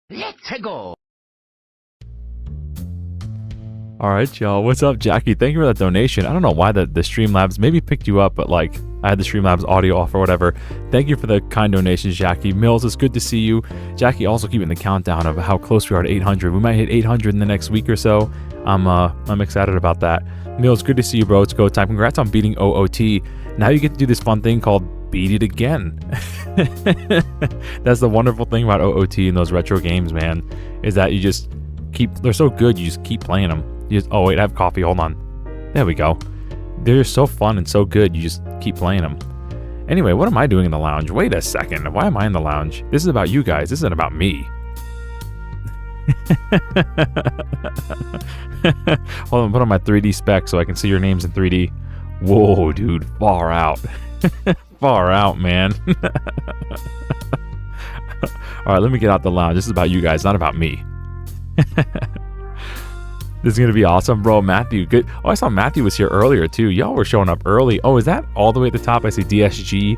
Let's go. Alright, y'all. What's up, Jackie? Thank you for that donation. I don't know why the Streamlabs maybe picked you up, but like, I had the Streamlabs audio off or whatever. Thank you for the kind donations, Jackie. Mills, it's good to see you. Jackie also keeping the countdown of how close we are to 800. We might hit 800 in the next week or so. I'm excited about that. Mills, good to see you, bro. It's go time. Congrats on beating OOT. Now you get to do this fun thing called Beat It Again. That's the wonderful thing about OOT and those retro games, man, is that you just keep, they're so good, you just keep playing them. You just, oh wait, I have coffee, hold on. There we go. They're so fun and so good, you just keep playing them. Anyway, what am I doing in the lounge? Wait a second, why am I in the lounge? This is about you guys, this isn't about me. Hold on, put on my 3D spec so I can see your names in 3D. Whoa, dude, far out. Far out, man. Alright, let me get out the lounge. This is about you guys, not about me. This is going to be awesome, bro. Matthew, good. Oh, I saw Matthew was here earlier, too. Y'all were showing up early. Oh, is that all the way at the top? I see DSG.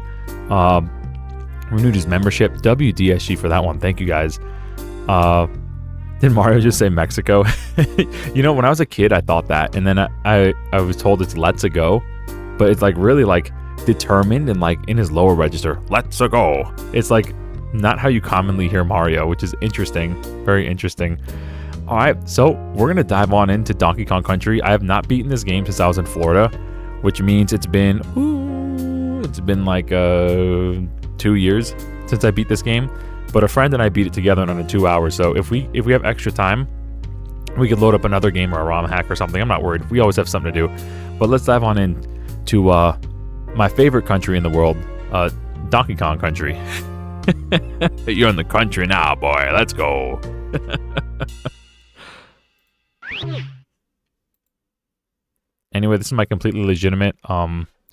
Renewed his membership. WDSG for that one. Thank you, guys. Did Mario just say Mexico? You know, when I was a kid, I thought that. And then I was told it's Let's A Go. But it's like really like determined and like in his lower register. Let's A Go. It's like not how you commonly hear Mario, which is interesting. Very interesting. Alright, so we're going to dive on into Donkey Kong Country. I have not beaten this game since I was in Florida, which means it's been like 2 years since I beat this game. But a friend and I beat it together in under 2 hours, so if we have extra time, we could load up another game or a ROM hack or something. I'm not worried. We always have something to do. But let's dive on in to my favorite country in the world, Donkey Kong Country. You're in the country now, boy. Let's go. Anyway, this is my completely legitimate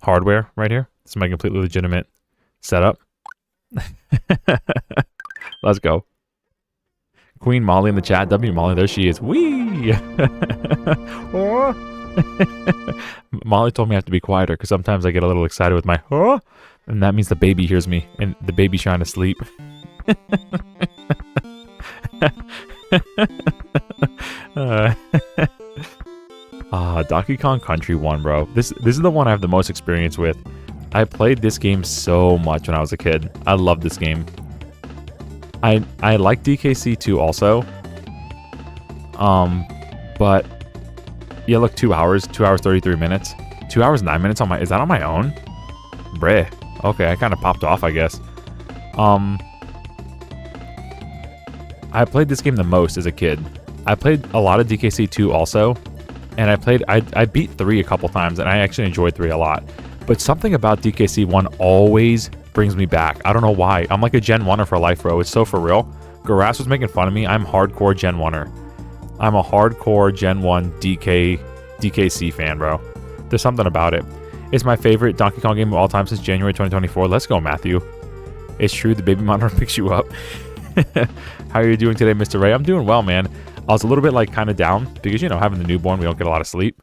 hardware right here. This is my completely legitimate setup. Let's go. Queen Molly in the chat. W Molly, there she is. Whee! Molly told me I have to be quieter because sometimes I get a little excited with my and that means the baby hears me and the baby's trying to sleep. Donkey Kong Country 1, bro. This is the one I have the most experience with. I played this game so much when I was a kid. I love this game. I like DKC 2 also. But yeah, look, 2 hours, 2 hours 33 minutes. 2 hours 9 minutes on my, is that on my own? Bruh. Okay, I kind of popped off, I guess. I played this game the most as a kid. I played a lot of DKC 2 also, and I beat 3 a couple times, and I actually enjoyed 3 a lot. But something about DKC 1 always brings me back. I don't know why. I'm like a Gen 1er for life, bro. It's so for real. Garas was making fun of me. I'm hardcore Gen 1er. I'm a hardcore Gen 1 DKC fan, bro. There's something about it. It's my favorite Donkey Kong game of all time since January 2024. Let's go, Matthew. It's true, the baby monitor picks you up. How are you doing today, Mr. Ray? I'm doing well, man. I was a little bit like kind of down because, you know, having the newborn, we don't get a lot of sleep.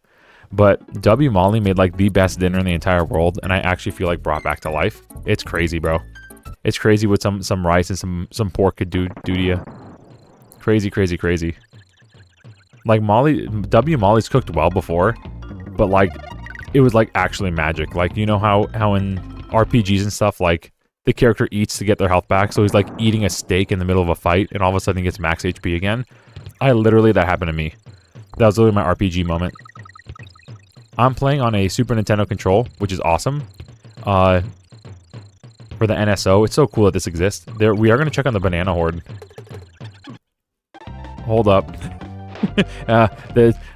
But W Molly made like the best dinner in the entire world, and I actually feel like brought back to life. It's crazy, bro. It's crazy what some rice and some pork could do to you. Crazy, crazy, crazy. Like W Molly's cooked well before, but like it was like actually magic. Like, you know how in RPGs and stuff, like the character eats to get their health back, so he's like eating a steak in the middle of a fight, and all of a sudden he gets max HP again. That happened to me. That was literally my RPG moment. I'm playing on a Super Nintendo control, which is awesome. For the NSO, it's so cool that this exists. We are going to check on the banana horde. Hold up.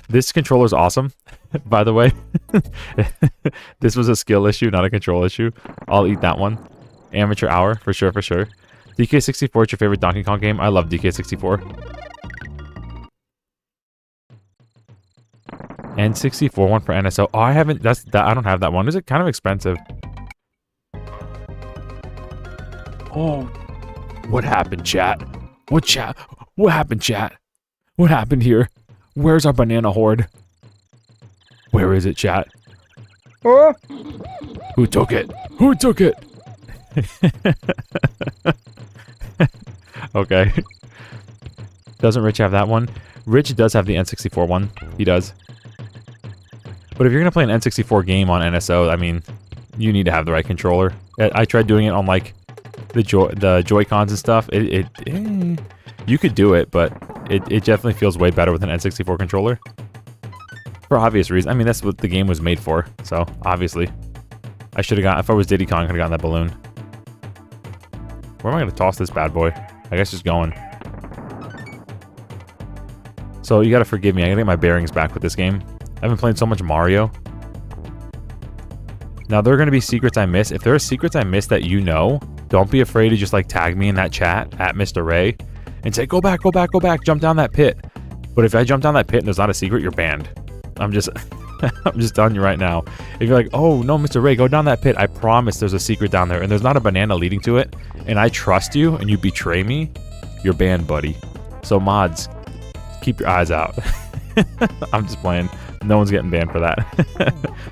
This controller's awesome, by the way. This was a skill issue, not a control issue. I'll eat that one. Amateur hour, for sure, for sure. DK64 is your favorite Donkey Kong game? I love DK64. N64 one for NSO. Oh, I haven't. I don't have that one. Is it kind of expensive? Oh, what happened, chat? What happened, chat? What happened here? Where's our banana horde? Where is it, chat? Oh, Who took it? Who took it? Okay. Doesn't Rich have that one? Rich does have the N64 one. He does. But if you're going to play an N64 game on NSO, I mean, you need to have the right controller. I tried doing it on, like, the Joy-Cons and stuff. You could do it, but it definitely feels way better with an N64 controller. For obvious reasons. I mean, that's what the game was made for, so, obviously. I should have got, if I was Diddy Kong, I could have gotten that balloon. Where am I going to toss this bad boy? I guess just going. So, you gotta forgive me, I gotta get my bearings back with this game. I've been playing so much Mario. Now, there are gonna be secrets I miss. If there are secrets I miss that you know, don't be afraid to just, like, tag me in that chat, at Mr. Ray, and say, go back, go back, go back, jump down that pit. But if I jump down that pit and there's not a secret, you're banned. I'm just... I'm just telling you right now. If you're like, oh, no, Mr. Ray, go down that pit. I promise there's a secret down there, and there's not a banana leading to it, and I trust you, and you betray me, you're banned, buddy. So, mods, keep your eyes out. I'm just playing. No one's getting banned for that.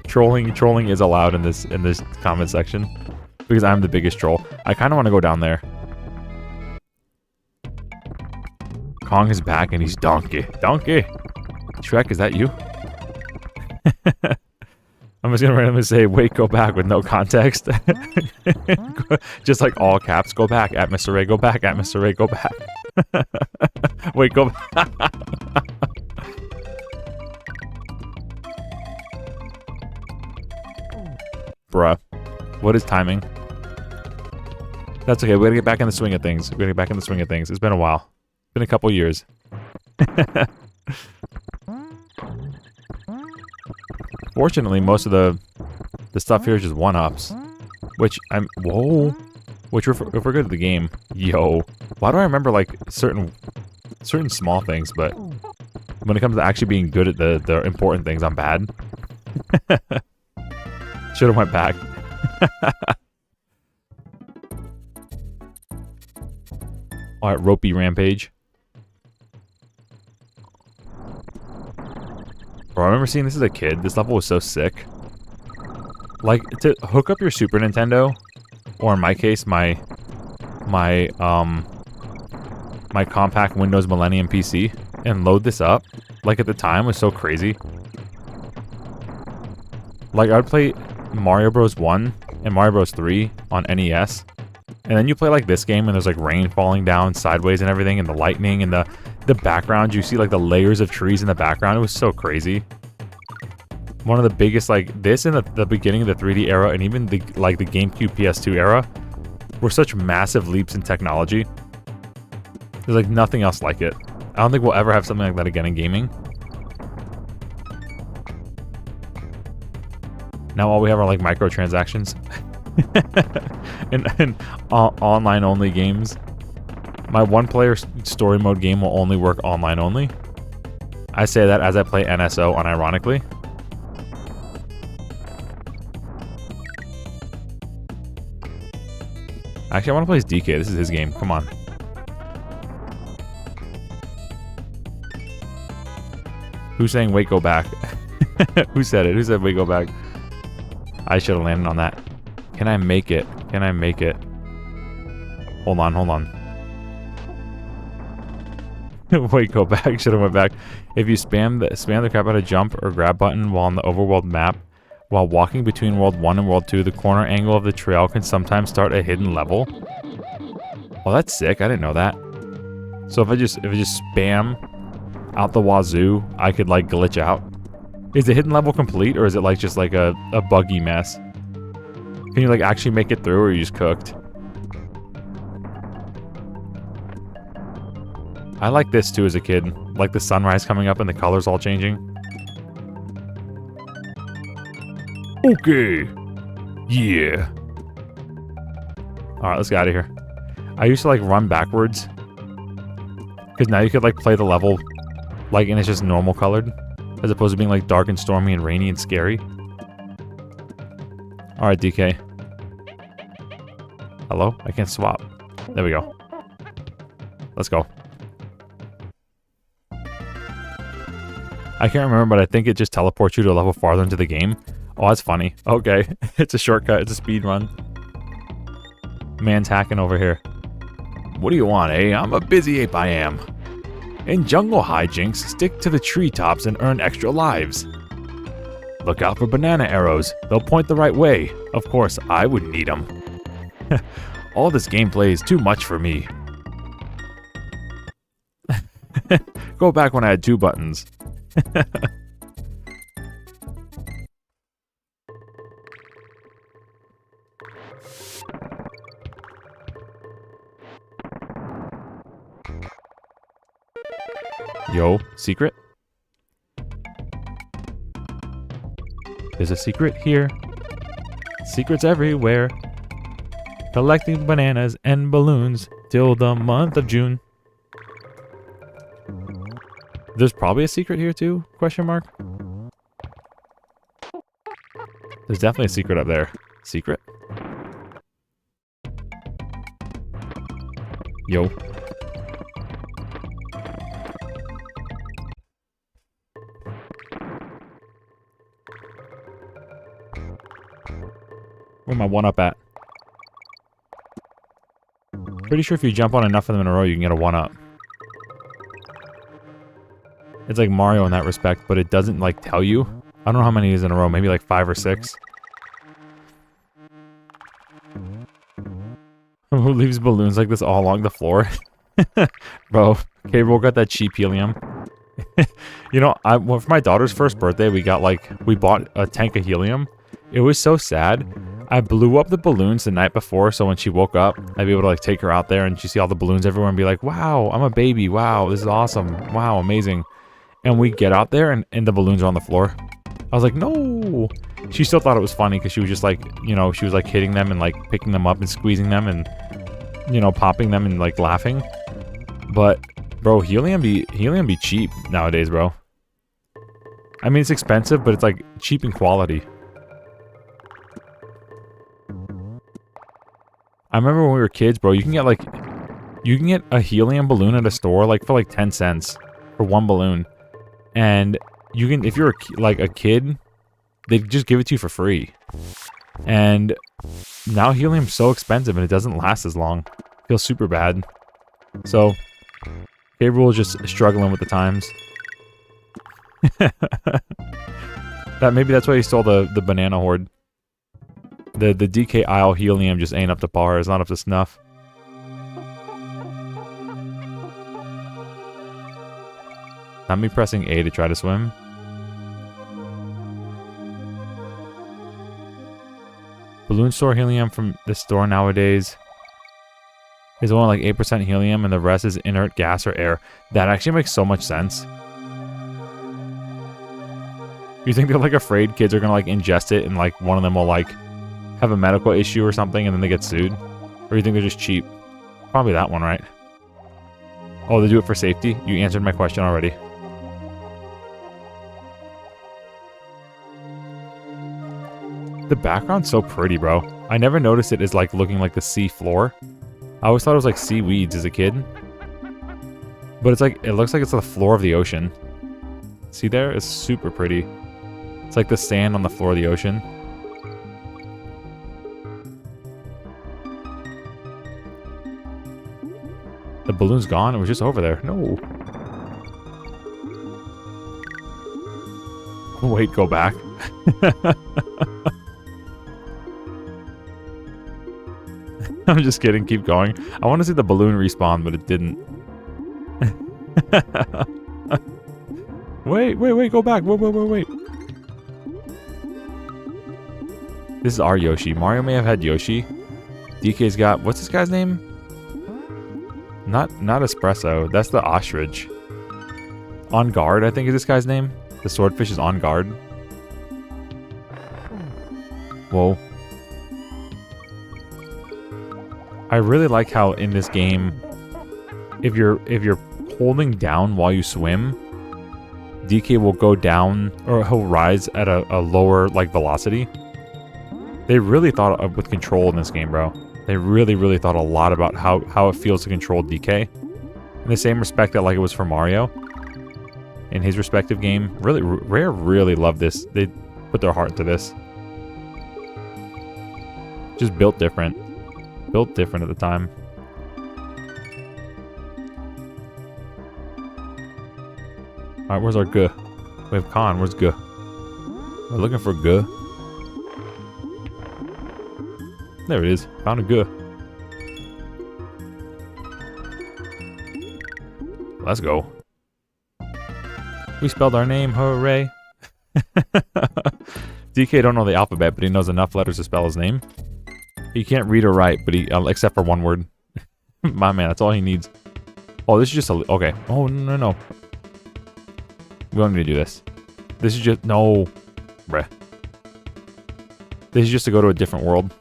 Trolling is allowed in this comment section, because I'm the biggest troll. I kind of want to go down there. Kong is back, and he's donkey. Donkey! Shrek, is that you? I'm just gonna randomly say, wait, go back with no context. Just like all caps, go back at Mr. Ray, go back at Mr. Ray, go back. Wait, go back. Bruh. What is timing? That's okay, we gotta get back in the swing of things. We gotta get back in the swing of things. It's been a while. It's been a couple years. Fortunately, most of the stuff here is just one-ups. Which, whoa. Which, if we're good at the game, yo. Why do I remember, like, certain small things, but when it comes to actually being good at the important things, I'm bad. Should have went back. Alright, ropey rampage. Bro, I remember seeing this as a kid. This level was so sick. Like, to hook up your Super Nintendo, or in my case, my compact Windows Millennium PC, and load this up, like at the time, was so crazy. Like, I would play Mario Bros. 1 and Mario Bros. 3 on NES, and then you play like this game, and there's like rain falling down sideways and everything, and the lightning, and the background, you see like the layers of trees in the background. It was so crazy. One of the biggest, like this in the beginning of the 3D era, and even the GameCube PS2 era, were such massive leaps in technology. There's like nothing else like it. I don't think we'll ever have something like that again in gaming. Now all we have are like microtransactions and online only games. My one-player story mode game will only work online only. I say that as I play NSO unironically. Actually, I want to play as DK. This is his game. Come on. Who's saying wait, go back? Who said it? Who said wait, go back? I should have landed on that. Can I make it? Can I make it? Hold on, hold on. Wait, go back. Should have went back. If you spam the crap out of jump or grab button while on the overworld map, while walking between World 1 and World 2, the corner angle of the trail can sometimes start a hidden level. Well, that's sick. I didn't know that. So if I just spam out the wazoo, I could like glitch out. Is the hidden level complete, or is it like just like a buggy mess? Can you like actually make it through, or are you just cooked? I like this too as a kid. Like the sunrise coming up and the colors all changing. Okay. Yeah. Alright, let's get out of here. I used to like run backwards. Because now you could like play the level like and it's just normal colored. As opposed to being like dark and stormy and rainy and scary. Alright, DK. Hello? I can't swap. There we go. Let's go. I can't remember, but I think it just teleports you to a level farther into the game. Oh, that's funny. Okay. It's a shortcut. It's a speed run. Man's hacking over here. What do you want, eh? I'm a busy ape, I am. In jungle hijinks, stick to the treetops and earn extra lives. Look out for banana arrows. They'll point the right way. Of course, I wouldn't need them. All this gameplay is too much for me. Go back when I had 2 buttons. Yo, secret? There's a secret here. Secrets everywhere. Collecting bananas and balloons till the month of June. There's probably a secret here too? Question mark. There's definitely a secret up there. Secret? Yo. Where my 1-up at? Pretty sure if you jump on enough of them in a row, you can get a 1-up. It's like Mario in that respect, but it doesn't like tell you. I don't know how many is in a row, maybe like 5 or 6. Who leaves balloons like this all along the floor? Bro, K-Rool got that cheap helium. You know, for my daughter's first birthday, we bought a tank of helium. It was so sad. I blew up the balloons the night before, so when she woke up, I'd be able to like take her out there and she see all the balloons everywhere and be like, wow, I'm a baby. Wow, this is awesome. Wow, amazing. And we get out there and the balloons are on the floor. I was like, no. She still thought it was funny because she was just like, you know, she was like hitting them and like picking them up and squeezing them and, you know, popping them and like laughing. But bro, helium be cheap nowadays, bro. I mean, it's expensive, but it's like cheap in quality. I remember when we were kids, bro, you can get a helium balloon at a store like for like 10 cents for 1 balloon. And you can, if you're like a kid, they just give it to you for free. And now helium's so expensive and it doesn't last as long. Feels super bad. So, K-Rool is just struggling with the times. Maybe that's why he stole the banana horde. The DK Isle helium just ain't up to par. It's not up to snuff. Not me pressing A to try to swim. Balloon store helium from the store nowadays is only like 8% helium and the rest is inert gas or air. That actually makes so much sense. You think they're like afraid kids are gonna like ingest it and like one of them will like have a medical issue or something and then they get sued? Or you think they're just cheap? Probably that one, right? Oh, they do it for safety? You answered my question already. The background's so pretty, bro. I never noticed it as like looking like the sea floor. I always thought it was like seaweeds as a kid. But it's like, it looks like it's the floor of the ocean. See there? It's super pretty. It's like the sand on the floor of the ocean. The balloon's gone. It was just over there. No. Wait, go back. I'm just kidding. Keep going. I want to see the balloon respawn, but it didn't. Wait. Go back. Wait. This is our Yoshi. Mario may have had Yoshi. DK's got... What's this guy's name? Not Espresso. That's the ostrich. On Guard, I think is this guy's name. The swordfish is On Guard. Whoa. I really like how in this game, if you're holding down while you swim, DK will go down, or he'll rise at a lower like velocity. They really thought of with control in this game, bro. They really thought a lot about how it feels to control DK. In the same respect that like it was for Mario in his respective game. Rare really loved this. They put their heart into this. Just built different. Built different at the time. Alright, where's our G? We have Khan, where's G? We're looking for G. There it is. Found a G. Let's go. We spelled our name, hooray. DK don't know the alphabet, but he knows enough letters to spell his name. He can't read or write, but he except for one word. My man, that's all he needs. Oh, this is just a... Okay. Oh, no. We don't need to do this. This is just... No. Bruh. This is just to go to a different world.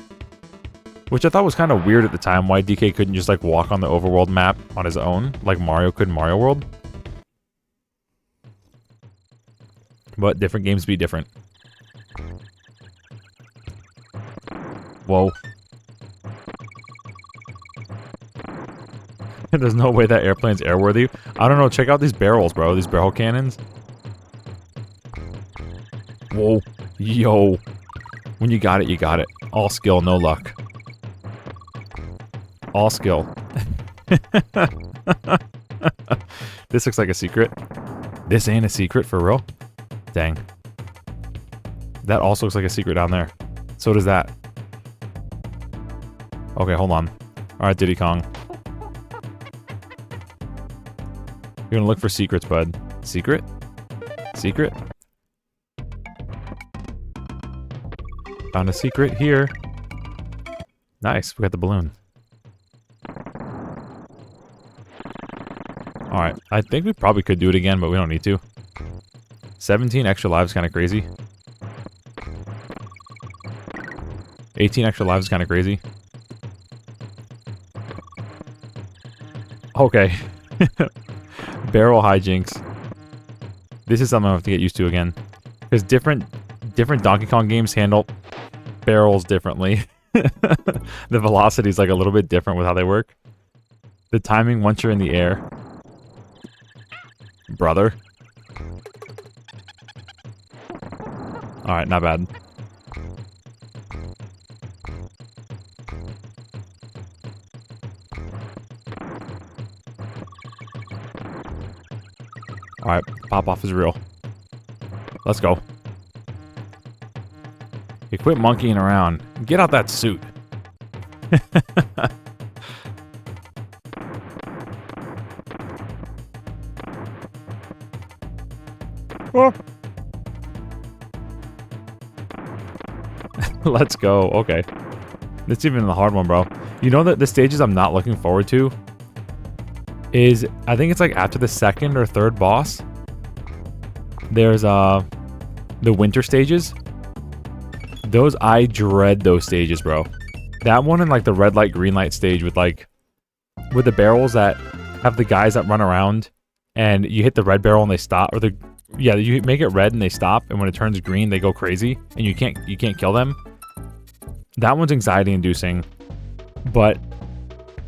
Which I thought was kind of weird at the time, why DK couldn't just, like, walk on the overworld map on his own, like Mario could in Mario World. But different games be different. Whoa. There's no way that airplane's airworthy. I don't know, check out these barrels, bro. These barrel cannons. Whoa. Yo. When you got it, you got it. All skill, no luck. All skill. This looks like a secret. This ain't a secret for real? Dang. That also looks like a secret down there. So does that. Okay, hold on. Alright, Diddy Kong. You're gonna look for secrets, bud. Secret? Secret? Found a secret here. Nice, we got the balloon. Alright, I think we probably could do it again, but we don't need to. 17 extra lives kind of crazy. 18 extra lives is kind of crazy. Okay. Barrel hijinks. This is something I have to get used to again. Because different Donkey Kong games handle barrels differently. The velocity is like a little bit different with how they work. The timing once you're in the air. Brother. Alright, not bad. Alright, pop off is real. Let's go. You quit monkeying around. Get out that suit. Oh. Let's go. Okay. That's even the hard one, bro. You know that the stages I'm not looking forward to is, I think it's like after the second or third boss, there's the winter stages. Those, I dread those stages, bro. That one and like the red light, green light stage with like, with the barrels that have the guys that run around and you hit the red barrel and they stop, or yeah, you make it red and they stop, and when it turns green, they go crazy and you can't kill them. That one's anxiety inducing. But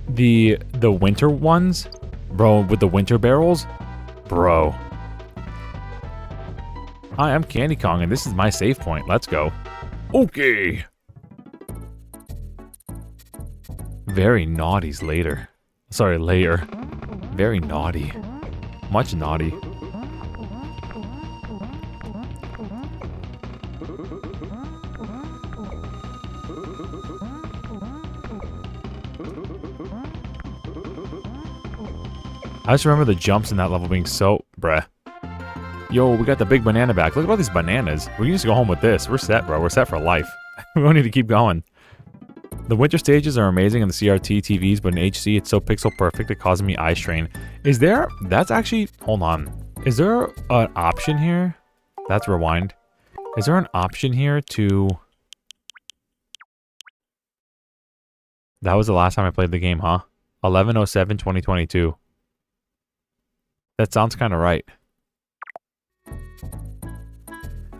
the winter ones, bro, with the winter barrels, bro. Hi, I'm Candy Kong and this is my save point. Let's go. Okay. Very naughty's later. Sorry, layer. Very naughty. Much naughty. I just remember the jumps in that level being so... Bruh. Yo, we got the big banana back. Look at all these bananas. We can just go home with this. We're set, bro. We're set for life. We don't need to keep going. The winter stages are amazing in the CRT TVs, but in HC, it's so pixel perfect it causes me eye strain. Is there... That's actually... Hold on. Is there an option here? That's rewind. Is there an option here to... That was the last time I played the game, huh? 11/07/2022. That sounds kind of right.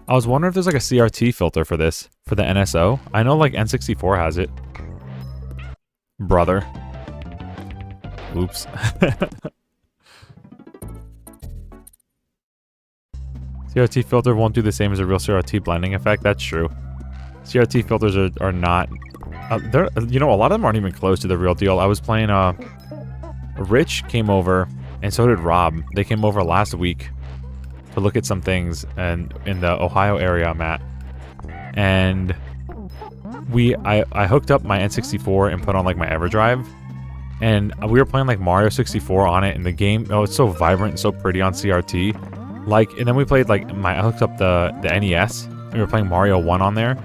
I was wondering if there's like a CRT filter for this, for the NSO. I know like N64 has it. Brother. Oops. CRT filter won't do the same as a real CRT blending effect. That's true. CRT filters are not You know, a lot of them aren't even close to the real deal. I was playing, Rich came over, and so did Rob. They came over last week to look at some things and in the Ohio area I'm at. And I hooked up my N64 and put on like my EverDrive. And we were playing like Mario 64 on it, and the game, oh, it's so vibrant and so pretty on CRT. Like, and then we played like I hooked up the NES, and we were playing Mario 1 on there.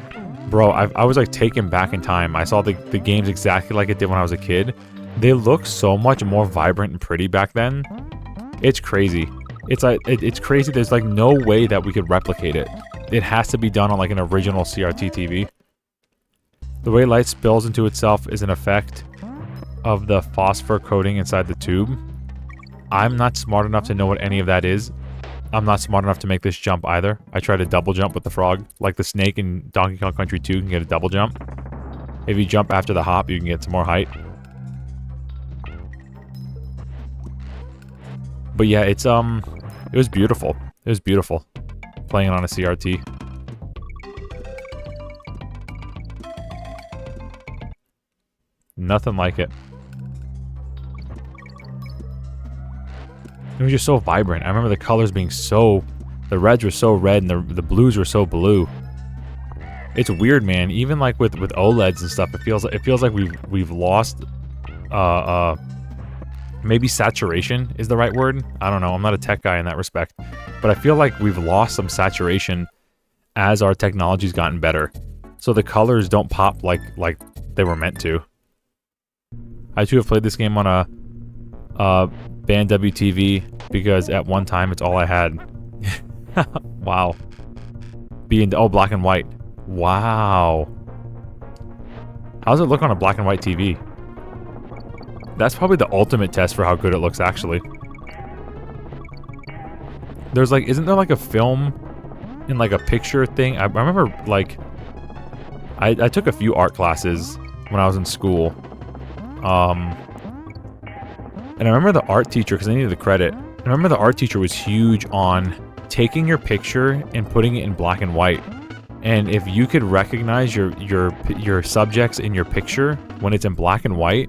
Bro, I was like taken back in time. I saw the games exactly like it did when I was a kid. They look so much more vibrant and pretty back then. It's crazy. It's like it's crazy. There's like no way that we could replicate it. It has to be done on like an original CRT TV. The way light spills into itself is an effect of the phosphor coating inside the tube. I'm not smart enough to know what any of that is. I'm not smart enough to make this jump either. I tried to double jump with the frog. Like the snake in Donkey Kong Country 2 can get a double jump. If you jump after the hop, you can get some more height. But yeah, it was beautiful. It was beautiful. Playing it on a CRT. Nothing like it. It was just so vibrant. I remember the colors being so... The reds were so red and the blues were so blue. It's weird, man. Even like with OLEDs and stuff, it feels like we've lost... maybe saturation is the right word. I don't know. I'm not a tech guy in that respect. But I feel like we've lost some saturation as our technology's gotten better. So the colors don't pop like they were meant to. I too have played this game on a Band WTV because at one time it's all I had. Wow. Oh, black and white. Wow. How does it look on a black and white TV? That's probably the ultimate test for how good it looks, actually. There's like, isn't there like a film in like a picture thing? I remember like, I took a few art classes when I was in school. And I remember the art teacher, because I needed the credit. I remember the art teacher was huge on taking your picture and putting it in black and white. And if you could recognize your subjects in your picture when it's in black and white,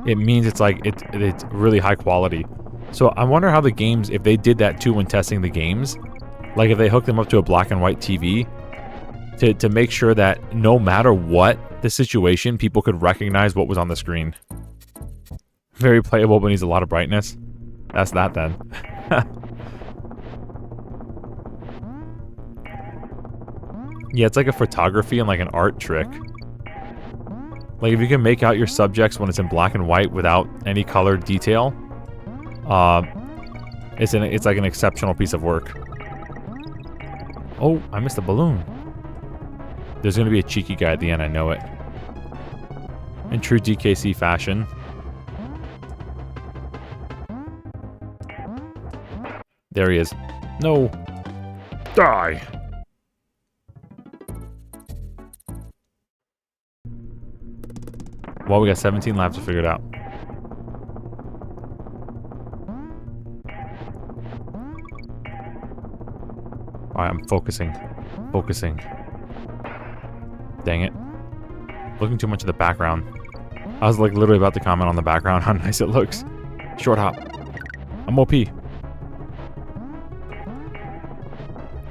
it means it's like it's really high quality. So I wonder how the games, if they did that too when testing the games, like if they hooked them up to a black and white TV to make sure that no matter what the situation, people could recognize what was on the screen. Very playable but needs a lot of brightness. That's that then. Yeah, it's like a photography and like an art trick. Like if you can make out your subjects when it's in black and white without any color detail, it's like an exceptional piece of work. Oh, I missed a balloon. There's gonna be a cheeky guy at the end, I know it. In true DKC fashion. There he is. No. Die! Well, we got 17 laps to figure it out. Alright, I'm focusing. Focusing. Dang it. Looking too much at the background. I was like literally about to comment on the background, how nice it looks. Short hop. I'm OP. I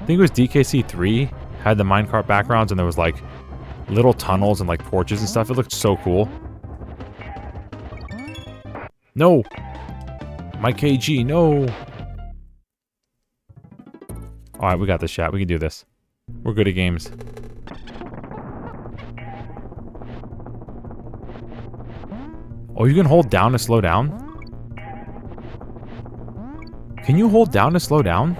think it was DKC 3 had the minecart backgrounds and there was like little tunnels and like porches and stuff. It looked so cool. No! My KG, no! Alright, we got this shot. We can do this. We're good at games. Oh, you can hold down to slow down? Can you hold down to slow down?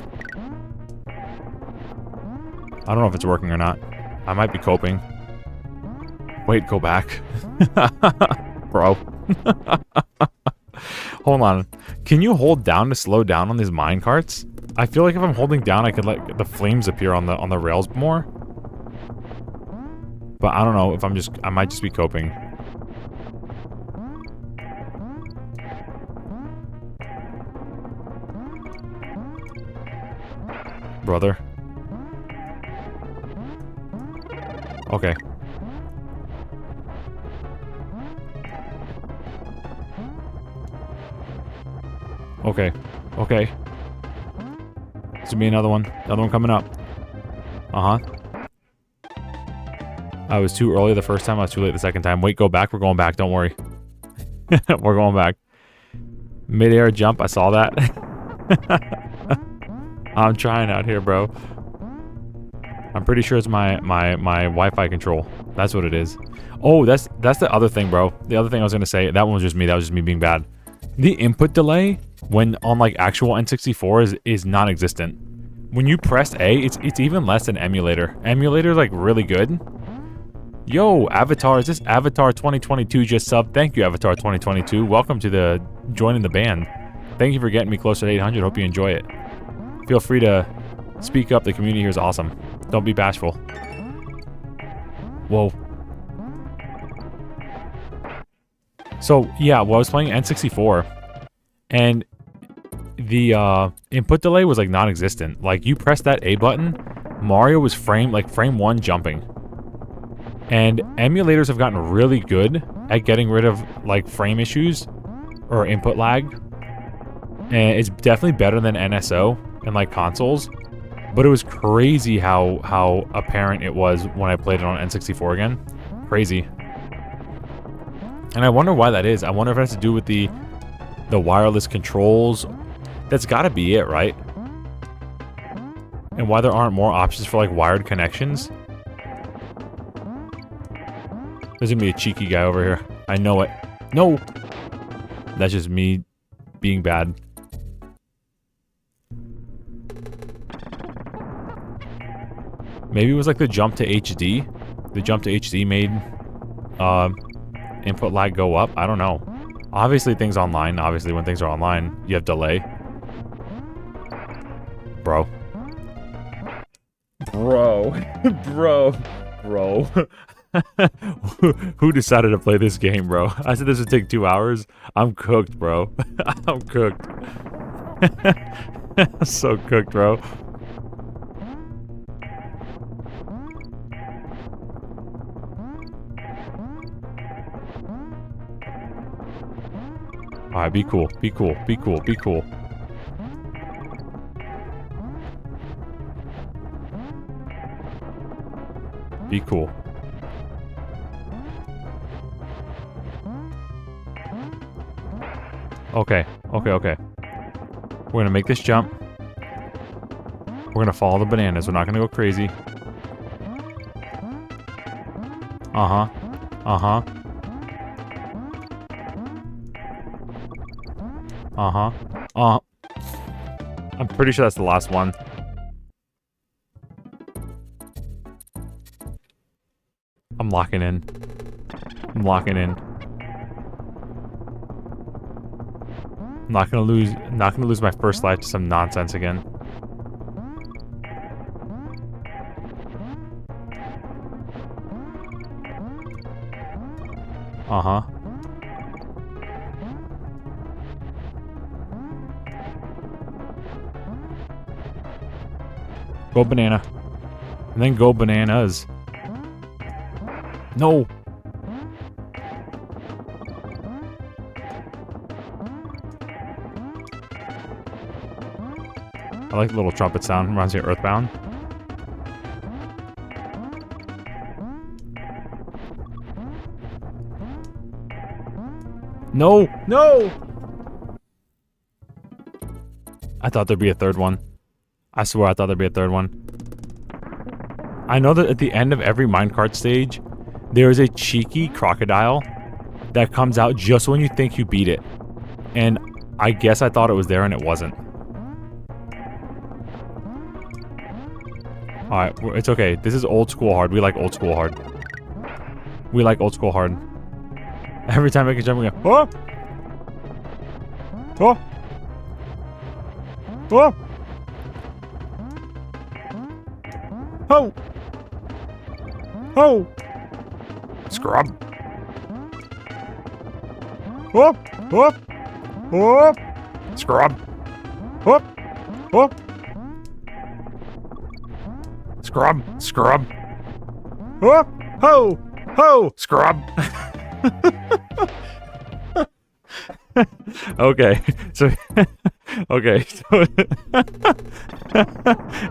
I don't know if it's working or not. I might be coping. Wait, go back. Bro. Hold on. Can you hold down to slow down on these minecarts? I feel like if I'm holding down, I could let the flames appear on the rails more. But I don't know if I might just be coping. Brother. Okay. Okay. This will be another one. Another one coming up. Uh-huh. I was too early the first time. I was too late the second time. Wait, go back. We're going back. Don't worry. We're going back. Mid-air jump. I saw that. I'm trying out here, bro. I'm pretty sure it's my Wi-Fi control. That's what it is. Oh, that's the other thing, bro. The other thing I was gonna say. That one was just me. That was just me being bad. The input delay when on like actual N64 is non-existent. When you press A, it's even less than emulator. Emulator's like really good. Yo, Avatar, is this Avatar 2022 just subbed? Thank you, Avatar 2022. Welcome to joining the band. Thank you for getting me closer to 800. Hope you enjoy it. Feel free to speak up. The community here is awesome. Don't be bashful. Whoa. So, yeah, well, I was playing N64, and the input delay was, like, non-existent. Like, you press that A button, Mario was frame 1 jumping. And emulators have gotten really good at getting rid of, like, frame issues or input lag. And it's definitely better than NSO and, like, consoles. But it was crazy how apparent it was when I played it on N64 again. Crazy. And I wonder why that is. I wonder if it has to do with the wireless controls. That's gotta be it, right? And why there aren't more options for, like, wired connections. There's gonna be a cheeky guy over here. I know it. No! That's just me being bad. Maybe it was like the jump to HD. The jump to HD made input lag go up. I don't know. Obviously things online. Obviously when things are online, you have delay. Bro. Bro. Bro. Who decided to play this game, bro? I said this would take 2 hours. I'm cooked, bro. I'm cooked. I'm so cooked, bro. Alright, be cool. Be cool. Be cool. Be cool. Be cool. Okay. Okay, okay. We're gonna make this jump. We're gonna follow the bananas. We're not gonna go crazy. Uh-huh. Uh-huh. Uh-huh. I'm pretty sure that's the last one. I'm locking in. I'm locking in. I'm not gonna lose my first life to some nonsense again. Uh-huh. Go banana. And then go bananas. No! I like the little trumpet sound. Reminds me of Earthbound. No! No! I thought there'd be a third one. I swear I thought there'd be a third one. I know that at the end of every minecart stage, there is a cheeky crocodile that comes out just when you think you beat it. And I guess I thought it was there and it wasn't. Alright, it's okay. This is old school hard. We like old school hard. We like old school hard. Every time I can jump, we go, oh! Oh! Oh! Oh! Oh! Scrub! Oh! Oh! Oh! Scrub! Oh! Oh! Scrub! Scrub! Oh! Ho! Ho! Scrub! Okay, so Okay, so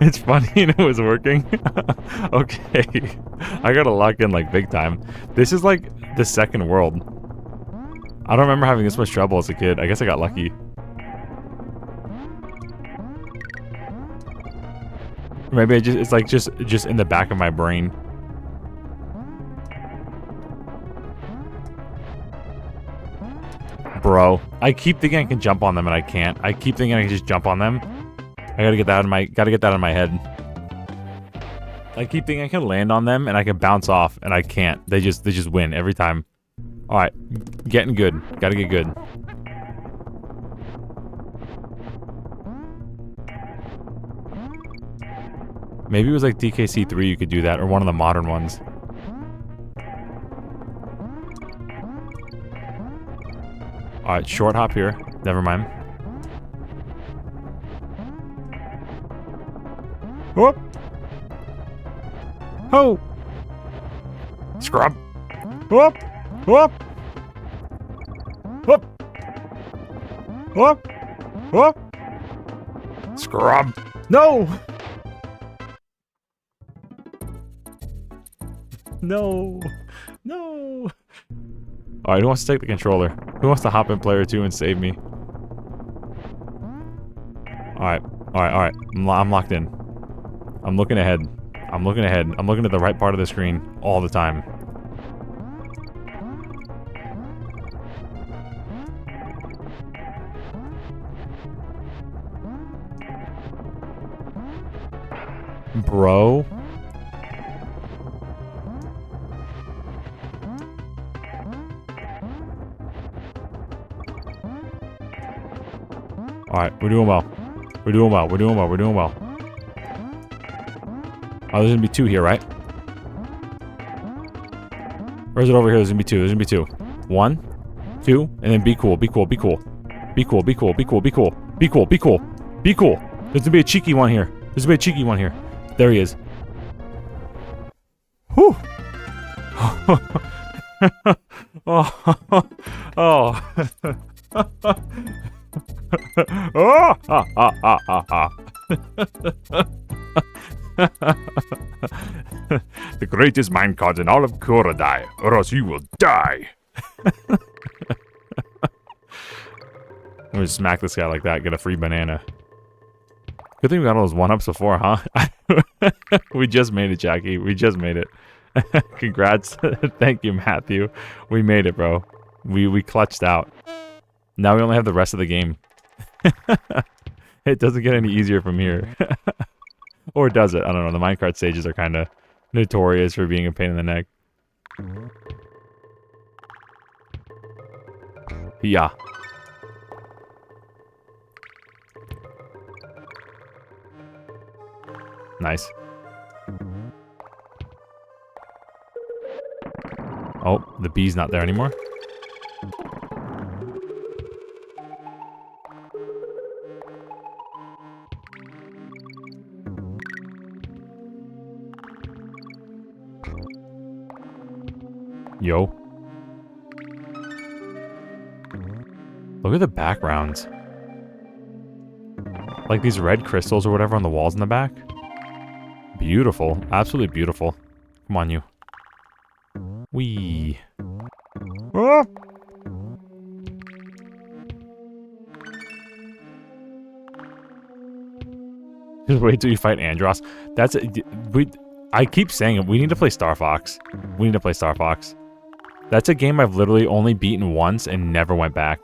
it's funny and it was working. Okay, I gotta lock in like big time. This is like the second world. I don't remember having this much trouble as a kid. I guess I got lucky. Maybe it's like just in the back of my brain. Bro, I keep thinking I can jump on them and I can't. I keep thinking I can just jump on them. I gotta get that out of my head. I keep thinking I can land on them and I can bounce off and I can't. They just win every time. All right, getting good. Gotta get good. Maybe it was like DKC3 you could do that, or one of the modern ones. Alright, short hop here. Never mind. Whoop! Ho! Scrub! Whoop! Whoop! Whoop! Whoop! Whoop! Scrub! No! No! No! Alright, who wants to take the controller? Who wants to hop in player 2 and save me? Alright, alright, alright. I'm locked in. I'm looking ahead. I'm looking ahead. I'm looking at the right part of the screen all the time. Bro. Alright, we're doing well. We're doing well. We're doing well. We're doing well. Oh, there's gonna be 2 here, right? Or is it over here? There's gonna be 2. There's gonna be 2. 1, 2, and then be cool. Be cool. Be cool. Be cool. Be cool. Be cool. Be cool. Be cool. Be cool. Be cool. There's gonna be a cheeky one here. There's gonna be a cheeky one here. There he is. Whew. Oh. Oh. Oh. Ah, ah, ah, ah, ah. The greatest minecart in all of Korodai, or else you will die. I'm gonna smack this guy like that, get a free banana. Good thing we got all those 1-ups before, huh? We just made it, Jackie. We just made it. Congrats. Thank you, Matthew. We made it, bro. We clutched out. Now we only have the rest of the game. It doesn't get any easier from here. Or does it? I don't know. The minecart stages are kind of notorious for being a pain in the neck. Yeah. Nice. Oh, the bee's not there anymore. Yo. Look at the backgrounds. Like these red crystals or whatever on the walls in the back. Beautiful. Absolutely beautiful. Come on, you. Wee. Ah! Just wait till you fight Andros. That's it. I keep saying it. We need to play Star Fox. We need to play Star Fox. That's a game I've literally only beaten once and never went back.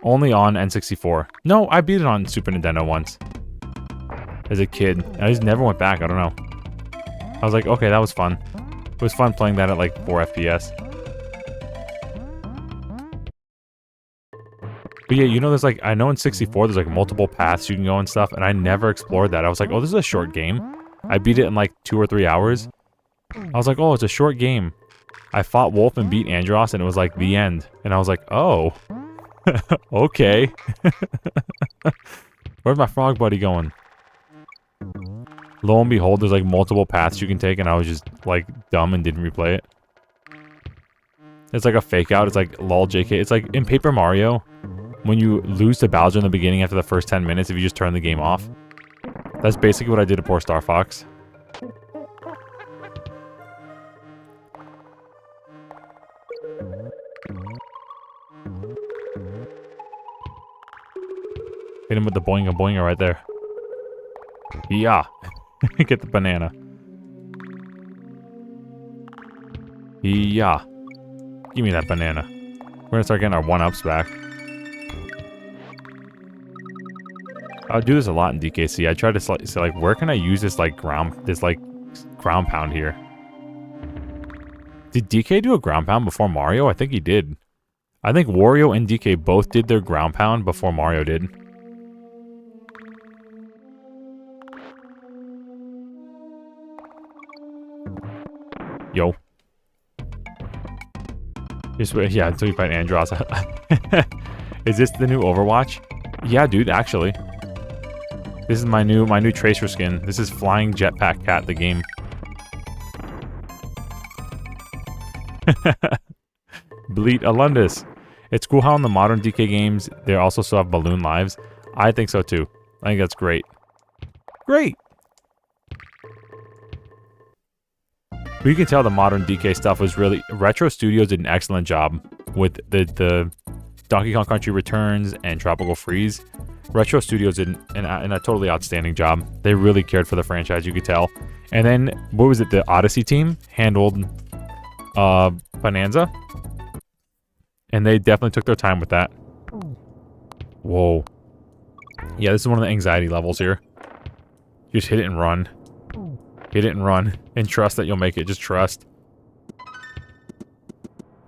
Only on N64. No, I beat it on Super Nintendo once. As a kid. I just never went back. I don't know. I was like, okay, that was fun. It was fun playing that at like 4 FPS. But yeah, you know, there's like, I know in 64 there's like multiple paths you can go and stuff, and I never explored that. I was like, oh, this is a short game. I beat it in like 2 or 3 hours. I was like, oh, it's a short game. I fought Wolf and beat Andros, and it was like the end. And I was like, oh. Okay. Where's my frog buddy going? Lo and behold, there's like multiple paths you can take, and I was just like dumb and didn't replay it. It's like a fake out. It's like lol JK. It's like in Paper Mario, when you lose to Bowser in the beginning after the first 10 minutes if you just turn the game off. That's basically what I did to poor Star Fox. Hit him with the boinga boinga right there. Yeah. Get the banana. Yeah. Give me that banana. We're gonna start getting our 1-ups back. I do this a lot in DKC. I try to say, like, where can I use this, like, ground pound here? Did DK do a ground pound before Mario? I think he did. I think Wario and DK both did their ground pound before Mario did. Yo. Just wait, yeah, until you fight Andros. Is this the new Overwatch? Yeah, dude, actually. This is my new Tracer skin. This is Flying Jetpack Cat, the game. Bleat Alundis. It's cool how in the modern DK games, they also still have balloon lives. I think so too. I think that's great. Great! But you can tell the modern DK stuff was really... Retro Studios did an excellent job with the Donkey Kong Country Returns and Tropical Freeze. Retro Studios did a totally outstanding job. They really cared for the franchise, you could tell. And then, what was it? The Odyssey team handled Bonanza. And they definitely took their time with that. Whoa. Yeah, this is one of the anxiety levels here. Just hit it and run. Hit it and run. And trust that you'll make it. Just trust.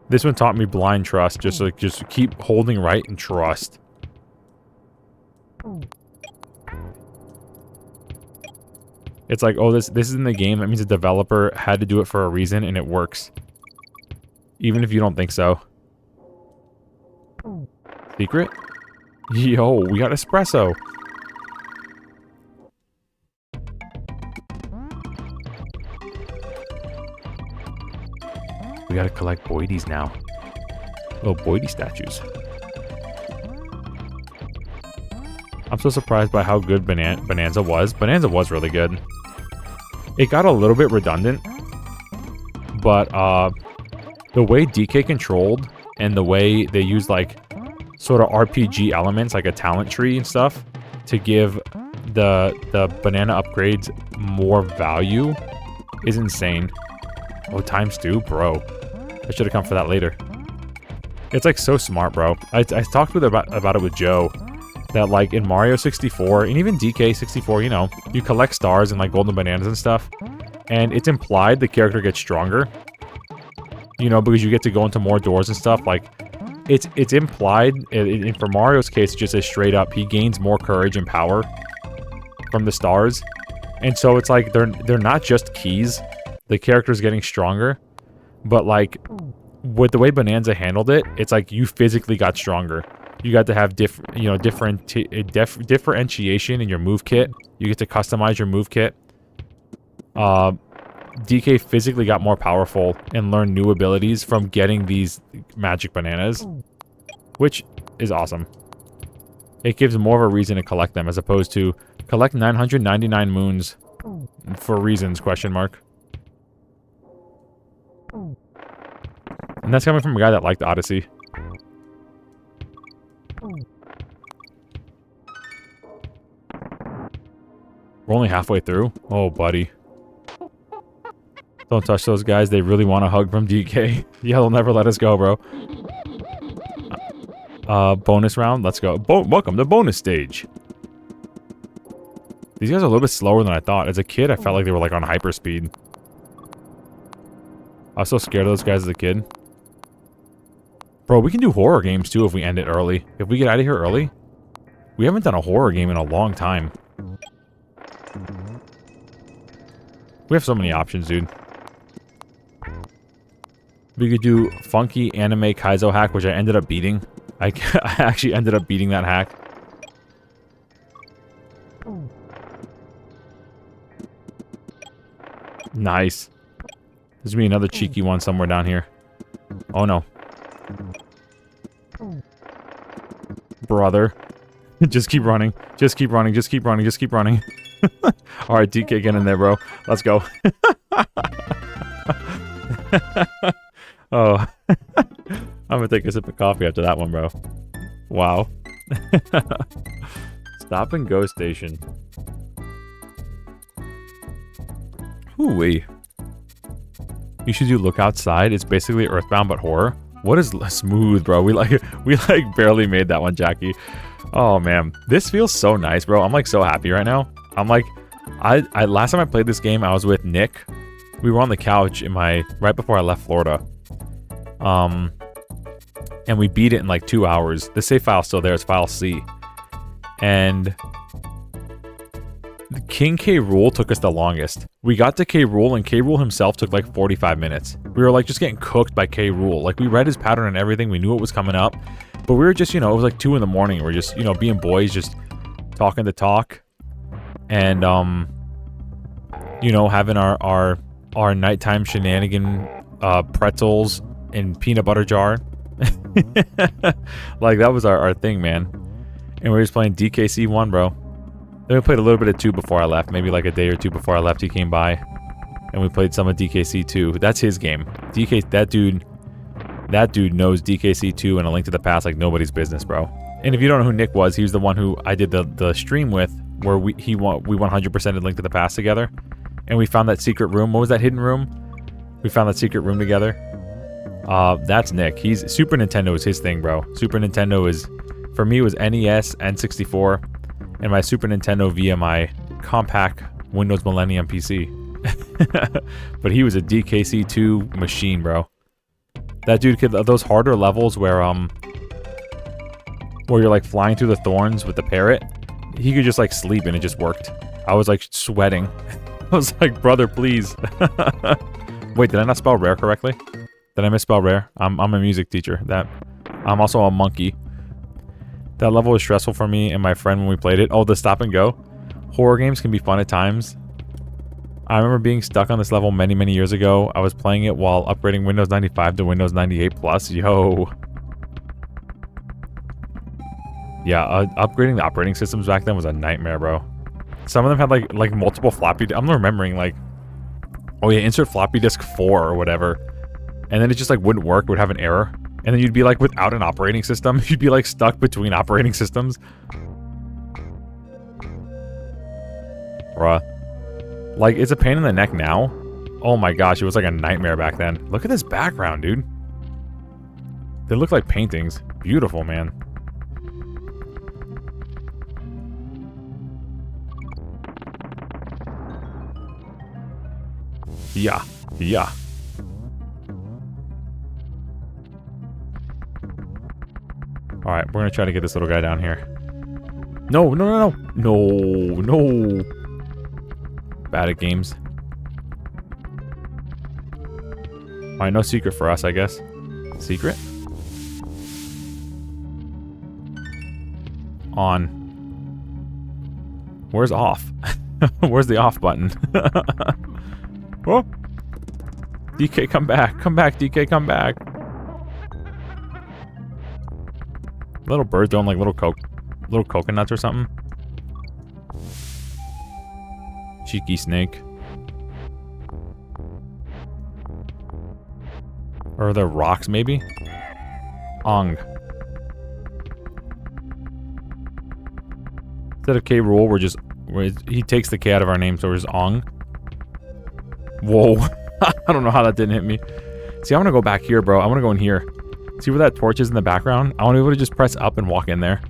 This one taught me blind trust. Just keep holding right and trust. It's like, oh, this is in the game. That means the developer had to do it for a reason, and it works. Even if you don't think so. Secret? Yo, we got espresso. We gotta collect Boidies now. Oh, Boidie statues. I'm so surprised by how good Bonanza was. Bonanza was really good. It got a little bit redundant. But, the way DK controlled and the way they used, like, sort of RPG elements, like a talent tree and stuff, to give the banana upgrades more value is insane. Oh, ×2? Bro. I should have come for that later. It's, like, so smart, bro. I talked about it with Joe. That, like, in Mario 64, and even DK 64, you know, you collect stars and, like, golden bananas and stuff. And it's implied the character gets stronger. You know, because you get to go into more doors and stuff. Like, it's implied, and for Mario's case, just as straight up, he gains more courage and power from the stars. And so it's like, they're not just keys. The character's getting stronger. But, like, with the way Bonanza handled it, it's like you physically got stronger. You got to have differentiation in your move kit. You get to customize your move kit. DK physically got more powerful and learned new abilities from getting these magic bananas, which is awesome. It gives more of a reason to collect them as opposed to collect 999 moons for reasons, question mark. And that's coming from a guy that liked Odyssey. We're only halfway through? Oh, buddy. Don't touch those guys. They really want a hug from DK. Yeah, they'll never let us go, bro. Bonus round. Let's go. Welcome to bonus stage. These guys are a little bit slower than I thought. As a kid, I felt like they were like on hyperspeed. I was so scared of those guys as a kid. Bro, we can do horror games too if we end it early. If we get out of here early. We haven't done a horror game in a long time. We have so many options, dude. We could do funky anime Kaizo hack, which I ended up beating. I actually ended up beating that hack. Nice. There's gonna be another cheeky one somewhere down here. Oh no. Brother. Just keep running. Just keep running. Just keep running. Just keep running. Alright, DK, get in there, bro. Let's go. Oh. I'm gonna take a sip of coffee after that one, bro. Wow. Stop and go station. Hoo-wee. You should do Look Outside. It's basically Earthbound but horror. What is smooth, bro? We like barely made that one, Jackie. Oh man, this feels so nice, bro. I'm like so happy right now. I'm like, I last time I played this game, I was with Nick. We were on the couch in right before I left Florida. And we beat it in like 2 hours. The save file's still there. It's file C. And the King K. Rool took us the longest. We got to K. Rool, and K. Rool himself took like 45 minutes. We were like just getting cooked by K. Rool. Like we read his pattern and everything. We knew what was coming up. But we were just, you know, it was like 2 in the morning. We're just, you know, being boys, just talking the talk. And, you know, having our nighttime shenanigan pretzels in peanut butter jar. Like that was our thing, man. And we were just playing DKC 1, bro. Then we played a little bit of 2 before I left. Maybe like a day or 2 before I left, he came by. And we played some of DKC 2. That's his game. That dude knows DKC 2 and A Link to the Past like nobody's business, bro. And if you don't know who Nick was, he was the one who I did the stream with, where we 100%ed Link to the Past together. And we found that secret room. What was that hidden room? We found that secret room together. That's Nick. Super Nintendo is his thing, bro. Super Nintendo is, for me, was NES, N64, and my Super Nintendo via my compact Windows Millennium PC. But he was a DKC2 machine, bro. That dude could, those harder levels where you're like flying through the thorns with the parrot, he could just like sleep and it just worked. I was like sweating. I was like, brother, please. Wait, did I not spell rare correctly? Did I misspell rare? I'm a music teacher. I'm also a monkey. That level was stressful for me and my friend when we played it. Oh, the stop and go. Horror games can be fun at times. I remember being stuck on this level many, many years ago. I was playing it while upgrading Windows 95 to Windows 98 Plus. Yo. Yeah, upgrading the operating systems back then was a nightmare, bro. Some of them had like multiple floppy. I'm remembering like, oh yeah, insert floppy disk 4 or whatever. And then it just like wouldn't work, would have an error. And then you'd be like without an operating system. You'd be like stuck between operating systems. Bruh. Like, it's a pain in the neck now. Oh my gosh, it was like a nightmare back then. Look at this background, dude. They look like paintings. Beautiful, man. Yeah. Yeah. Alright, we're gonna try to get this little guy down here. No, no, no, no. No, no. Bad at games. Alright, no secret for us, I guess. Secret? On. Where's off? Where's the off button? Oh! DK, come back. Come back, DK, come back. Little bird throwing like little coconuts or something. Cheeky snake. Or are there rocks maybe? Ong. Instead of K. Rool, he takes the K out of our name, so we're just Ong. Whoa. I don't know how that didn't hit me. See, I want to go back here, bro. I want to go in here. See where that torch is in the background? I want to be able to just press up and walk in there.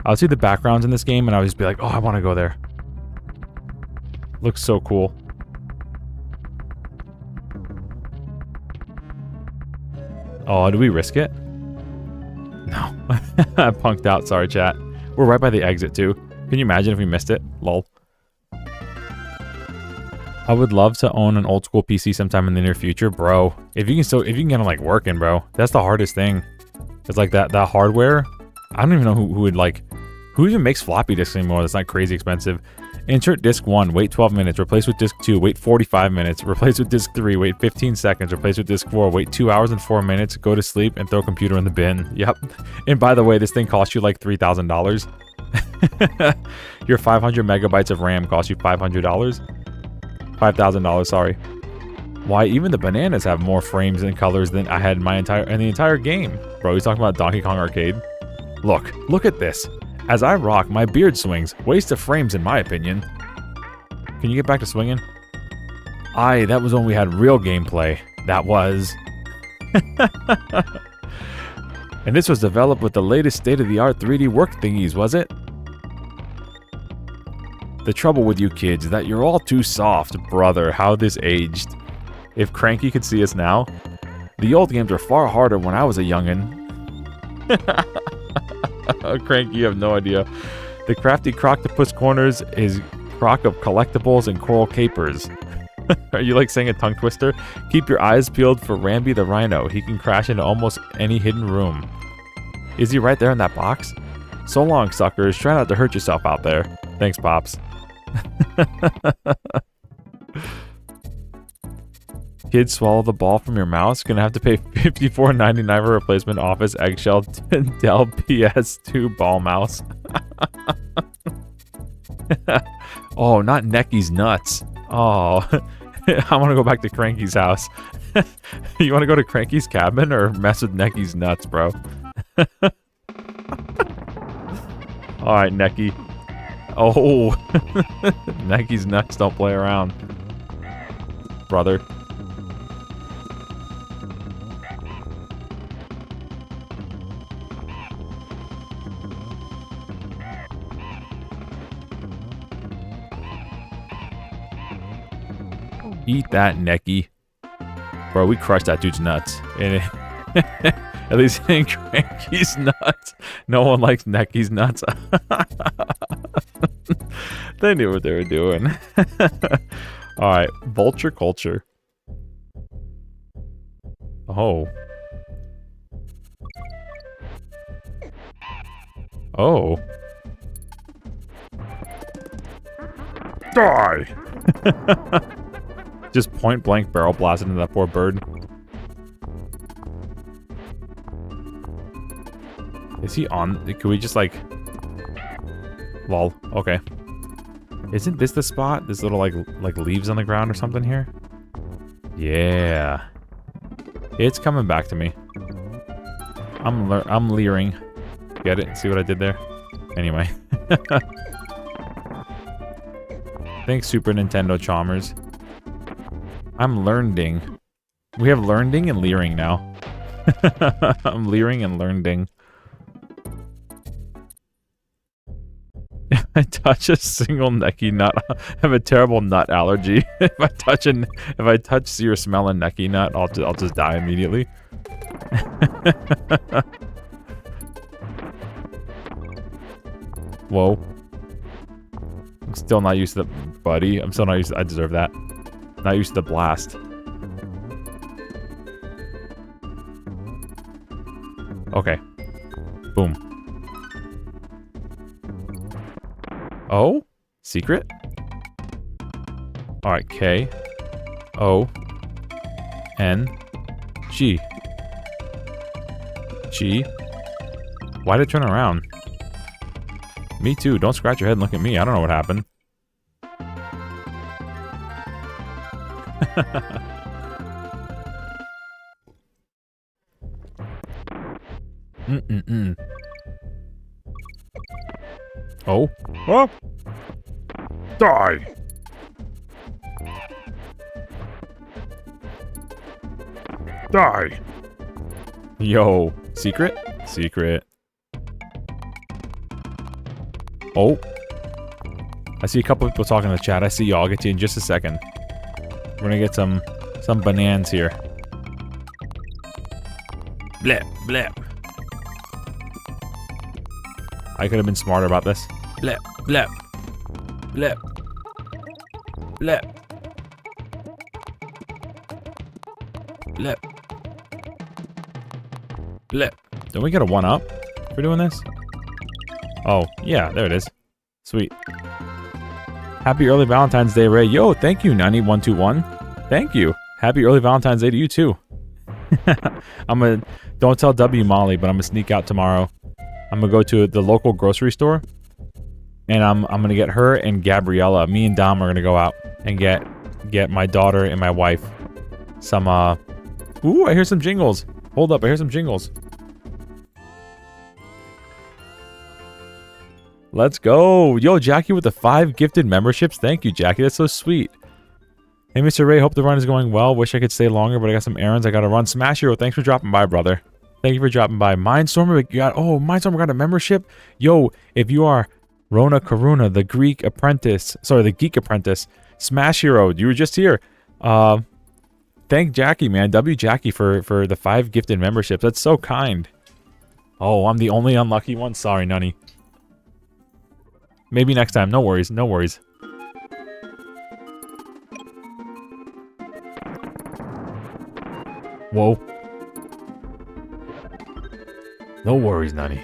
I'll see the backgrounds in this game and I'll just be like, oh, I want to go there. Looks so cool. Oh, do we risk it? No. I punked out. Sorry, chat. We're right by the exit, too. Can you imagine if we missed it? Lol. I would love to own an old school PC sometime in the near future, bro. If you can get them like working, bro. That's the hardest thing. It's like that hardware. I don't even know who even makes floppy disks anymore. That's not crazy expensive. Insert disc 1, wait 12 minutes. Replace with disc 2, wait 45 minutes. Replace with disc 3, wait 15 seconds. Replace with disc 4, wait 2 hours and 4 minutes. Go to sleep and throw computer in the bin. Yep. And by the way, this thing costs you like $3,000. Your 500 megabytes of RAM costs you $500. $5,000, sorry. Why, even the bananas have more frames and colors than I had in the entire game. Bro, he's talking about Donkey Kong Arcade. Look at this. As I rock, my beard swings. Waste of frames, in my opinion. Can you get back to swinging? Aye, that was when we had real gameplay. That was. And this was developed with the latest state-of-the-art 3D work thingies, was it? The trouble with you kids is that you're all too soft, brother. How this aged. If Cranky could see us now. The old games were far harder when I was a youngin'. Cranky, you have no idea. The crafty croctopus corners is crock of collectibles and coral capers. Are you like saying a tongue twister? Keep your eyes peeled for Ramby the Rhino. He can crash into almost any hidden room. Is he right there in that box? So long, suckers. Try not to hurt yourself out there. Thanks, Pops. Kids, swallow the ball from your mouth. Gonna have to pay $54.99 for replacement Office eggshell Dell PS2 ball mouse. Oh, not Necky's nuts. Oh, I want to go back to Cranky's house. You want to go to Cranky's cabin or mess with Necky's nuts, bro? All right, Necky. Oh, Necky's nuts don't play around, brother. Eat that, Necky. Bro, we crushed that dude's nuts. And at least it ain't Cranky's nuts. No one likes Necky's nuts. They knew what they were doing. Alright, vulture culture. Oh. Oh. Die! Just point blank barrel blasted into that poor bird. Is he on? Could we just like... Lol. Okay. Isn't this the spot? This little like leaves on the ground or something here? Yeah. It's coming back to me. I'm leering. Get it? See what I did there? Anyway. Thanks, Super Nintendo Chalmers. I'm learning. We have learning and leering now. I'm leering and learning. If I touch a single Necky nut, I have a terrible nut allergy. If I touch see or smell a Necky nut, I'll just die immediately. Whoa. I'm still not used to the buddy. I'm still not used to, I deserve that. Not used to the blast. Okay. Boom. Oh? Secret? Alright, K. O. N. G. G. Why'd it turn around? Me too. Don't scratch your head and look at me. I don't know what happened. Oh. Oh. Die. Die. Yo. Secret? Secret. Oh. I see a couple people talking in the chat. I see y'all. I'll get to you in just a second. We're gonna get some bananas here. Blep, blep. I could have been smarter about this. Blep, blep. Blep. Blep. Blep. Blep. Don't we get a 1-up for doing this? Oh, yeah, there it is. Sweet. Happy early Valentine's Day, Ray. Yo, thank you, Nani121. Thank you. Happy early Valentine's Day to you, too. Don't tell W Molly, but I'm going to sneak out tomorrow. I'm going to go to the local grocery store. And I'm going to get her and Gabriella. Me and Dom are going to go out and get my daughter and my wife some, Ooh, I hear some jingles. Hold up, I hear some jingles. Let's go. Yo, Jackie with the 5 gifted memberships. Thank you, Jackie. That's so sweet. Hey, Mr. Ray. Hope the run is going well. Wish I could stay longer, but I got some errands I got to run. Smash Hero, thanks for dropping by, brother. Thank you for dropping by. Mindstormer, Mindstormer got a membership. Yo, if you are Rona Karuna, the Geek Apprentice. Smash Hero, you were just here. Thank Jackie, man. W Jackie for the 5 gifted memberships. That's so kind. Oh, I'm the only unlucky one. Sorry, Nunny. Maybe next time. No worries. No worries. Whoa. No worries, Nunny.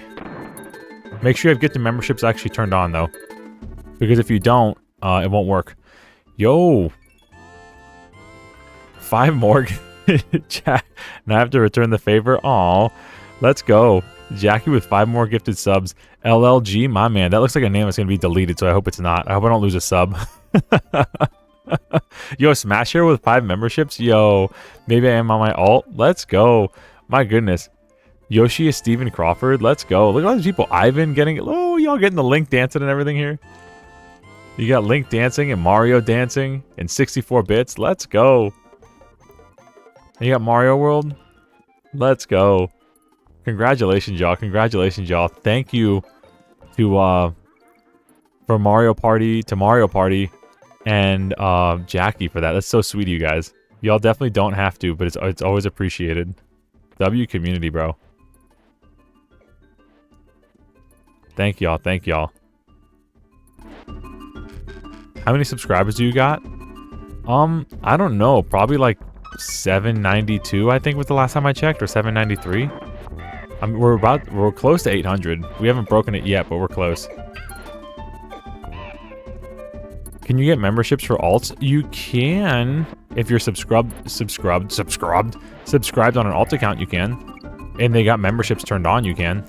Make sure you have get the memberships actually turned on, though. Because if you don't, it won't work. Yo. 5 more. Jack. Now I have to return the favor. Aw. Let's go. Jackie with 5 more gifted subs. LLG, my man. That looks like a name that's going to be deleted, so I hope it's not. I hope I don't lose a sub. Yo, Smash here with 5 memberships. Yo, maybe I am on my alt. Let's go. My goodness. Yoshi is Steven Crawford. Let's go. Look at all these people. Ivan getting... Oh, y'all getting the Link dancing and everything here. You got Link dancing and Mario dancing and 64 bits. Let's go. And you got Mario World. Let's go. Congratulations, y'all. Congratulations, y'all. Thank you to for Mario Party and Jackie for that. That's so sweet of you guys. Y'all definitely don't have to, but it's always appreciated. W community, bro. Thank y'all. Thank y'all. How many subscribers do you got? I don't know. Probably like 792, I think was the last time I checked, or 793. We're close to 800. We haven't broken it yet, but we're close. Can you get memberships for alts? You can if you're subscribed on an alt account. You can, and they got memberships turned on. You can.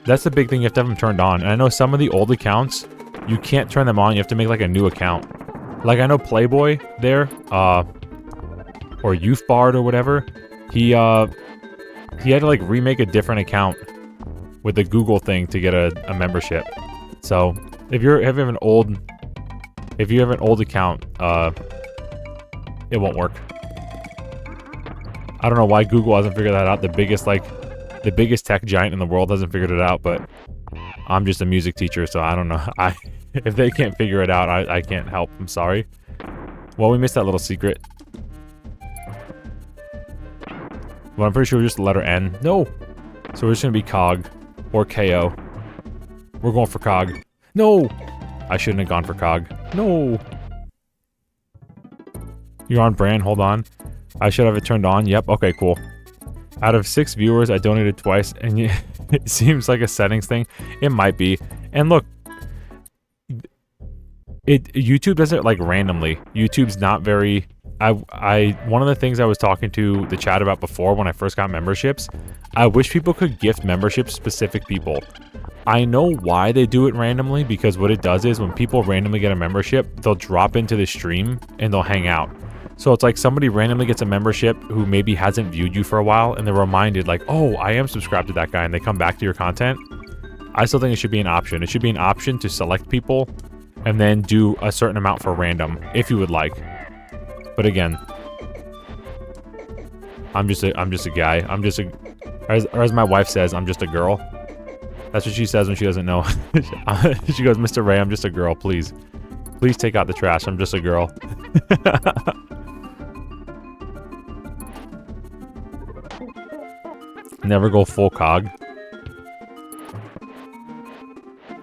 That's the big thing. You have to have them turned on. And I know some of the old accounts, you can't turn them on. You have to make like a new account. Like I know Playboy there, or Youth Bard or whatever. He had to like remake a different account with the Google thing to get a membership. So if you have an old account, it won't work. I don't know why Google hasn't figured that out. The biggest tech giant in the world hasn't figured it out, but I'm just a music teacher, so I don't know. If they can't figure it out, I can't help. I'm sorry. Well, we missed that little secret. Well, I'm pretty sure we're just the letter N. No! So we're just gonna be COG. Or KO. We're going for COG. No! I shouldn't have gone for COG. No! You're on brand, hold on. I should have it turned on. Yep, okay, cool. Out of 6 viewers, I donated twice, and it seems like a settings thing. It might be. And look, YouTube does it like randomly. YouTube's not very... one of the things I was talking to the chat about before when I first got memberships, I wish people could gift memberships to specific people. I know why they do it randomly, because what it does is when people randomly get a membership, they'll drop into the stream and they'll hang out. So it's like somebody randomly gets a membership who maybe hasn't viewed you for a while, and they're reminded like, oh, I am subscribed to that guy, and they come back to your content. I still think it should be an option. It should be an option to select people and then do a certain amount for random, if you would like. But again, I'm just a guy. As my wife says, I'm just a girl. That's what she says when she doesn't know. She goes, Mr. Ray, I'm just a girl, please. Please take out the trash. I'm just a girl. Never go full COG.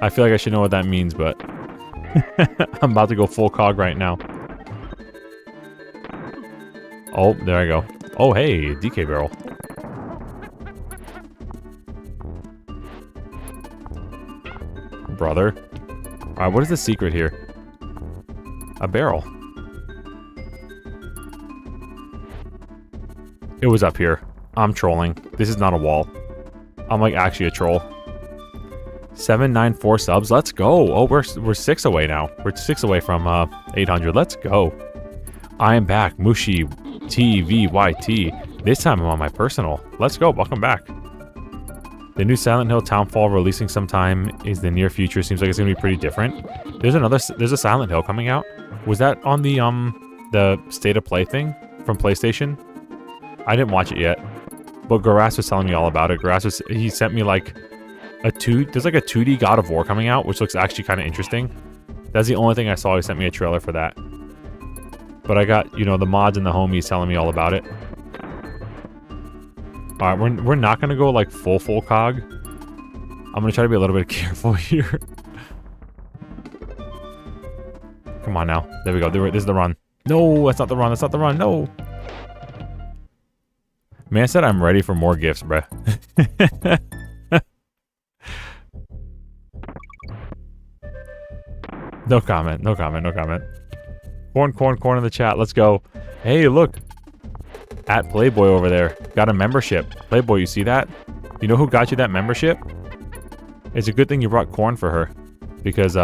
I feel like I should know what that means, but I'm about to go full COG right now. Oh, there I go. Oh, hey, DK barrel. Brother. Alright, what is the secret here? A barrel. It was up here. I'm trolling. This is not a wall. I'm like actually a troll. 794 subs. Let's go. Oh, we're 6 away now. We're 6 away from 800. Let's go. I am back. Mushi TVYT. This time I'm on my personal. Let's go. Welcome back. The new Silent Hill Townfall releasing sometime is the near future. Seems like it's gonna be pretty different. There's a Silent Hill coming out. Was that on the State of Play thing from PlayStation? I didn't watch it yet, but Garas was telling me all about it. He sent me like there's like a 2D God of War coming out, which looks actually kind of interesting. That's the only thing I saw. He sent me a trailer for that. But I got, you know, the mods and the homies telling me all about it. Alright, we're not gonna go like full cog. I'm gonna try to be a little bit careful here. Come on now. There we go. This is the run. No, that's not the run. That's not the run. No. Man said I'm ready for more gifts, bruh. No comment. No comment. No comment. Corn in the chat. Let's go. Hey, look. At Playboy over there. Got a membership. Playboy, you see that? You know who got you that membership? It's a good thing you brought corn for her. Because,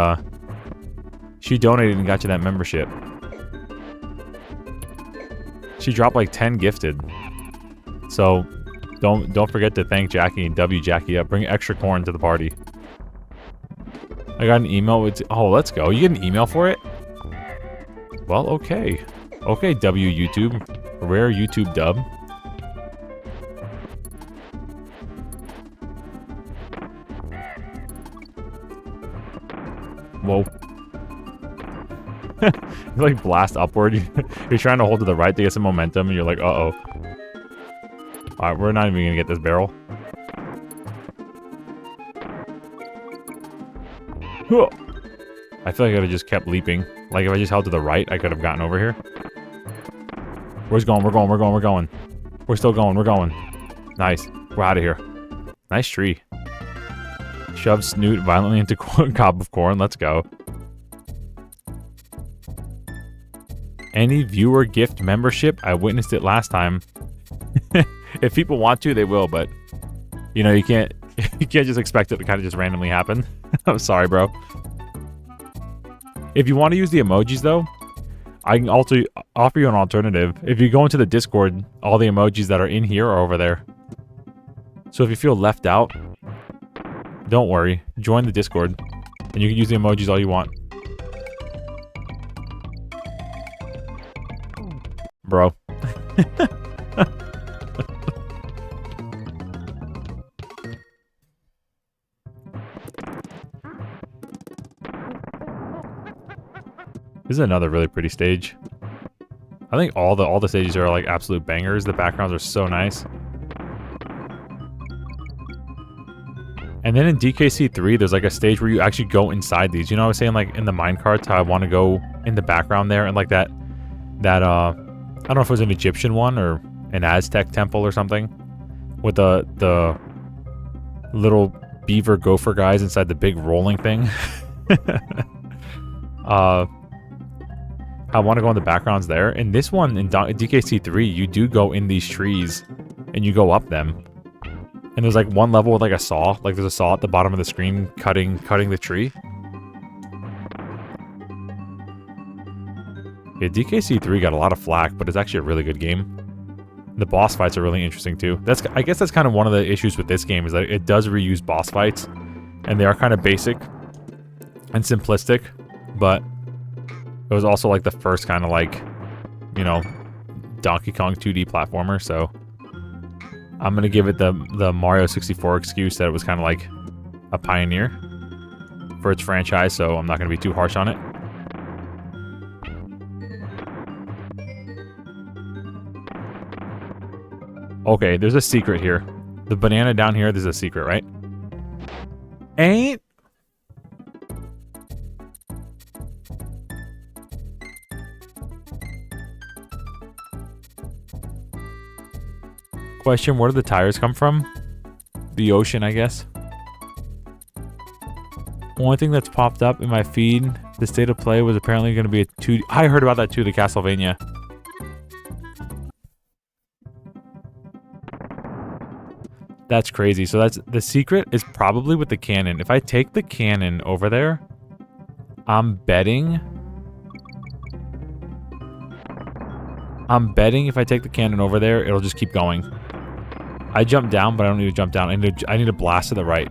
she donated and got you that membership. She dropped like 10 gifted. So, don't forget to thank Jackie and W Jackie up. Bring extra corn to the party. I got an email with... Oh, let's go. You get an email for it? Well, okay. Okay, W YouTube. Rare YouTube dub. Whoa. You like blast upward. You're trying to hold to the right to get some momentum, and you're like, uh-oh. Alright, we're not even gonna get this barrel. I feel like I could have just kept leaping. Like, if I just held to the right, I could have gotten over here. Where's going? We're going. We're still going. We're going. Nice. We're out of here. Nice tree. Shove snoot violently into cob of corn. Let's go. Any viewer gift membership? I witnessed it last time. If people want to, they will, but you know, you can't just expect it to kind of just randomly happen. I'm sorry, bro. If you want to use the emojis though, I can also offer you an alternative. If you go into the Discord, all the emojis that are in here are over there. So if you feel left out, don't worry. Join the Discord, and you can use the emojis all you want. Bro. This is another really pretty stage. I think all the stages are like absolute bangers. The backgrounds are so nice. And then in DKC 3, there's like a stage where you actually go inside these. You know what I was saying, like in the minecarts, how I want to go in the background there, and like that I don't know if it was an Egyptian one or an Aztec temple or something, with the little beaver gopher guys inside the big rolling thing. I want to go in the backgrounds there. In this one, in DKC 3, you do go in these trees and you go up them. And there's like one level with like a saw. Like there's a saw at the bottom of the screen cutting the tree. Yeah, DKC 3 got a lot of flack, but it's actually a really good game. The boss fights are really interesting too. I guess that's kind of one of the issues with this game, is that it does reuse boss fights. And they are kind of basic and simplistic, but it was also like the first kind of like, you know, Donkey Kong 2D platformer, so I'm gonna give it the Mario 64 excuse that it was kind of like a pioneer for its franchise, so I'm not gonna be too harsh on it. Okay, there's a secret here. The banana down here, there's a secret, right? Ain't. Question, where do the tires come from? The ocean, I guess. Only thing that's popped up in my feed, the state of play was apparently going to be a 2D. I heard about that too, the Castlevania. That's crazy. So that's the secret is probably with the cannon. If I take the cannon over there, I'm betting if I take the cannon over there, it'll just keep going. I jump down, but I don't need to jump down. I need to blast to the right.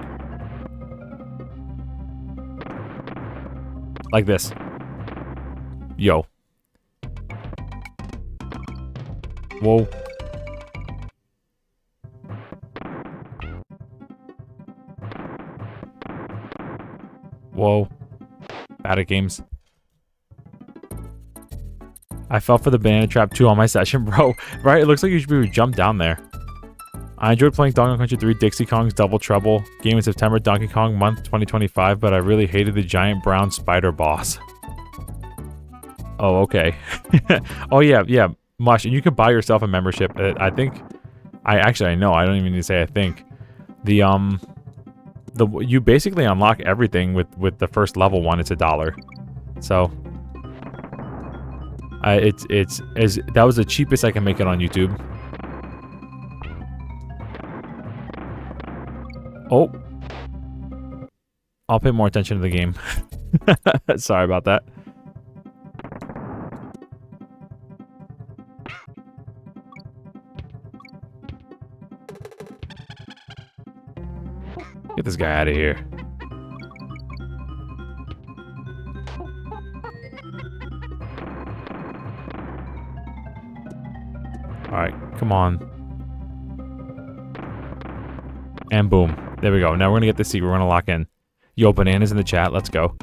Like this. Yo. Whoa. Whoa. Bad at games. I fell for the banana trap too on my session, bro. Right? It looks like you should be able to jump down there. I enjoyed playing Donkey Kong Country 3 Dixie Kong's Double Trouble. Game in September, Donkey Kong month 2025, but I really hated the giant brown spider boss. Oh, okay. Oh, yeah. Mush, and you can buy yourself a membership. I think... I know. I don't even need to say I think. You basically unlock everything with the first level one. It's $1. So... that was the cheapest I can make it on YouTube. Oh. I'll pay more attention to the game. Sorry about that. Get this guy out of here. Alright, come on. And boom. There we go. Now we're gonna get the secret. We're gonna lock in. Yo, bananas in the chat. Let's go.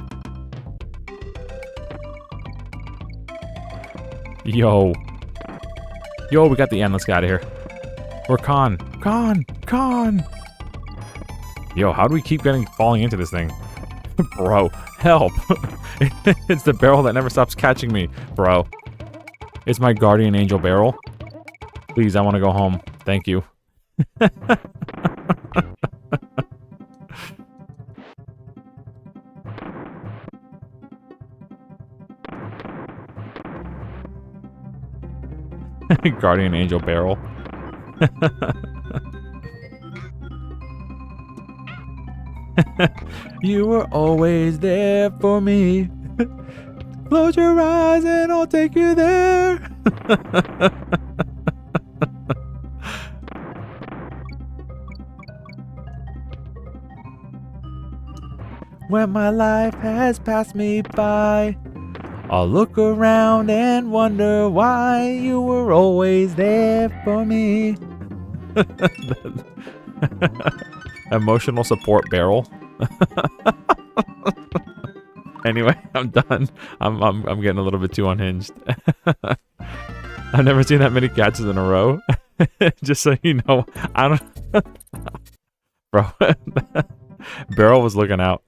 Yo. Yo, we got the end. Let's get out of here. We're Con. Yo, how do we keep falling into this thing? Bro, help. It's the barrel that never stops catching me, bro. It's my guardian angel barrel. Please, I want to go home. Thank you. Guardian angel barrel. You were always there for me. Close your eyes and I'll take you there. When my life has passed me by, I'll look around and wonder why you were always there for me. Emotional support barrel. Anyway, I'm done. I'm getting a little bit too unhinged. I've never seen that many catches in a row. Just so you know, I don't. Bro, Barrel was looking out.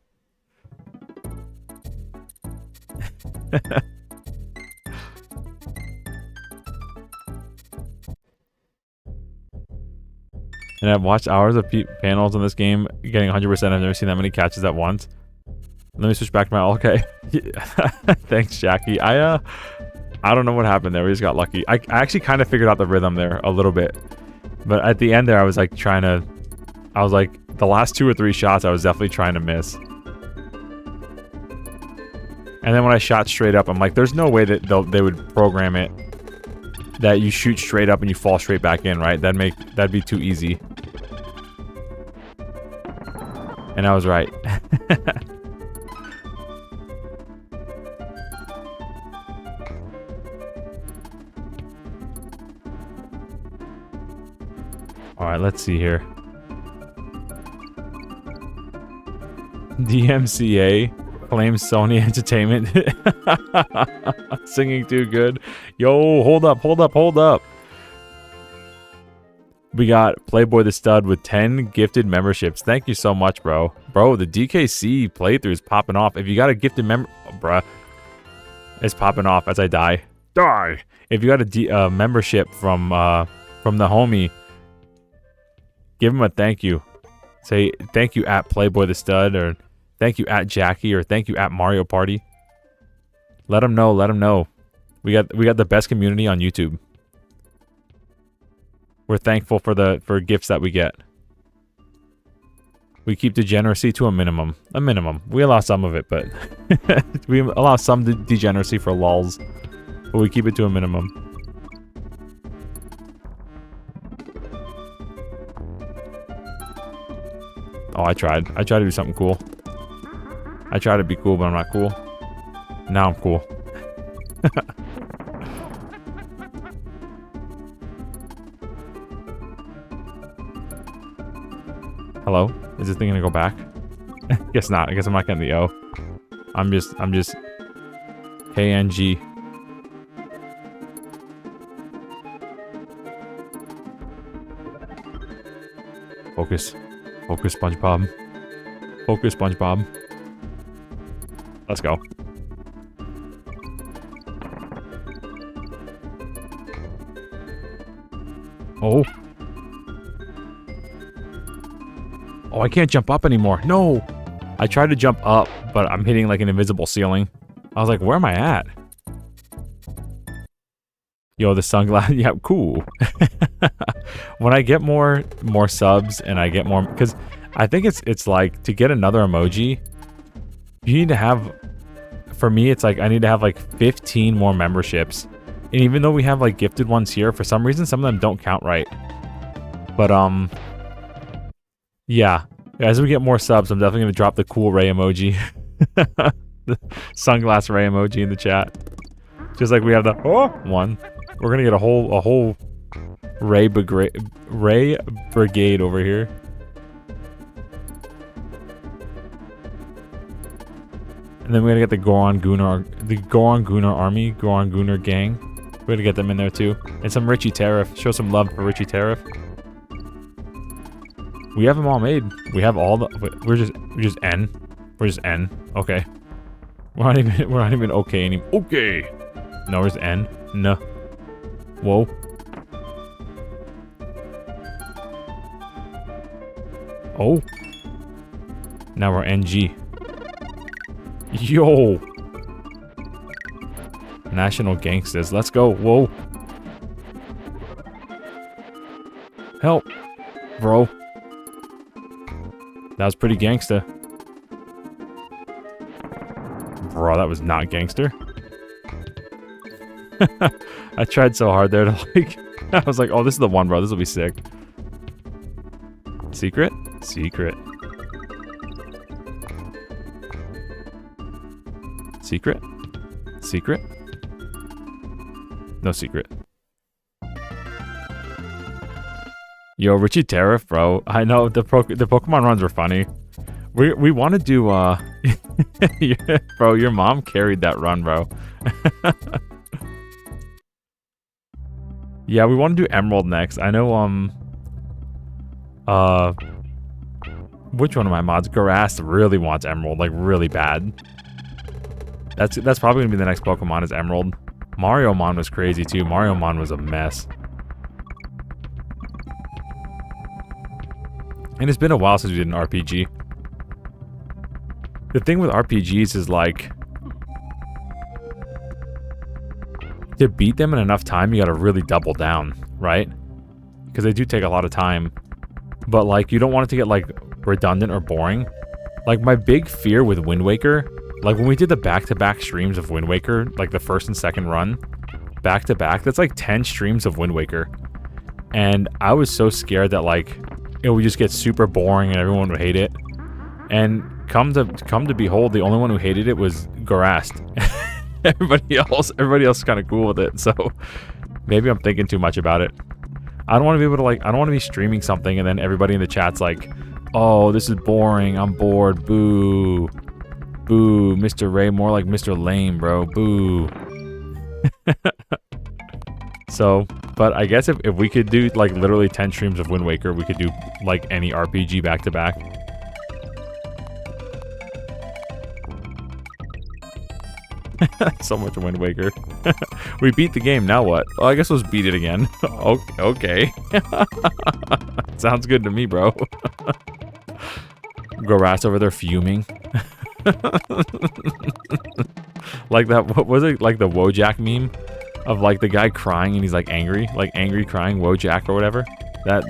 And I've watched hours of panels on this game, getting 100%. I've never seen that many catches at once. Let me switch back to my... Okay. Thanks, Jackie. I don't know what happened there. We just got lucky. I actually kind of figured out the rhythm there a little bit. But at the end there, I was like trying to... I was like, the last 2 or 3 shots, I was definitely trying to miss. And then when I shot straight up, I'm like, there's no way that they would program it that you shoot straight up and you fall straight back in, right? That'd be too easy. And I was right. Alright, let's see here. DMCA claims Sony Entertainment. Singing too good. Yo, hold up. We got Playboy the Stud with 10 gifted memberships. Thank you so much, bro. Bro, the DKC playthrough is popping off. If you got a gifted bruh, it's popping off as I die. Die! If you got a membership from the homie, give him a thank you. Say thank you at Playboy the Stud, or Thank you at Jackie, or thank you at Mario Party. Let them know. Let them know. We got the best community on YouTube. We're thankful for gifts that we get. We keep degeneracy to a minimum. A minimum. We allow some of it, but we allow some degeneracy for lulz. But we keep it to a minimum. Oh, I tried. I tried to do something cool. I tried to be cool, but I'm not cool. Now I'm cool. Hello? Is this thing gonna go back? Guess not. I guess I'm not getting the O. I'm just KNG. Focus. Focus, SpongeBob. Focus, SpongeBob. Let's go. Oh. Oh, I can't jump up anymore. No! I tried to jump up, but I'm hitting like an invisible ceiling. I was like, where am I at? Yo, the sunglasses. Yeah, cool. When I get more subs and I get more, because I think it's like to get another emoji, you need to have, for me, it's like I need to have like 15 more memberships. And even though we have like gifted ones here, for some reason, some of them don't count right. But, yeah. As we get more subs, I'm definitely going to drop the cool Ray emoji. The sunglass Ray emoji in the chat. Just like we have the one. We're going to get a whole Ray brigade over here. And then we're going to get the Goron Gunnar army, Goron Gunnar gang. We're going to get them in there too. And some Richie Tariff. Show some love for Richie Tariff. We have them all made. We have all the. We're just N. We're just N. Okay. We're not even okay anymore. Okay. No, we're just N. No. Whoa. Oh. Now we're NG. Yo. National Gangsters. Let's go. Whoa. Help, bro. That was pretty gangster. Bro, that was not gangster. I tried so hard there to like... I was like, oh, this is the one, bro. This will be sick. Secret? Secret. Secret? Secret? No secret. Yo, Richie Tariff, bro. I know the Pokemon runs were funny. We want to do bro, your mom carried that run, bro. Yeah, we want to do Emerald next. I know which one of my mods? Garas really wants Emerald, like really bad. That's probably gonna be the next Pokemon is Emerald. Mariomon was crazy too. Mariomon was a mess. And it's been a while since we did an RPG. The thing with RPGs is like, to beat them in enough time, you gotta really double down, right? Because they do take a lot of time. But like, you don't want it to get like redundant or boring. Like my big fear with Wind Waker, like when we did the back-to-back streams of Wind Waker, like the first and second run, back-to-back, that's like 10 streams of Wind Waker. And I was so scared that like, it would just get super boring and everyone would hate it. And come to behold, the only one who hated it was Garast. everybody else is kind of cool with it. So maybe I'm thinking too much about it. I don't want to be able to like, I don't want to be streaming something and then everybody in the chat's like, oh, this is boring, I'm bored, boo. Boo, Mr. Ray, more like Mr. Lame, bro, boo. So, but I guess if we could do like literally 10 streams of Wind Waker, we could do like any RPG back to back. So much Wind Waker. We beat the game, now what? Well, I guess let's beat it again. Okay. Sounds good to me, bro. Garas over there fuming. Like that, what was it? Like the Wojak meme of like the guy crying and he's like angry, crying Wojak or whatever. That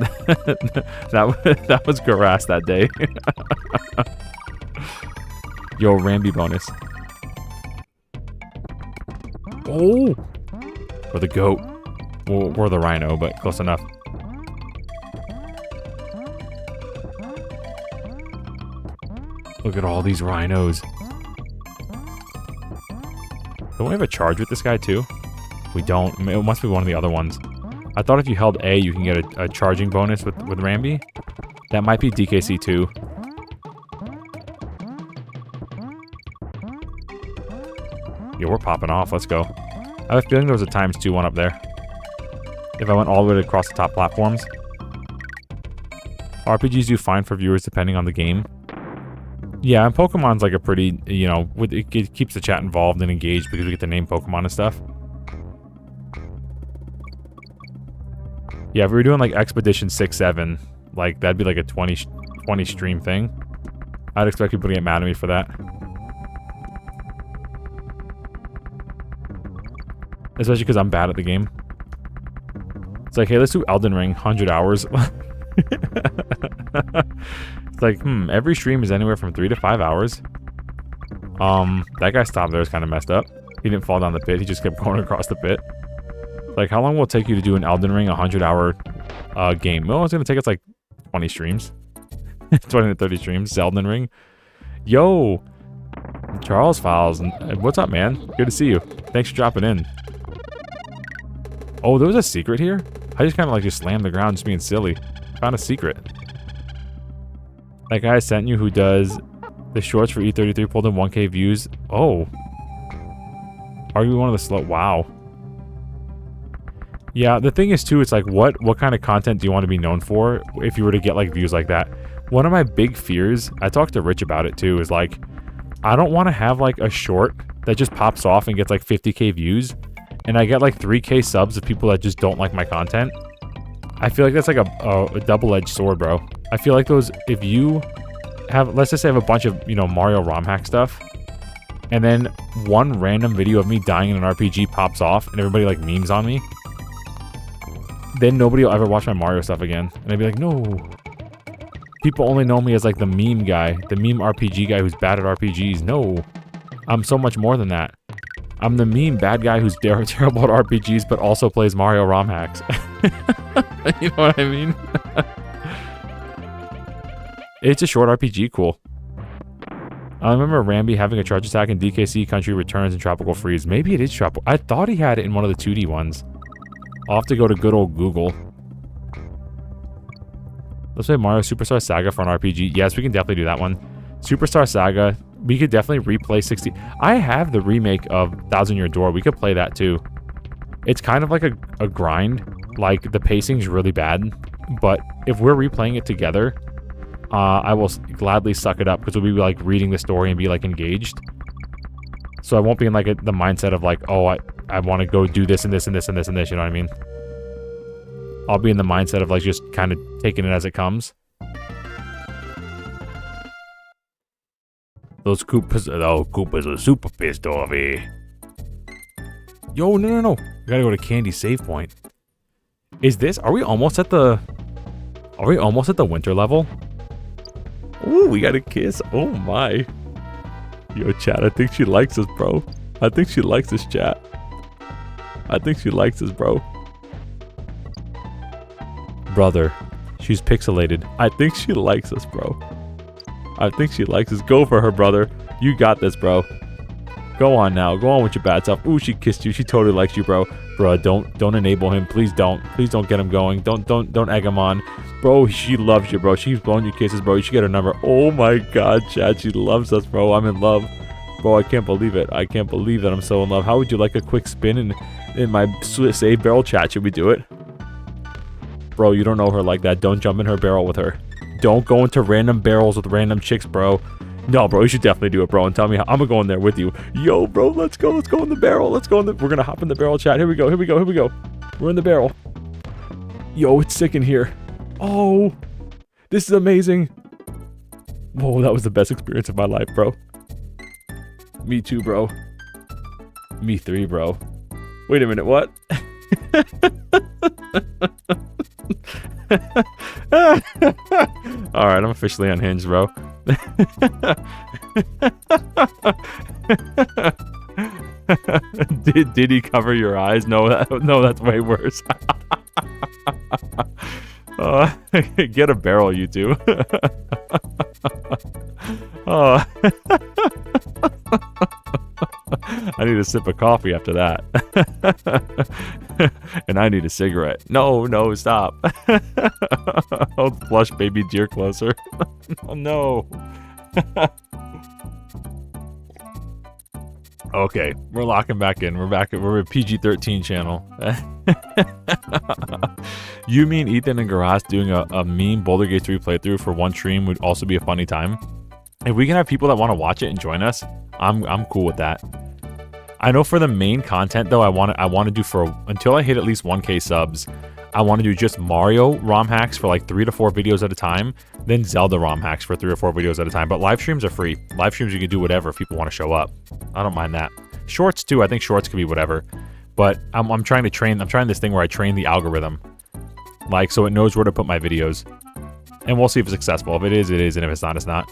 that was Garas that day. Yo, Ramby bonus. Oh, or the goat, or the rhino, but close enough. Look at all these rhinos. Don't we have a charge with this guy too? We don't. It must be one of the other ones. I thought if you held A, you can get a charging bonus with Ramby. That might be DKC too. Yo, we're popping off. Let's go. I have a feeling there was a ×2 one up there. If I went all the way across the top platforms. RPGs do fine for viewers depending on the game. Yeah, and Pokemon's like a pretty, you know, it keeps the chat involved and engaged because we get to name Pokemon and stuff. Yeah, if we were doing like Expedition 6-7, like that'd be like a 20 stream thing. I'd expect people to get mad at me for that. Especially because I'm bad at the game. It's like, hey, let's do Elden Ring, 100 hours. It's like, every stream is anywhere from 3 to 5 hours. That guy stopped there is kind of messed up. He didn't fall down the pit, he just kept going across the pit. Like, how long will it take you to do an Elden Ring 100-hour game? Well, it's gonna take us like 20 streams. 20 to 30 streams, Elden Ring. Yo! Charles Files, what's up, man? Good to see you. Thanks for dropping in. Oh, there was a secret here? I just kind of like just slammed the ground just being silly. Found a secret. That guy I sent you who does the shorts for E33 pulled in 1K views. Oh. Arguably one of the slow... Wow. Yeah, the thing is too, it's like what kind of content do you want to be known for if you were to get like views like that? One of my big fears, I talked to Rich about it too, is like, I don't want to have like a short that just pops off and gets like 50K views, and I get like 3K subs of people that just don't like my content. I feel like that's like a double-edged sword, bro. I feel like those, if you have, let's just say I have a bunch of, you know, Mario ROM hack stuff, and then one random video of me dying in an RPG pops off and everybody like memes on me, then nobody will ever watch my Mario stuff again. And I'd be like, no. People only know me as like the meme guy, the meme RPG guy who's bad at RPGs. No. I'm so much more than that. I'm the meme bad guy who's terrible at RPGs but also plays Mario ROM hacks. You know what I mean? It's a short RPG, cool. I remember Ramby having a charge attack in DKC, Country Returns, and Tropical Freeze. Maybe it is Tropical. I thought he had it in one of the 2D ones. I'll have to go to good old Google. Let's play Mario Superstar Saga for an RPG. Yes, we can definitely do that one. Superstar Saga, we could definitely replay 60. I have the remake of Thousand Year Door. We could play that too. It's kind of like a grind. Like, the pacing's really bad. But if we're replaying it together, I will gladly suck it up because we'll be like reading the story and be like engaged. So I won't be in like the mindset of like, oh, I want to go do this and this and this and this and this, you know what I mean? I'll be in the mindset of like just kind of taking it as it comes. Those Koopas, oh, Koopas are super pissed off, eh? Yo, no. We gotta go to Candy save point. Is this, are we almost at the winter level? Ooh, we got a kiss. Oh my. Yo, chat, I think she likes us, bro. I think she likes this, chat. I think she likes us, bro. Brother, she's pixelated. I think she likes us, bro. I think she likes us. Go for her, brother. You got this, bro. Go on now. Go on with your bad stuff. Ooh, she kissed you. She totally likes you, bro. Bro, don't enable him. Please don't. Please don't get him going. Don't egg him on. Bro, she loves you, bro. She's blowing you kisses, bro. You should get her number. Oh my god, Chad. She loves us, bro. I'm in love. Bro, I can't believe it. I can't believe that I'm so in love. How would you like a quick spin in my save barrel chat? Should we do it? Bro, you don't know her like that. Don't jump in her barrel with her. Don't go into random barrels with random chicks, bro. No, bro, you should definitely do it, bro, and tell me how. I'm gonna go in there with you. Yo, bro, let's go in the barrel. We're gonna hop in the barrel, chat. Here we go. We're in the barrel. Yo, it's sick in here. Oh, this is amazing. Whoa, that was the best experience of my life, bro. Me too, bro. Me 3, bro. Wait a minute, what? Alright, I'm officially unhinged, bro. Did he cover your eyes? No, that's way worse. Get a barrel, you two. Oh. I need a sip of coffee after that. And I need a cigarette. No, stop. Hold the flush baby deer closer. Oh no. Okay, we're locking back in. We're a PG-13 channel. You mean Ethan and Garas doing a mean Boulder Gate 3 playthrough for one stream would also be a funny time? If we can have people that want to watch it and join us, I'm cool with that. I know for the main content though, I want to do until I hit at least 1K subs, I want to do just Mario ROM hacks for like 3 to 4 videos at a time, then Zelda ROM hacks for 3 or 4 videos at a time. But live streams are free. Live streams you can do whatever if people want to show up. I don't mind that. Shorts too. I think shorts could be whatever. But I'm trying this thing where I train the algorithm, like so it knows where to put my videos, and we'll see if it's successful. If it is, it is, and if it's not, it's not.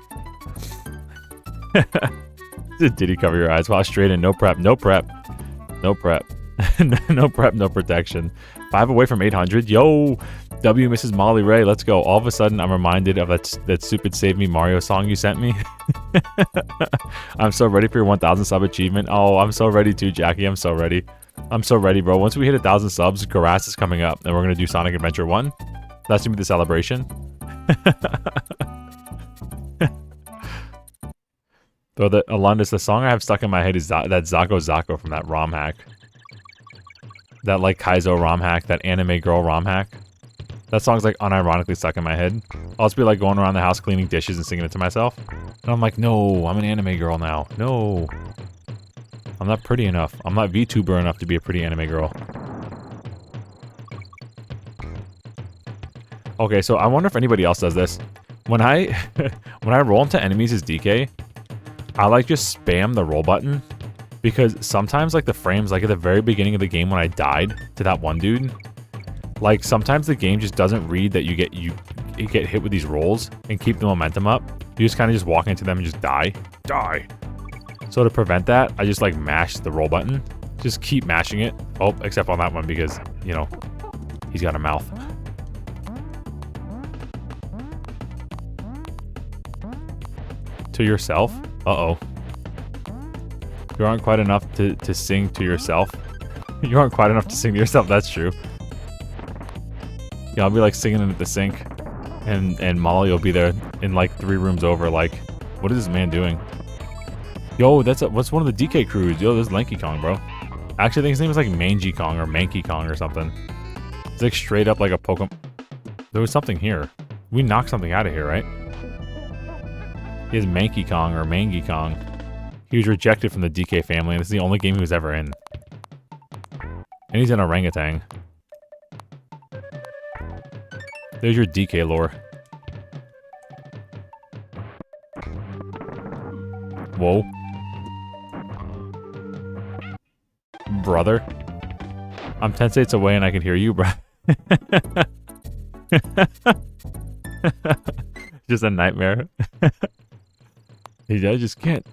Did he cover your eyes? Wow, straight in. No prep. No prep. No prep. No prep. No protection. 5 away from 800. Yo, W Mrs. Molly Ray. Let's go. All of a sudden, I'm reminded of that stupid Save Me Mario song you sent me. I'm so ready for your 1,000 sub achievement. Oh, I'm so ready too, Jackie. I'm so ready. I'm so ready, bro. Once we hit 1,000 subs, Garas is coming up, and we're gonna do Sonic Adventure 1. That's gonna be the celebration. Though Alundis, the song I have stuck in my head is that Zako Zako from that ROM hack. That like Kaizo ROM hack, that anime girl ROM hack. That song's like unironically stuck in my head. I'll just be like going around the house cleaning dishes and singing it to myself. And I'm like, no, I'm an anime girl now. No. I'm not pretty enough. I'm not VTuber enough to be a pretty anime girl. Okay, so I wonder if anybody else does this. When I roll into enemies as DK, I like just spam the roll button, because sometimes like the frames, like at the very beginning of the game when I died to that one dude, like sometimes the game just doesn't read that you get hit with these rolls and keep the momentum up. You just kind of just walk into them and just die. So to prevent that, I just like mash the roll button. Just keep mashing it. Oh, except on that one because, you know, he's got a mouth. To yourself? Uh-oh. You aren't quite enough to sing to yourself. You aren't quite enough to sing to yourself, that's true. Yeah, I'll be like singing at the sink. And Molly will be there in like 3 rooms over like, what is this man doing? Yo, what's one of the DK crews? Yo, this is Lanky Kong, bro. Actually, I think his name is like Mangy Kong or Manky Kong or something. It's like straight up like a Pokemon. There was something here. We knocked something out of here, right? He has Manky Kong or Mangy Kong. He was rejected from the DK family, and this is the only game he was ever in. And he's an orangutan. There's your DK lore. Whoa. Brother. I'm 10 states away and I can hear you, bro. Just a nightmare. I just can't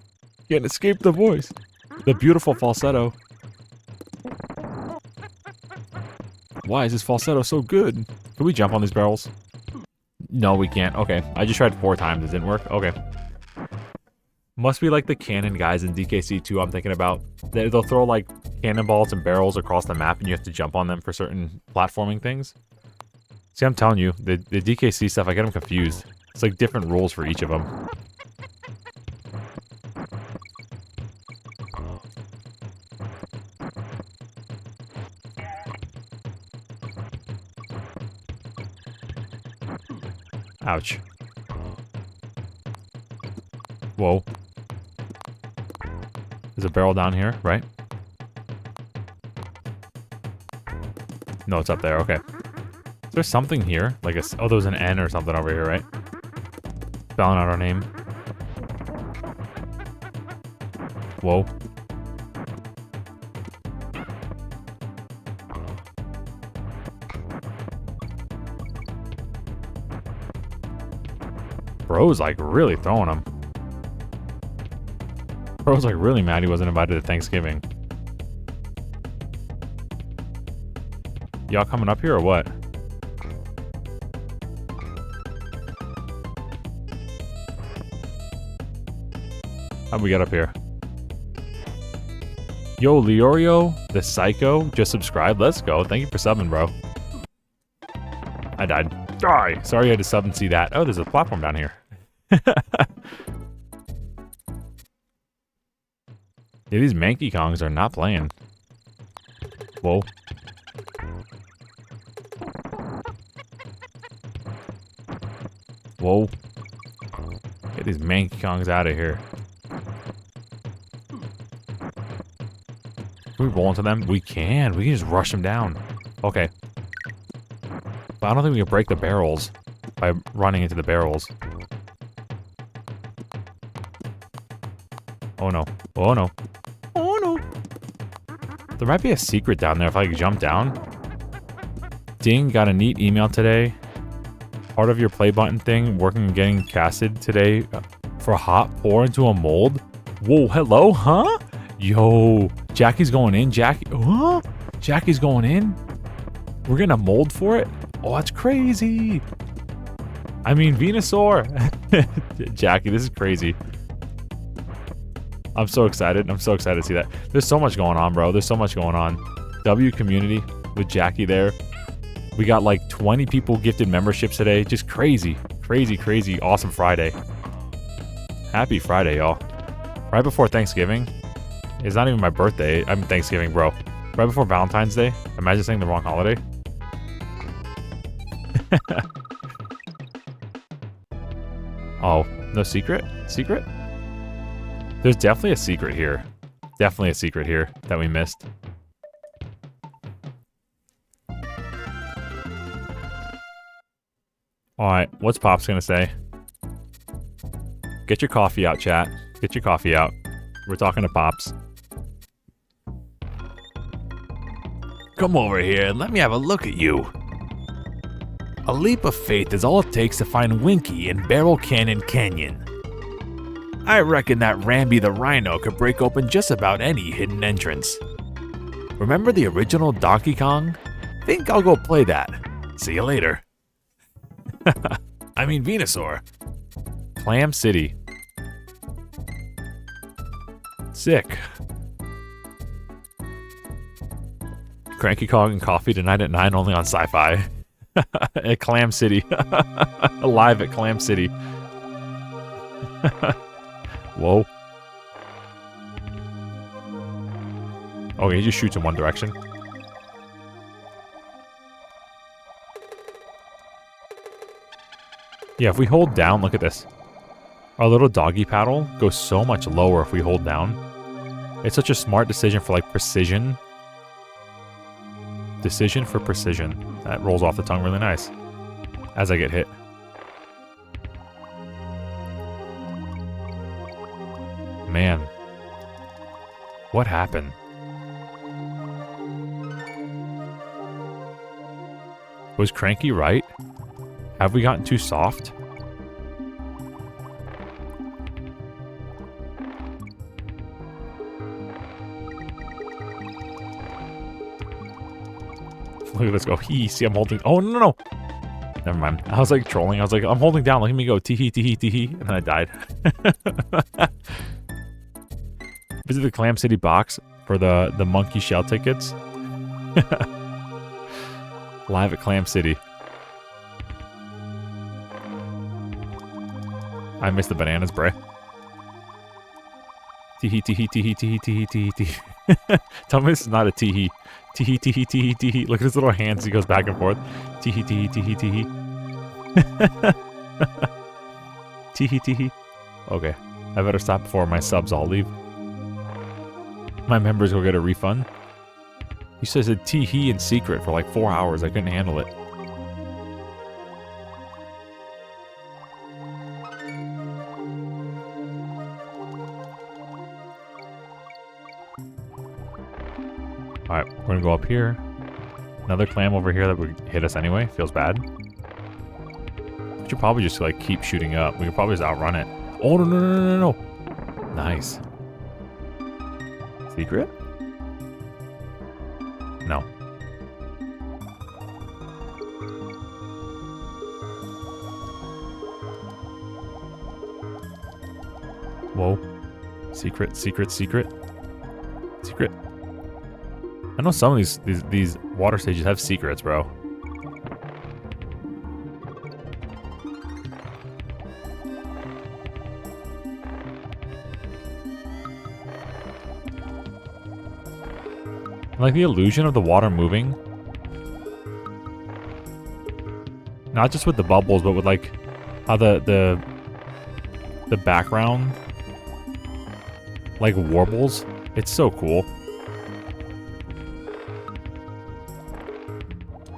escape the voice. The beautiful falsetto. Why is this falsetto so good? Can we jump on these barrels? No, we can't. Okay. I just tried 4 times. It didn't work. Okay. Must be like the cannon guys in DKC2 I'm thinking about. They'll throw like cannonballs and barrels across the map and you have to jump on them for certain platforming things. See, I'm telling you, the DKC stuff, I get them confused. It's like different rules for each of them. Ouch. Whoa. There's a barrel down here, right? No, it's up there. Okay. Is there something here? Like a... Oh, there was an N or something over here, right? Spelling out our name. Whoa. Bro's like really throwing him. Bro's like really mad he wasn't invited to Thanksgiving. Y'all coming up here or what? How'd we get up here? Yo, Leorio, the Psycho, just subscribed. Let's go. Thank you for subbing, bro. I died. Die. Sorry I had to sub and see that. Oh, there's a platform down here. Yeah, these Manky Kongs are not playing. Whoa. Whoa. Get these Manky Kongs out of here. Can we roll into them? We can. We can just rush them down. Okay. But I don't think we can break the barrels by running into the barrels. Oh no. Oh no. Oh no. There might be a secret down there if I could jump down. Ding, got a neat email today. Part of your play button thing working and getting casted today for hot pour into a mold. Whoa, hello, huh? Yo, Jackie's going in. Jackie, huh? Jackie's going in? We're getting a mold for it? Oh, that's crazy. I mean, Venusaur. Jackie, this is crazy. I'm so excited. I'm so excited to see that. There's so much going on, bro. There's so much going on. W community with Jackie there. We got like 20 people gifted memberships today. Just crazy. Crazy, crazy. Awesome Friday. Happy Friday, y'all. Right before Thanksgiving. It's not even my birthday. I'm Thanksgiving, bro. Right before Valentine's Day. Imagine saying the wrong holiday. Oh, no secret? Secret? There's definitely a secret here. Definitely a secret here that we missed. Alright, what's Pops gonna say? Get your coffee out, chat. Get your coffee out. We're talking to Pops. Come over here and let me have a look at you. A leap of faith is all it takes to find Winky in Barrel Canyon Canyon. I reckon that Rambi the Rhino could break open just about any hidden entrance. Remember the original Donkey Kong? Think I'll go play that. See you later. I mean Venusaur. Clam City. Sick. Cranky Kong and coffee tonight at 9 only on Sci-Fi. At Clam City. Live at Clam City. Whoa. Okay, he just shoots in one direction. Yeah, if we hold down, look at this. Our little doggy paddle goes so much lower if we hold down. It's such a smart decision for like precision. Decision for precision. That rolls off the tongue really nice. As I get hit. Man. What happened? Was Cranky right? Have we gotten too soft? Look at this go. See, I'm holding. Oh, no, no. Never mind. I was like trolling. I was like, I'm holding down. Look at me go. Tee-hee, tee-hee, tee-hee. And then I died. Visit the Clam City box for the monkey shell tickets. Live at Clam City. I missed the bananas, bruh. Tee-hee, tee-hee, tee-hee, tee-hee, tee-hee, tee-hee, tee-hee. Tell me this is not a tee-hee. Tee-hee, tee-hee, tee-hee, tee-hee. Look at his little hands. He goes back and forth. Tee-hee, tee-hee, tee-hee, tee-hee. Tee-hee, tee-hee. Okay. I better stop before my subs all leave. My members will get a refund. He says a tee-hee in secret for like 4 hours. I couldn't handle it. Alright, we're gonna go up here. Another clam over here that would hit us anyway. Feels bad. We should probably just like keep shooting up. We could probably just outrun it. Oh, no, no, no, no, no, no. Nice. Secret? No. Whoa. Secret, secret, secret. Secret. I know some of these water stages have secrets, bro. Like the illusion of the water moving. Not just with the bubbles, but with like how the background like warbles. It's so cool.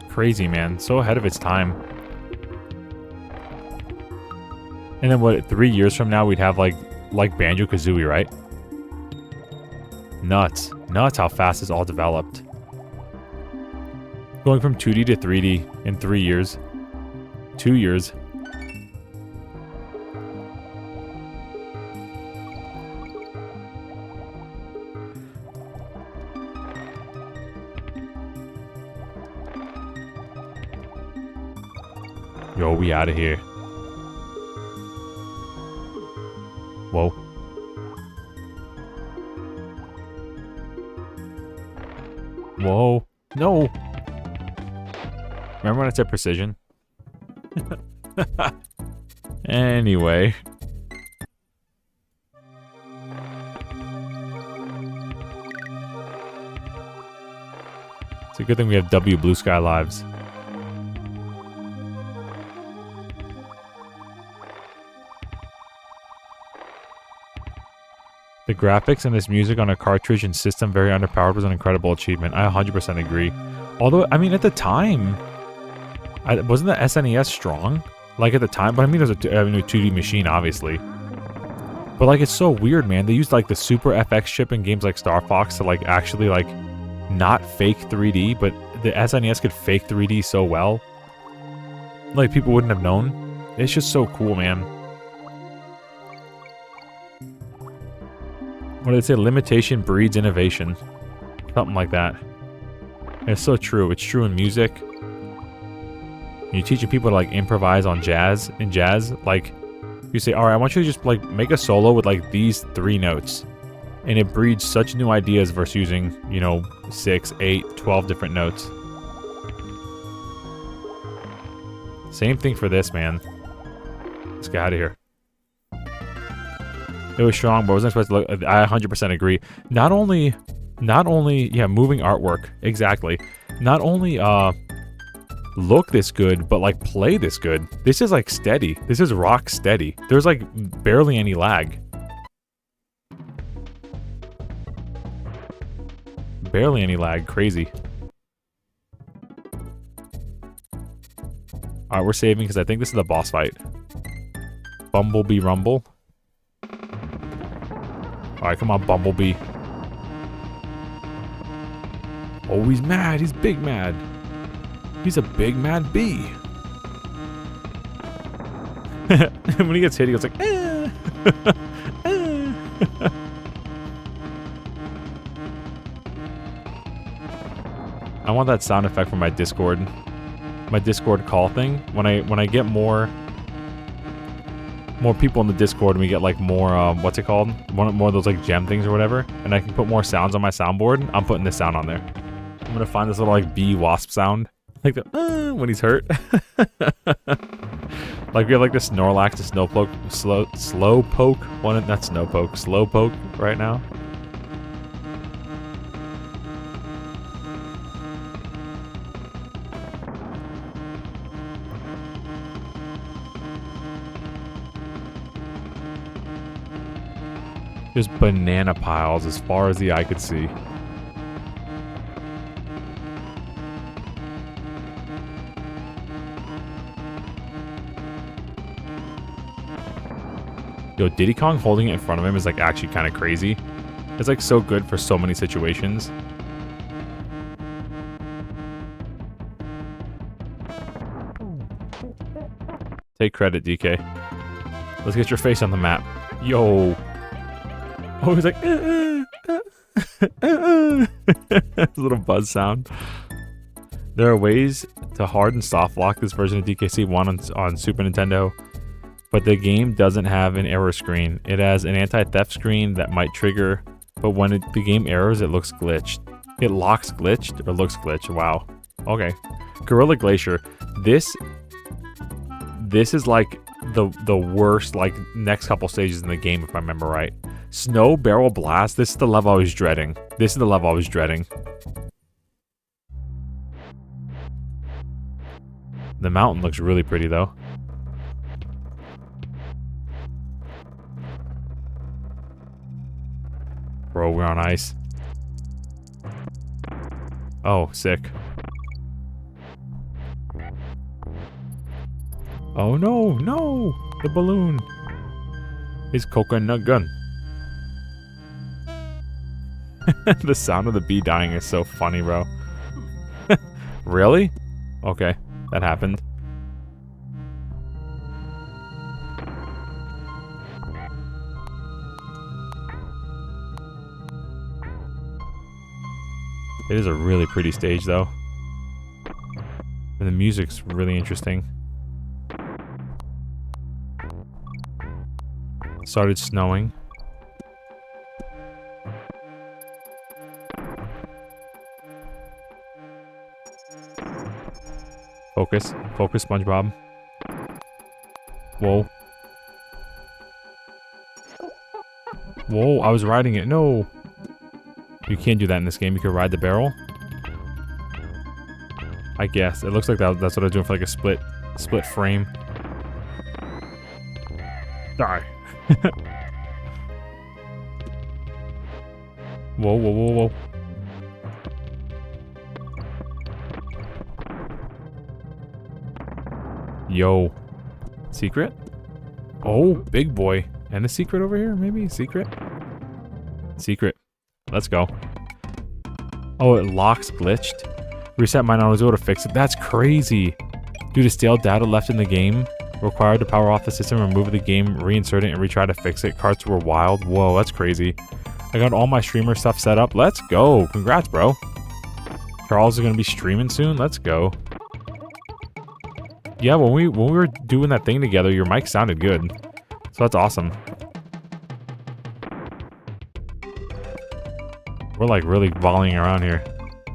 Crazy, man. So ahead of its time. And then what, 3 years from now we'd have like Banjo-Kazooie, right? Nuts. Nuts how fast it's all developed. Going from 2D to 3D in 3 years. 2 years. Yo, we out of here. Whoa. Whoa. No. Remember when I said precision? Anyway. It's a good thing we have W Blue Sky Lives. The graphics and this music on a cartridge and system very underpowered was an incredible achievement. I 100% agree. Although, I mean, at the time, wasn't the SNES strong? Like, at the time? But I mean, it was a 2D machine, obviously. But, like, it's so weird, man. They used, like, the Super FX chip in games like Star Fox to, like, actually, like, not fake 3D, but the SNES could fake 3D so well. Like, people wouldn't have known. It's just so cool, man. What did they say? Limitation breeds innovation. Something like that. It's so true. It's true in music. You're teaching people to like improvise on jazz. In jazz, like you say, all right, I want you to just like make a solo with like these 3 notes. And it breeds such new ideas versus using, you know, 6, 8, 12 different notes. Same thing for this, man. Let's get out of here. It was strong, but I wasn't supposed to look. I 100% agree. Not only, yeah, moving artwork, exactly. Not only, look this good, but like play this good. This is like steady. This is rock steady. There's like barely any lag. Barely any lag. Crazy. Alright, we're saving because I think this is the boss fight. Bumblebee Rumble. Alright, come on, Bumblebee. Oh, he's mad. He's big mad. He's a big mad bee. When he gets hit, he goes like, eh. I want that sound effect from my Discord call thing. When I get more people in the Discord and we get like more what's it called? More of those like gem things or whatever, and I can put more sounds on my soundboard, I'm putting this sound on there. I'm gonna find this little like bee wasp sound. Like the when he's hurt. Like we have like the Snorlax, the Slowpoke one, not Snowpoke, Slowpoke right now. Just banana piles as far as the eye could see. Yo, Diddy Kong holding it in front of him is like actually kind of crazy. It's like so good for so many situations. Take credit, DK. Let's get your face on the map. Yo. Oh, he's like, This little buzz sound. There are ways to hard and soft lock this version of DKC 1 on Super Nintendo, but the game doesn't have an error screen. It has an anti-theft screen that might trigger, but when the game errors, it looks glitched. It locks glitched or looks glitched. Wow. Okay. Gorilla Glacier. This is like the worst like next couple stages in the game if I remember right. Snow Barrel Blast. This is the level I was dreading. The mountain looks really pretty though. Bro, we're on ice. Oh, sick. Oh no, no! The balloon! His coconut gun. The sound of the bee dying is so funny, bro. Really? Okay, that happened. It is a really pretty stage, though. And the music's really interesting. Started snowing. Focus. Focus, SpongeBob. Whoa. Whoa, I was riding it. No! You can't do that in this game. You can ride the barrel. I guess. It looks like that's what I was doing for like a split frame. Die. Whoa, whoa, whoa, whoa. Yo. Secret? Oh, big boy. And a secret over here, maybe? Secret? Secret. Let's go. Oh, it locks glitched. Reset mine, I was able to fix it. That's crazy. Due to stale data left in the game, required to power off the system, remove the game, reinsert it, and retry to fix it. Carts were wild. Whoa, that's crazy. I got all my streamer stuff set up. Let's go. Congrats, bro. Charles is going to be streaming soon. Let's go. Yeah, when we were doing that thing together, your mic sounded good. So that's awesome. We're like really volleying around here.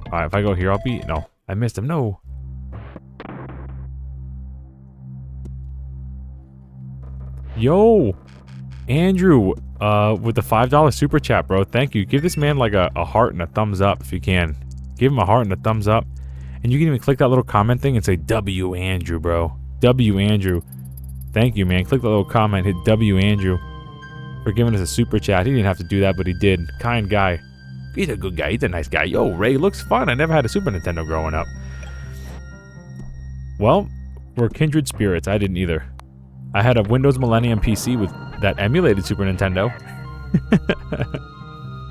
Alright, if I go here, I'll be... No, I missed him. No. Yo, Andrew, with the $5 super chat, bro. Thank you. Give this man like a heart and a thumbs up if you can. Give him a heart and a thumbs up. And you can even click that little comment thing and say W Andrew, bro. W Andrew. Thank you, man. Click the little comment, hit W Andrew for giving us a super chat. He didn't have to do that, but he did. Kind guy. He's a good guy. He's a nice guy. Yo, Ray looks fun. I never had a Super Nintendo growing up. Well, we're kindred spirits. I didn't either. I had a Windows Millennium PC with that emulated Super Nintendo.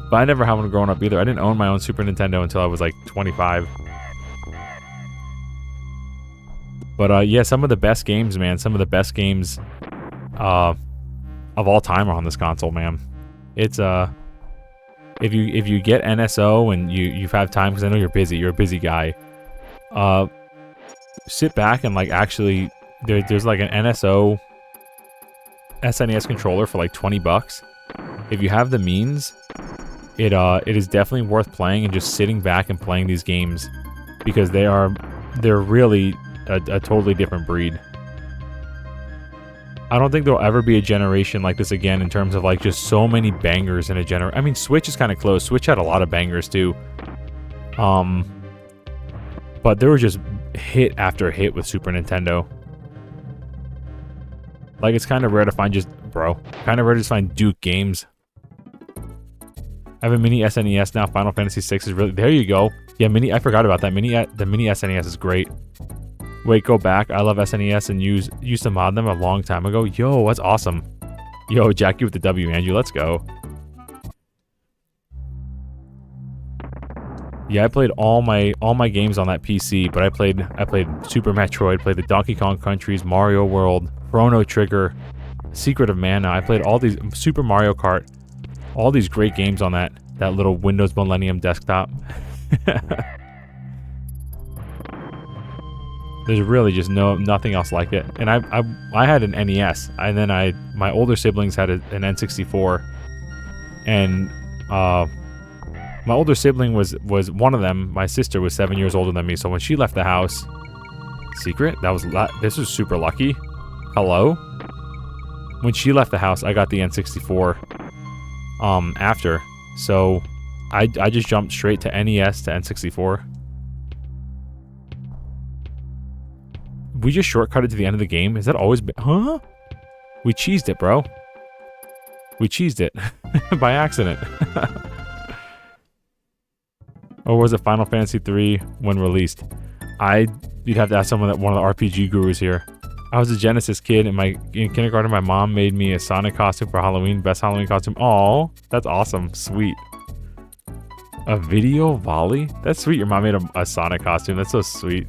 But I never had one growing up either. I didn't own my own Super Nintendo until I was like 25. But yeah, some of the best games, man. Some of the best games of all time are on this console, man. It's if you get NSO and you have time, because I know you're busy. You're a busy guy. Sit back and like actually there's like an NSO SNES controller for like $20. If you have the means, it is definitely worth playing and just sitting back and playing these games, because they're really a totally different breed. I don't think there'll ever be a generation like this again in terms of like just so many bangers in a generation. I mean, Switch is kind of close. Switch had a lot of bangers too. But there were just hit after hit with Super Nintendo. Like, it's kind of rare to find kind of rare to just find Duke games. I have a mini SNES now. Final Fantasy VI is really... There you go. Yeah, I forgot about that. The mini SNES is great. Wait, go back. I love SNES and used to mod them a long time ago. Yo, that's awesome. Yo, Jackie with the W, Andrew. Let's go. Yeah, I played all my games on that PC, but I played Super Metroid, played the Donkey Kong Countries, Mario World, Chrono Trigger, Secret of Mana. I played all these Super Mario Kart, all these great games on that little Windows Millennium desktop. There's really just nothing else like it. And I had an NES, and then my older siblings had an N64, and my older sibling was one of them. My sister was 7 years older than me, so when she left the house, secret. This was super lucky. Hello. When she left the house, I got the N64. After, so I just jumped straight to NES to N64. We just shortcutted to the end of the game. Has that always been? Huh? We cheesed it, bro. We cheesed it by accident. Or was it Final Fantasy 3 when released? You'd have to ask one of the RPG gurus here. I was a Genesis kid, and in kindergarten, my mom made me a Sonic costume for Halloween. Best Halloween costume. Aw, that's awesome. Sweet. A video volley? That's sweet. Your mom made a Sonic costume. That's so sweet.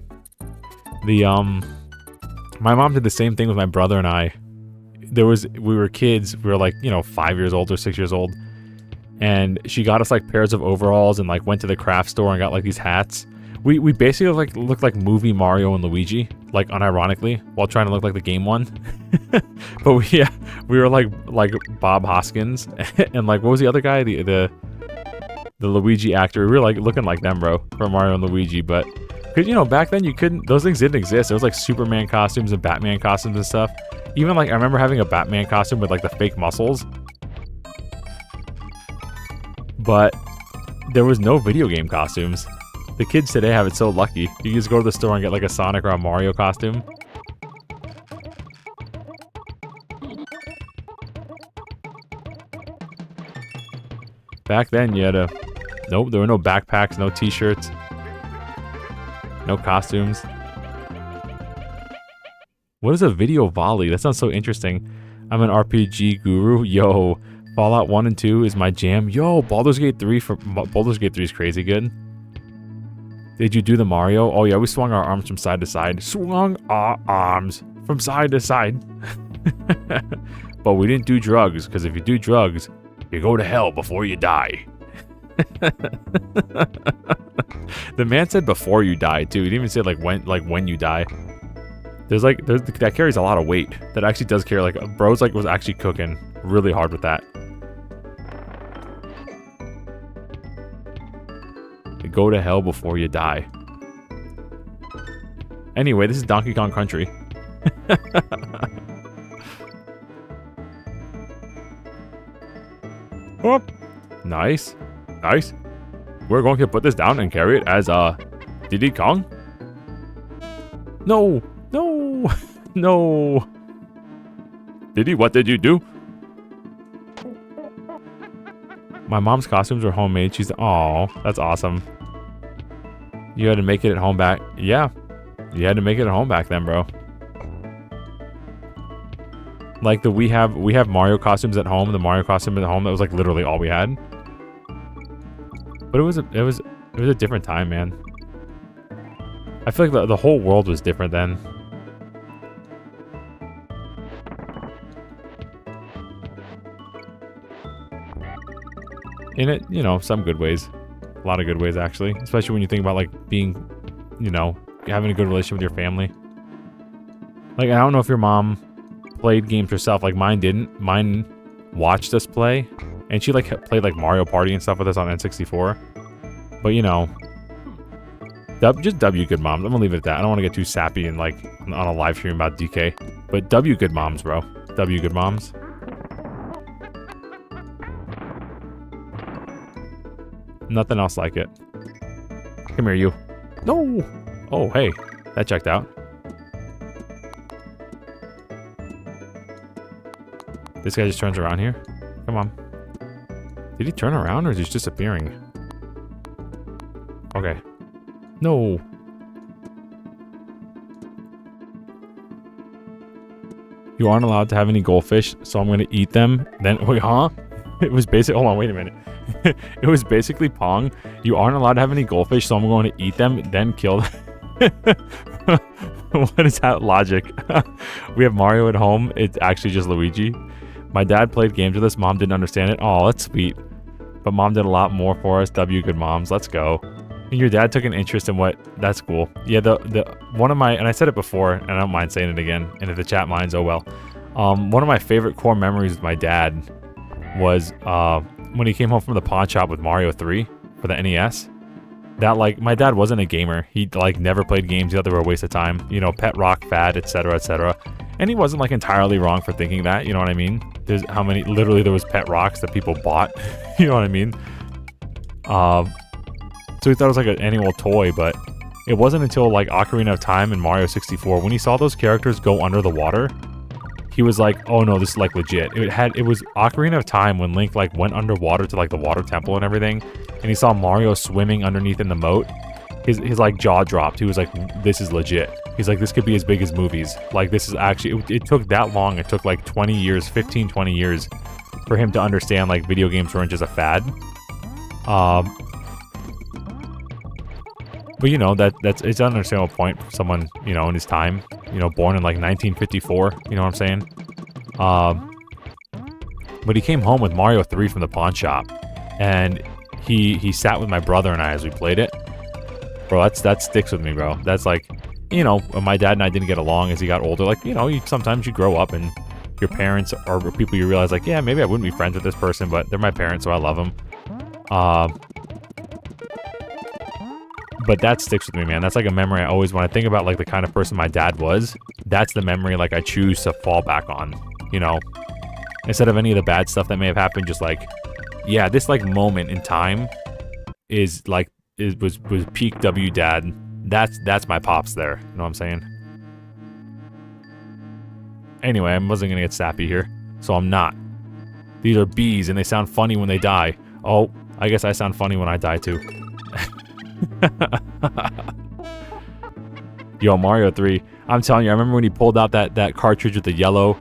My mom did the same thing with my brother and I. We were kids. We were like, 5 years old or 6 years old. And she got us like pairs of overalls and like went to the craft store and got like these hats. We basically looked like movie Mario and Luigi, like unironically, while trying to look like the game one. But we were like Bob Hoskins and like, what was the other guy? The Luigi actor. We were like looking like them, bro, for Mario and Luigi. But because back then those things didn't exist. There was like Superman costumes and Batman costumes and stuff. Even like I remember having a Batman costume with like the fake muscles. But there was no video game costumes. The kids today have it so lucky. You can just go to the store and get like a Sonic or a Mario costume. Back then you had nope, there were no backpacks, no t-shirts, no costumes. What is a video volley? That sounds so interesting. I'm an RPG guru. Yo, Fallout 1 and 2 is my jam. Yo, Baldur's Gate 3 is crazy good. Did you do the Mario? Oh yeah, we swung our arms from side to side. Swung our arms from side to side. But we didn't do drugs, because if you do drugs, you go to hell before you die. The man said before you die too. He didn't even say when you die. That carries a lot of weight. That actually does carry, like, bro's like was actually cooking really hard with that. You go to hell before you die. Anyway, this is Donkey Kong Country. Oh, nice. Nice. We're going to put this down and carry it as Diddy Kong. No. No. No. Diddy, what did you do? My mom's costumes are homemade. She's, aw, that's awesome. You had to make it at home back. Yeah. You had to make it at home back then, bro. Like we have Mario costumes at home. The Mario costume at home, that was like literally all we had. But it was a different time, man. I feel like the whole world was different then. In it, some good ways. A lot of good ways, actually. Especially when you think about, like, being, having a good relationship with your family. Like, I don't know if your mom played games herself. Like, mine didn't. Mine watched us play. And she, like, played, like, Mario Party and stuff with us on N64. But, just W good moms. I'm gonna leave it at that. I don't want to get too sappy and, like, on a live stream about DK. But W good moms, bro. W good moms. Nothing else like it. Come here, you. No! Oh, hey. That checked out. This guy just turns around here? Come on. Did he turn around or is he just disappearing? Okay. No. You aren't allowed to have any goldfish, so I'm going to eat them. Then, wait, huh? It was basically, hold on, wait a minute. It was basically Pong. You aren't allowed to have any goldfish, so I'm going to eat them, then kill them. What is that logic? We have Mario at home. It's actually just Luigi. My dad played games with us. Mom didn't understand it. Oh, that's sweet. But mom did a lot more for us. W, good moms. Let's go. And your dad took an interest in what? That's cool. Yeah, the one of my, and I said it before, and I don't mind saying it again. And if the chat minds, oh well. One of my favorite core memories with my dad was when he came home from the pawn shop with Mario 3 for the NES. That, like, my dad wasn't a gamer. He, like, never played games. He thought they were a waste of time. You know, pet rock, fad, etc., etc. And he wasn't, like, entirely wrong for thinking that. You know what I mean? There's how many, literally there was pet rocks that people bought. You know what I mean? So he thought it was like an annual toy, but it wasn't until, like, Ocarina of Time and Mario 64, when he saw those characters go under the water, he was like, oh no, this is, like, legit. It was Ocarina of Time when Link, like, went underwater to, like, the water temple and everything, and he saw Mario swimming underneath in the moat. His like, jaw dropped. He was like, this is legit. He's like, this could be as big as movies. Like, this is actually, it took that long. It took, like, 20 years, 15, 20 years for him to understand, like, video games weren't just a fad. But, you know, it's an understandable point for someone, you know, in his time, you know, born in, like, 1954, you know what I'm saying? But he came home with Mario 3 from the pawn shop, and he sat with my brother and I as we played it. Bro, that sticks with me, bro. That's like, you know, my dad and I didn't get along as he got older. Like, you know, sometimes you grow up and your parents are people you realize, like, yeah, maybe I wouldn't be friends with this person, but they're my parents, so I love them. But that sticks with me, man. That's like a memory I always, when I think about, like, the kind of person my dad was, that's the memory, like, I choose to fall back on, you know? Instead of any of the bad stuff that may have happened, just like, yeah, this, like, moment in time is, like, was peak W dad. That's my pops there. You know what I'm saying? Anyway, I wasn't gonna get sappy here, so I'm not. These are bees, and they sound funny when they die. Oh, I guess I sound funny when I die, too. Yo, Mario 3. I'm telling you, I remember when he pulled out that cartridge with the yellow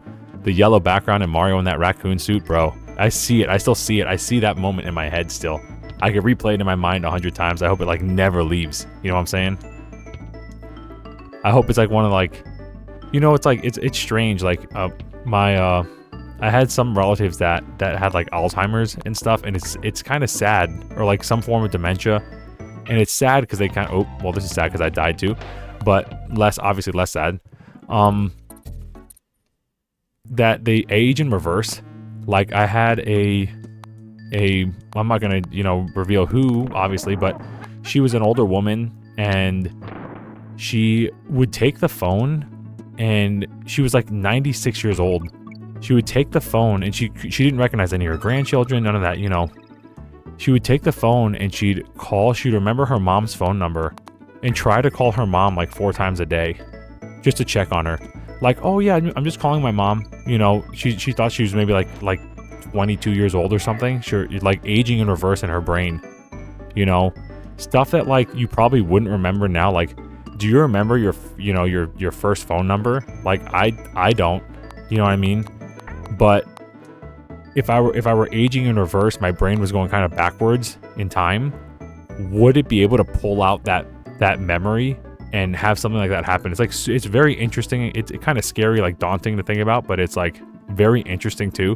background and Mario in that raccoon suit, bro. I see it. I still see it. I see that moment in my head still. I could replay it in my mind 100 times. I hope it, like, never leaves. You know what I'm saying? I hope it's like one of, like, you know, it's like, it's strange. Like, I had some relatives that had, like, Alzheimer's and stuff, and it's kind of sad, or like some form of dementia. And it's sad because they kind of, oh, well, this is sad because I died too, but obviously less sad. That they age in reverse. Like, I had I'm not gonna, you know, reveal who, obviously, but she was an older woman, and she would take the phone, and she was like 96 years old. She would take the phone, and she didn't recognize any of her grandchildren, none of that, you know. She would take the phone and she'd remember her mom's phone number and try to call her mom like 4 times a day just to check on her. Like, oh yeah, I'm just calling my mom. You know, she thought she was maybe like 22 years old or something. Sure, like aging in reverse in her brain. You know, stuff that, like, you probably wouldn't remember now. Like, do you remember your first phone number? Like, I don't. You know what I mean? But if I were aging in reverse, my brain was going kind of backwards in time, would it be able to pull out that memory and have something like that happen? It's like, it's very interesting. It's kind of scary, like daunting to think about, but it's like very interesting too.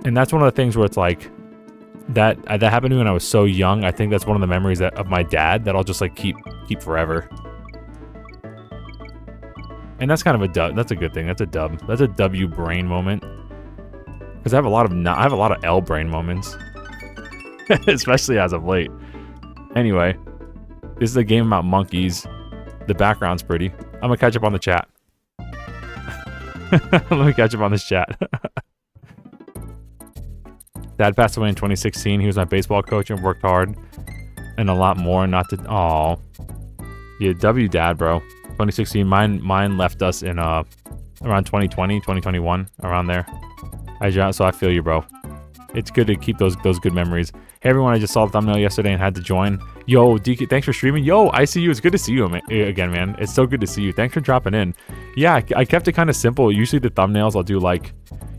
And that's one of the things where it's like that happened to me when I was so young. I think that's one of the memories of my dad that I'll just like keep forever. And that's kind of a dub. That's a good thing. That's a dub. That's a W brain moment. Because I have a lot of L brain moments, especially as of late. Anyway, this is a game about monkeys. The background's pretty. I'm gonna catch up on the chat. Let me catch up on this chat. Dad passed away in 2016. He was my baseball coach and worked hard, and a lot more. Not to. Aw. Yeah, W dad, bro. 2016. Mine left us in around 2020, 2021, around there. So I feel you, bro. It's good to keep those good memories. Hey, everyone, I just saw the thumbnail yesterday and had to join. Yo, DK, thanks for streaming. Yo, I see you. It's good to see you again, man. It's so good to see you. Thanks for dropping in. Yeah, I kept it kind of simple. Usually the thumbnails, I'll do, like,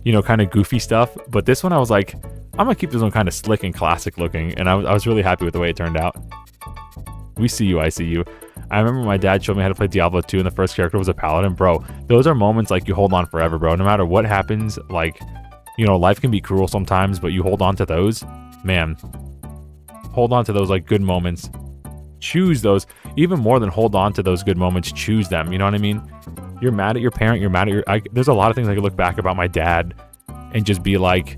you know, kind of goofy stuff. But this one, I was like, I'm going to keep this one kind of slick and classic looking. And I was really happy with the way it turned out. We see you. I see you. I remember my dad showed me how to play Diablo 2 and the first character was a paladin. Bro, those are moments like you hold on forever, bro. No matter what happens, like, you know, life can be cruel sometimes, but you hold on to those. Man, hold on to those like good moments. Choose those. Even more than hold on to those good moments, choose them. You know what I mean? You're mad at your parent. You're mad at your... there's a lot of things I could look back about my dad and just be like,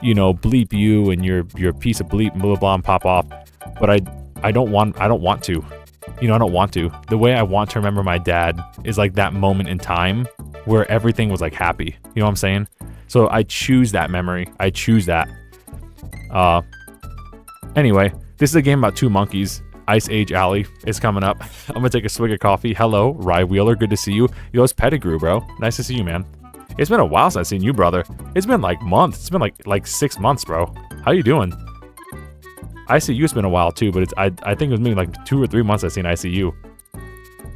you know, bleep you and you're a piece of bleep and blah, blah, blah, and pop off. But I don't want to. You know, I don't want to. The way I want to remember my dad is like that moment in time where everything was like happy. You know what I'm saying? So I choose that memory. I choose that. Anyway, this is a game about two monkeys. Ice Age Alley is coming up. I'm gonna take a swig of coffee. Hello, Rye Wheeler. Good to see you. Yo, it's Pettigrew, bro. Nice to see you, man. It's been a while since I've seen you, brother. It's been like months. It's been like 6 months, bro. How you doing? ICU it's been a while too, but it's I think it was maybe like 2 or 3 months I've seen ICU.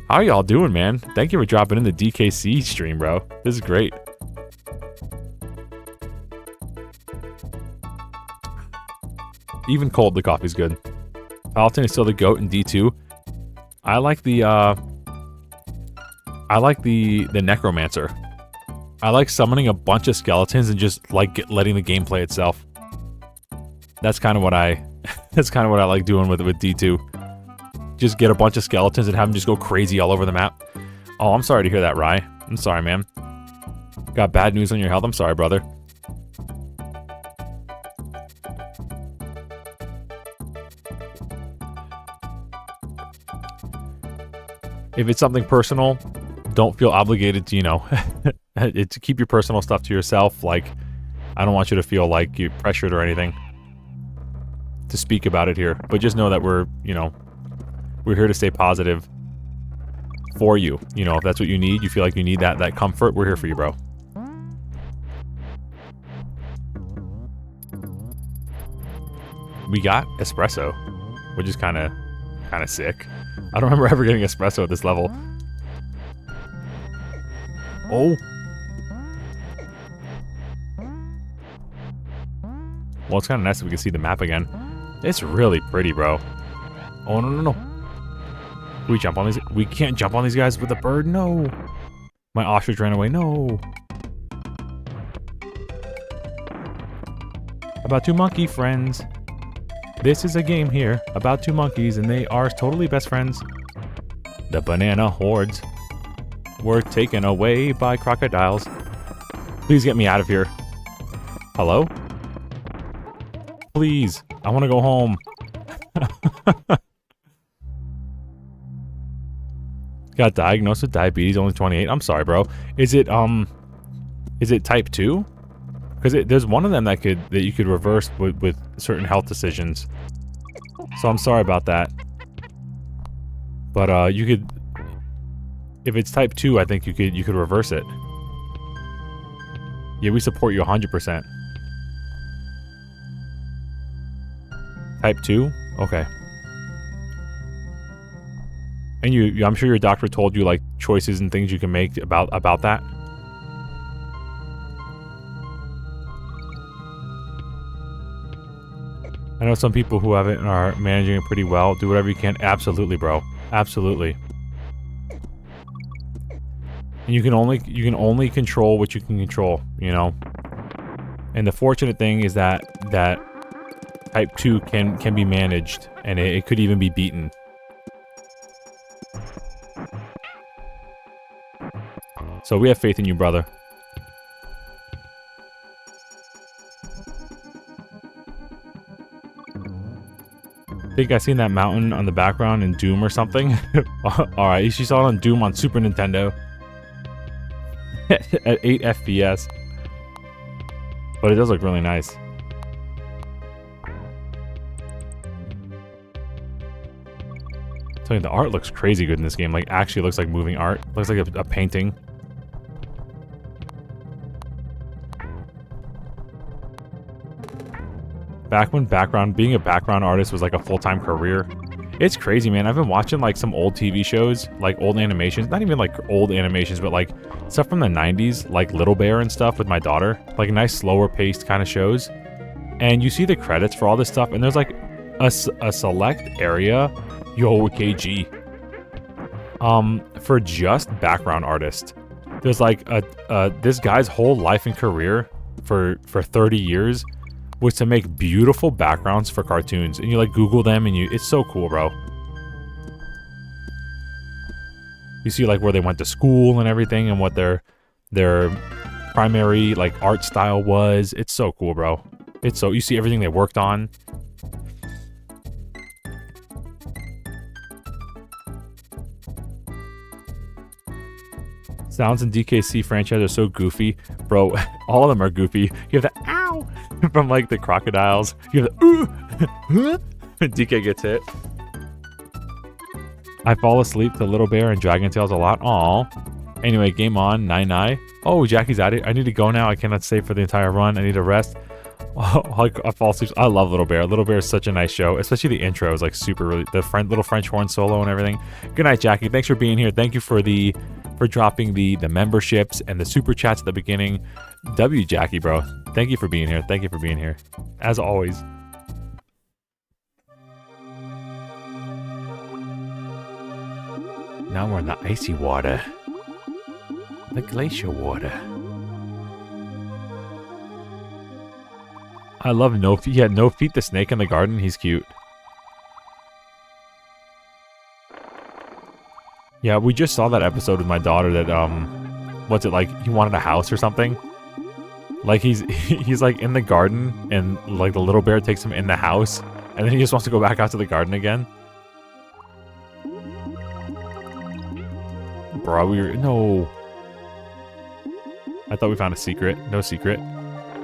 How are y'all doing, man? Thank you for dropping in the DKC stream, bro. This is great. Even cold, the coffee's good. Paladin is still the GOAT in D2. I like the Necromancer. I like summoning a bunch of skeletons and just like letting the game play itself. That's kind of what I like doing with D2. Just get a bunch of skeletons and have them just go crazy all over the map. Oh, I'm sorry to hear that, Rye. I'm sorry, man. Got bad news on your health. I'm sorry, brother. If it's something personal, don't feel obligated to, you know, to keep your personal stuff to yourself. Like, I don't want you to feel like you're pressured or anything to speak about it here. But just know that we're here to stay positive for you. You know, if that's what you need, you feel like you need that comfort, we're here for you, bro. We got espresso, which is kind of sick. I don't remember ever getting espresso at this level. Oh. Well, it's kind of nice if we can see the map again. It's really pretty, bro. Oh, no. Can we jump on these? We can't jump on these guys with a bird? No. My ostrich ran away. No. About two monkey friends. This is a game here about two monkeys, and they are totally best friends. The banana hordes were taken away by crocodiles. Please get me out of here. Hello? Please. I want to go home. Got diagnosed with diabetes, only 28. I'm sorry, bro. Is it type 2? Because there's one of them that you could reverse with certain health decisions. So I'm sorry about that. But you could, if it's type 2, I think you could reverse it. Yeah, we support you 100%. Type 2? Okay. And I'm sure your doctor told you like choices and things you can make about that. I know some people who have it and are managing it pretty well. Do whatever you can. Absolutely, bro. Absolutely. And you can only control what you can control, you know. And the fortunate thing is that type 2 can be managed, and it could even be beaten. So we have faith in you, brother. I think I seen that mountain on the background in Doom or something. Alright, she saw it on Doom on Super Nintendo. At 8 FPS. But it does look really nice. I'm telling you, the art looks crazy good in this game. Like, actually looks like moving art. Looks like a painting. Back when being a background artist was like a full-time career. It's crazy, man. I've been watching like some old TV shows, like old animations. Not even like old animations, but like stuff from the 90s, like Little Bear and stuff with my daughter. Like nice, slower paced kind of shows. And you see the credits for all this stuff, and there's like a select area. Yo, KG. For just background artist, there's like this guy's whole life and career for 30 years was to make beautiful backgrounds for cartoons, and you like Google them, and it's so cool, bro. You see like where they went to school and everything, and what their primary like art style was. It's so cool, bro. It's so, you see everything they worked on. Sounds in DKC franchise are so goofy. Bro, all of them are goofy. You have the ow from like the crocodiles. You have the ooh. DK gets hit. I fall asleep to Little Bear and Dragon Tales a lot. Aw. Anyway, game on. Nine. Oh, Jackie's at it. I need to go now. I cannot stay for the entire run. I need to rest. Oh, I fall asleep. I love Little Bear. Little Bear is such a nice show, especially the intro is like super really the little French horn solo and everything. Good night, Jackie. Thanks for being here. Thank you for dropping the memberships and the super chats at the beginning. W Jackie, bro. Thank you for being here. Thank you for being here. As always. Now we're in the icy water. The glacier water. I love No Feet. Yeah, No Feet the snake in the garden. He's cute. Yeah, we just saw that episode with my daughter that, what's it like? He wanted a house or something? Like, he's like in the garden, and like the little bear takes him in the house, and then he just wants to go back out to the garden again. Bro, no. I thought we found a secret. No secret.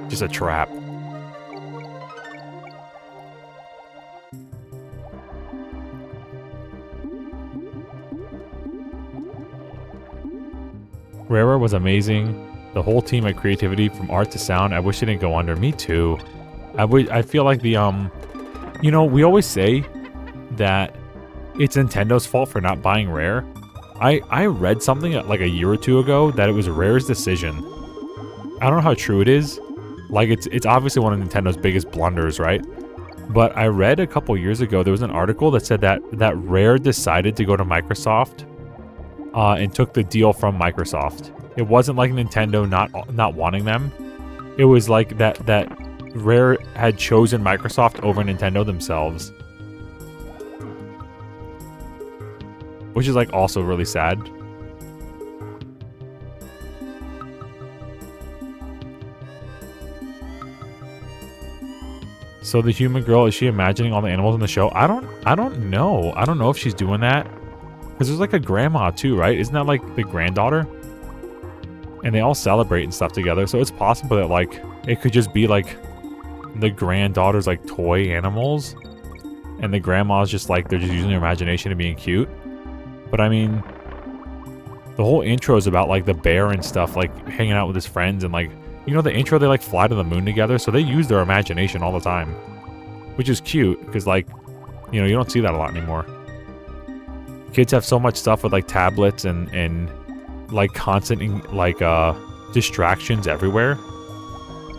Just a trap. Rara was amazing. The whole team had creativity from art to sound. I wish it didn't go under. Me too. I feel like the you know, we always say that it's Nintendo's fault for not buying Rare. I read something like a year or two ago that it was Rare's decision. I don't know how true it is. Like it's obviously one of Nintendo's biggest blunders, right? But I read a couple years ago there was an article that said that Rare decided to go to Microsoft and took the deal from Microsoft. It wasn't like Nintendo not wanting them. It was like that Rare had chosen Microsoft over Nintendo themselves. Which is like also really sad. So the human girl, is she imagining all the animals in the show? I don't know. I don't know if she's doing that. Because there's like a grandma too, right? Isn't that like the granddaughter? And they all celebrate and stuff together. So it's possible that like it could just be like the granddaughter's like toy animals. And the grandma's just like, they're just using their imagination and being cute. But I mean, the whole intro is about like the bear and stuff, like hanging out with his friends. And like, you know, the intro, they like fly to the moon together. So they use their imagination all the time. Which is cute because like, you know, you don't see that a lot anymore. Kids have so much stuff with like tablets and like constant like distractions everywhere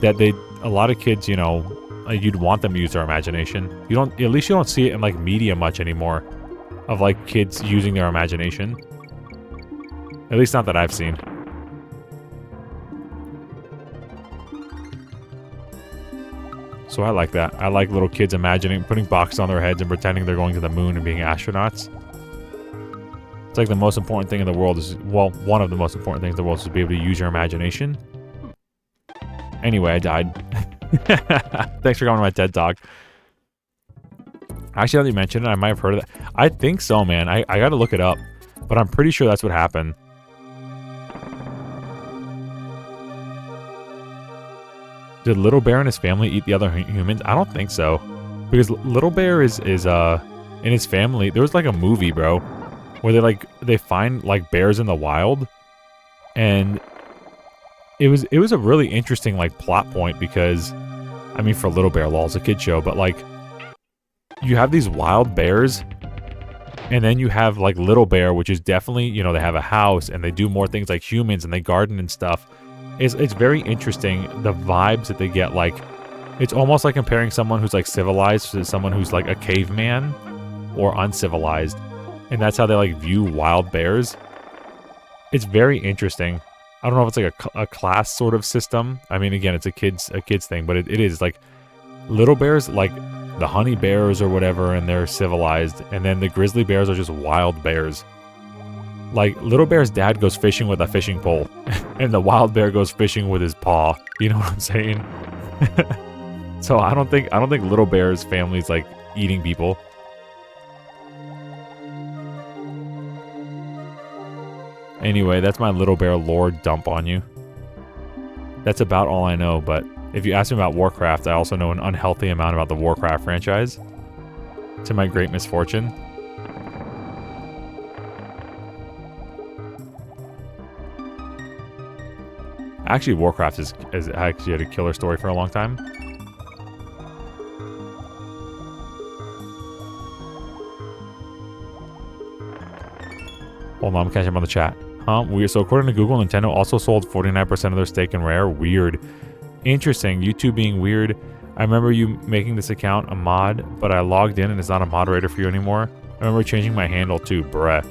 that a lot of kids, you know, you'd want them to use their imagination. At least you don't see it in like media much anymore of like kids using their imagination. At least not that I've seen. So I like that. I like little kids imagining, putting boxes on their heads and pretending they're going to the moon and being astronauts. It's like the most important thing in the world is, well, one of the most important things in the world is to be able to use your imagination. Anyway, I died. Thanks for coming to my TED Talk. Actually, now that you mentioned it, I might have heard of that. I think so, man. I gotta look it up. But I'm pretty sure that's what happened. Did Little Bear and his family eat the other humans? I don't think so. Because Little Bear is in his family. There was like a movie, bro, where they find like bears in the wild. And it was a really interesting like plot point because, I mean, for Little Bear, lol, it's a kid show, but like you have these wild bears and then you have like Little Bear, which is definitely, you know, they have a house and they do more things like humans and they garden and stuff. It's very interesting, the vibes that they get. Like, it's almost like comparing someone who's like civilized to someone who's like a caveman or uncivilized. And that's how they like view wild bears. It's very interesting. I don't know if it's like a class sort of system. I mean, again, it's a kids thing, but it is like little bears, like the honey bears or whatever, and they're civilized. And then the grizzly bears are just wild bears. Like little bear's dad goes fishing with a fishing pole, and the wild bear goes fishing with his paw. You know what I'm saying? So I don't think little bear's family's like eating people. Anyway, that's my little bear lore dump on you. That's about all I know, but if you ask me about Warcraft, I also know an unhealthy amount about the Warcraft franchise. To my great misfortune. Actually, Warcraft is actually had a killer story for a long time. Hold on, I'm catching up on the chat. Weird. So according to Google, Nintendo also sold 49% of their stake in Rare. Weird. Interesting. YouTube being weird. I remember you making this account a mod, but I logged in and it's not a moderator for you anymore. I remember changing my handle too. Bruh.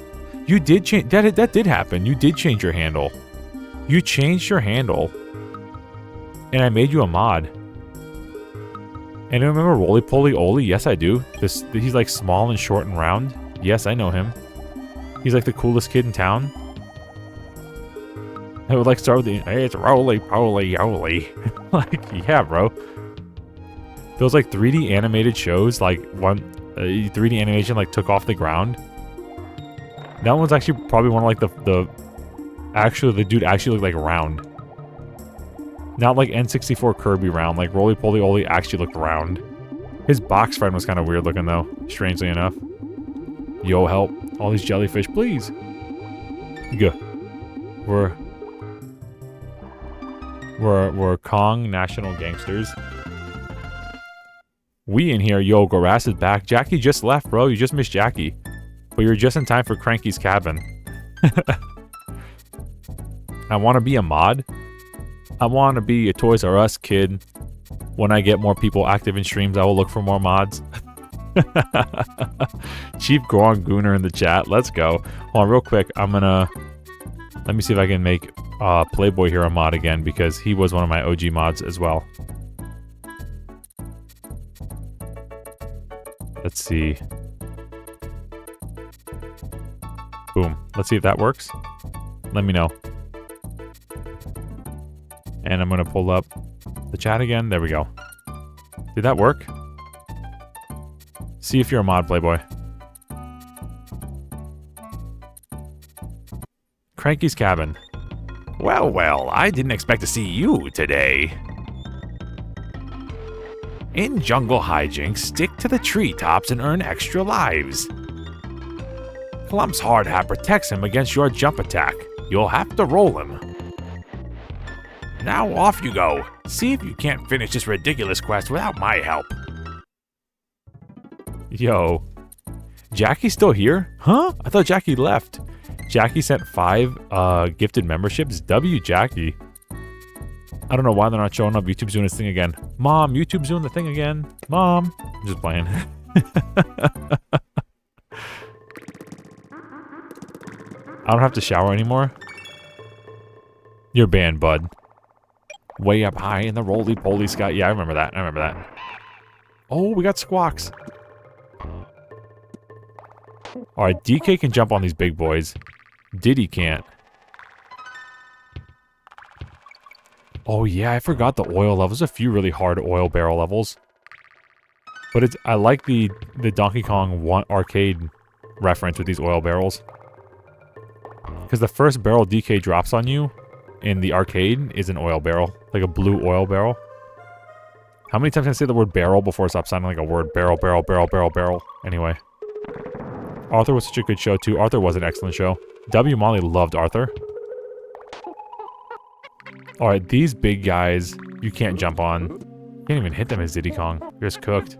You did change. That did happen. You did change your handle. You changed your handle. And I made you a mod. And I remember Roly Poly Oly? Yes, I do. He's like small and short and round. Yes, I know him. He's like the coolest kid in town. I would like start with the, hey, it's Roly Poly Oly. Like, yeah, bro. Those like 3D animated shows, like 3D animation like took off the ground. That one's actually probably one of like the dude actually looked like round. Not like N64 Kirby round, like Roly Poly Oly actually looked round. His box friend was kind of weird looking though, strangely enough. Yo, help. All these jellyfish, please. Go. We're Kong national gangsters. We in here, yo, Goras is back. Jackie just left, bro. You just missed Jackie. But you're just in time for Cranky's cabin. I want to be a mod. I want to be a Toys R Us kid. When I get more people active in streams, I will look for more mods. Chief Gorn Gooner in the chat. Let's go. Hold on, real quick. Let me see if I can make Playboy here a mod again, because he was one of my OG mods as well. Let's see. Boom. Let's see if that works. Let me know. And I'm going to pull up the chat again. There we go. Did that work? See if you're a mod, Playboy. Cranky's cabin. Well, I didn't expect to see you today. In jungle hijinks, stick to the treetops and earn extra lives. Clump's hard hat protects him against your jump attack. You'll have to roll him. Now off you go. See if you can't finish this ridiculous quest without my help. Yo. Jackie's still here? Huh? I thought Jackie left. Jackie sent 5 gifted memberships. W Jackie. I don't know why they're not showing up. YouTube's doing its thing again. Mom, YouTube's doing the thing again. Mom. I'm just playing. I don't have to shower anymore. You're banned, bud. Way up high in the roly-poly sky. Yeah, I remember that. Oh, we got squawks. Alright, DK can jump on these big boys. Diddy can't. Oh yeah, I forgot the oil levels. A few really hard oil barrel levels. But I like the Donkey Kong arcade reference with these oil barrels. Because the first barrel DK drops on you in the arcade is an oil barrel. Like a blue oil barrel. How many times can I say the word barrel before it stops sounding like a word? Barrel, barrel, barrel, barrel, barrel. Anyway. Arthur was such a good show too. Arthur was an excellent show. W. Molly loved Arthur. Alright, these big guys, you can't jump on. You can't even hit them as Diddy Kong. You're just cooked.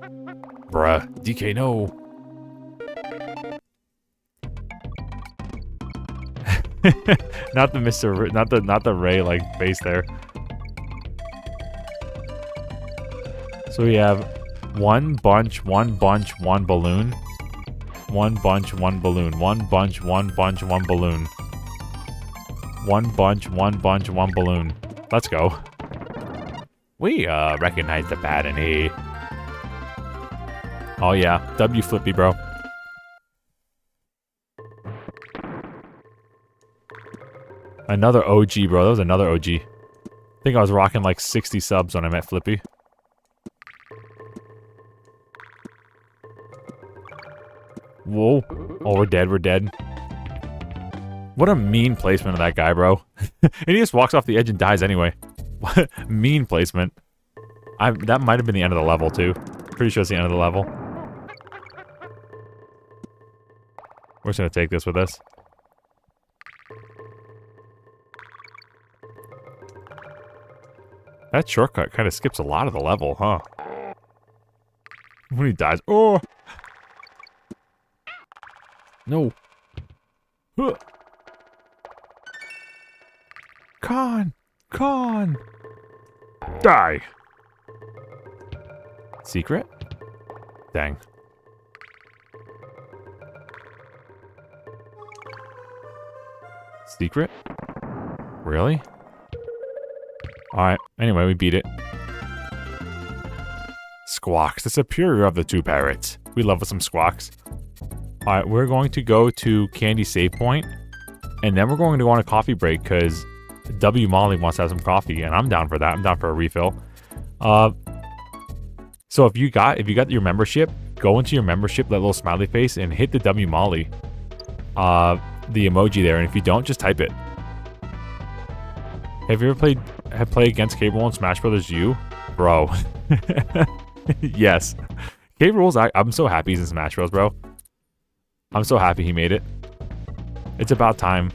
Bruh. DK, no. Not the Mr. Not the Ray like face there. So we have one bunch, one balloon. One bunch, one balloon. One bunch, one bunch, one balloon. One bunch, one bunch, one balloon. Let's go. We recognize the pattern here. Oh yeah, W Flippy, bro. Another OG, bro. That was another OG. I think I was rocking like 60 subs when I met Flippy. Whoa. Oh, we're dead, we're dead. What a mean placement of that guy, bro. And he just walks off the edge and dies anyway. What mean placement. That might have been the end of the level, too. Pretty sure it's the end of the level. We're just gonna take this with us. That shortcut kind of skips a lot of the level, huh? When he dies. Oh! No. Huh. Con! Con! Die! Secret? Dang. Secret? Really? Alright, anyway, we beat it. Squawks, the superior of the two parrots. We love some squawks. Alright, we're going to go to Candy Save Point. And then we're going to go on a coffee break because W Molly wants to have some coffee. And I'm down for that. I'm down for a refill. So if you got your membership, go into your membership, that little smiley face, and hit the W Molly. The emoji there. And if you don't, just type it. Have you ever played against K. Rool in Smash Brothers U? Bro. Yes. K. Rool's, I'm so happy he's in Smash Bros, bro. I'm so happy he made it. It's about time.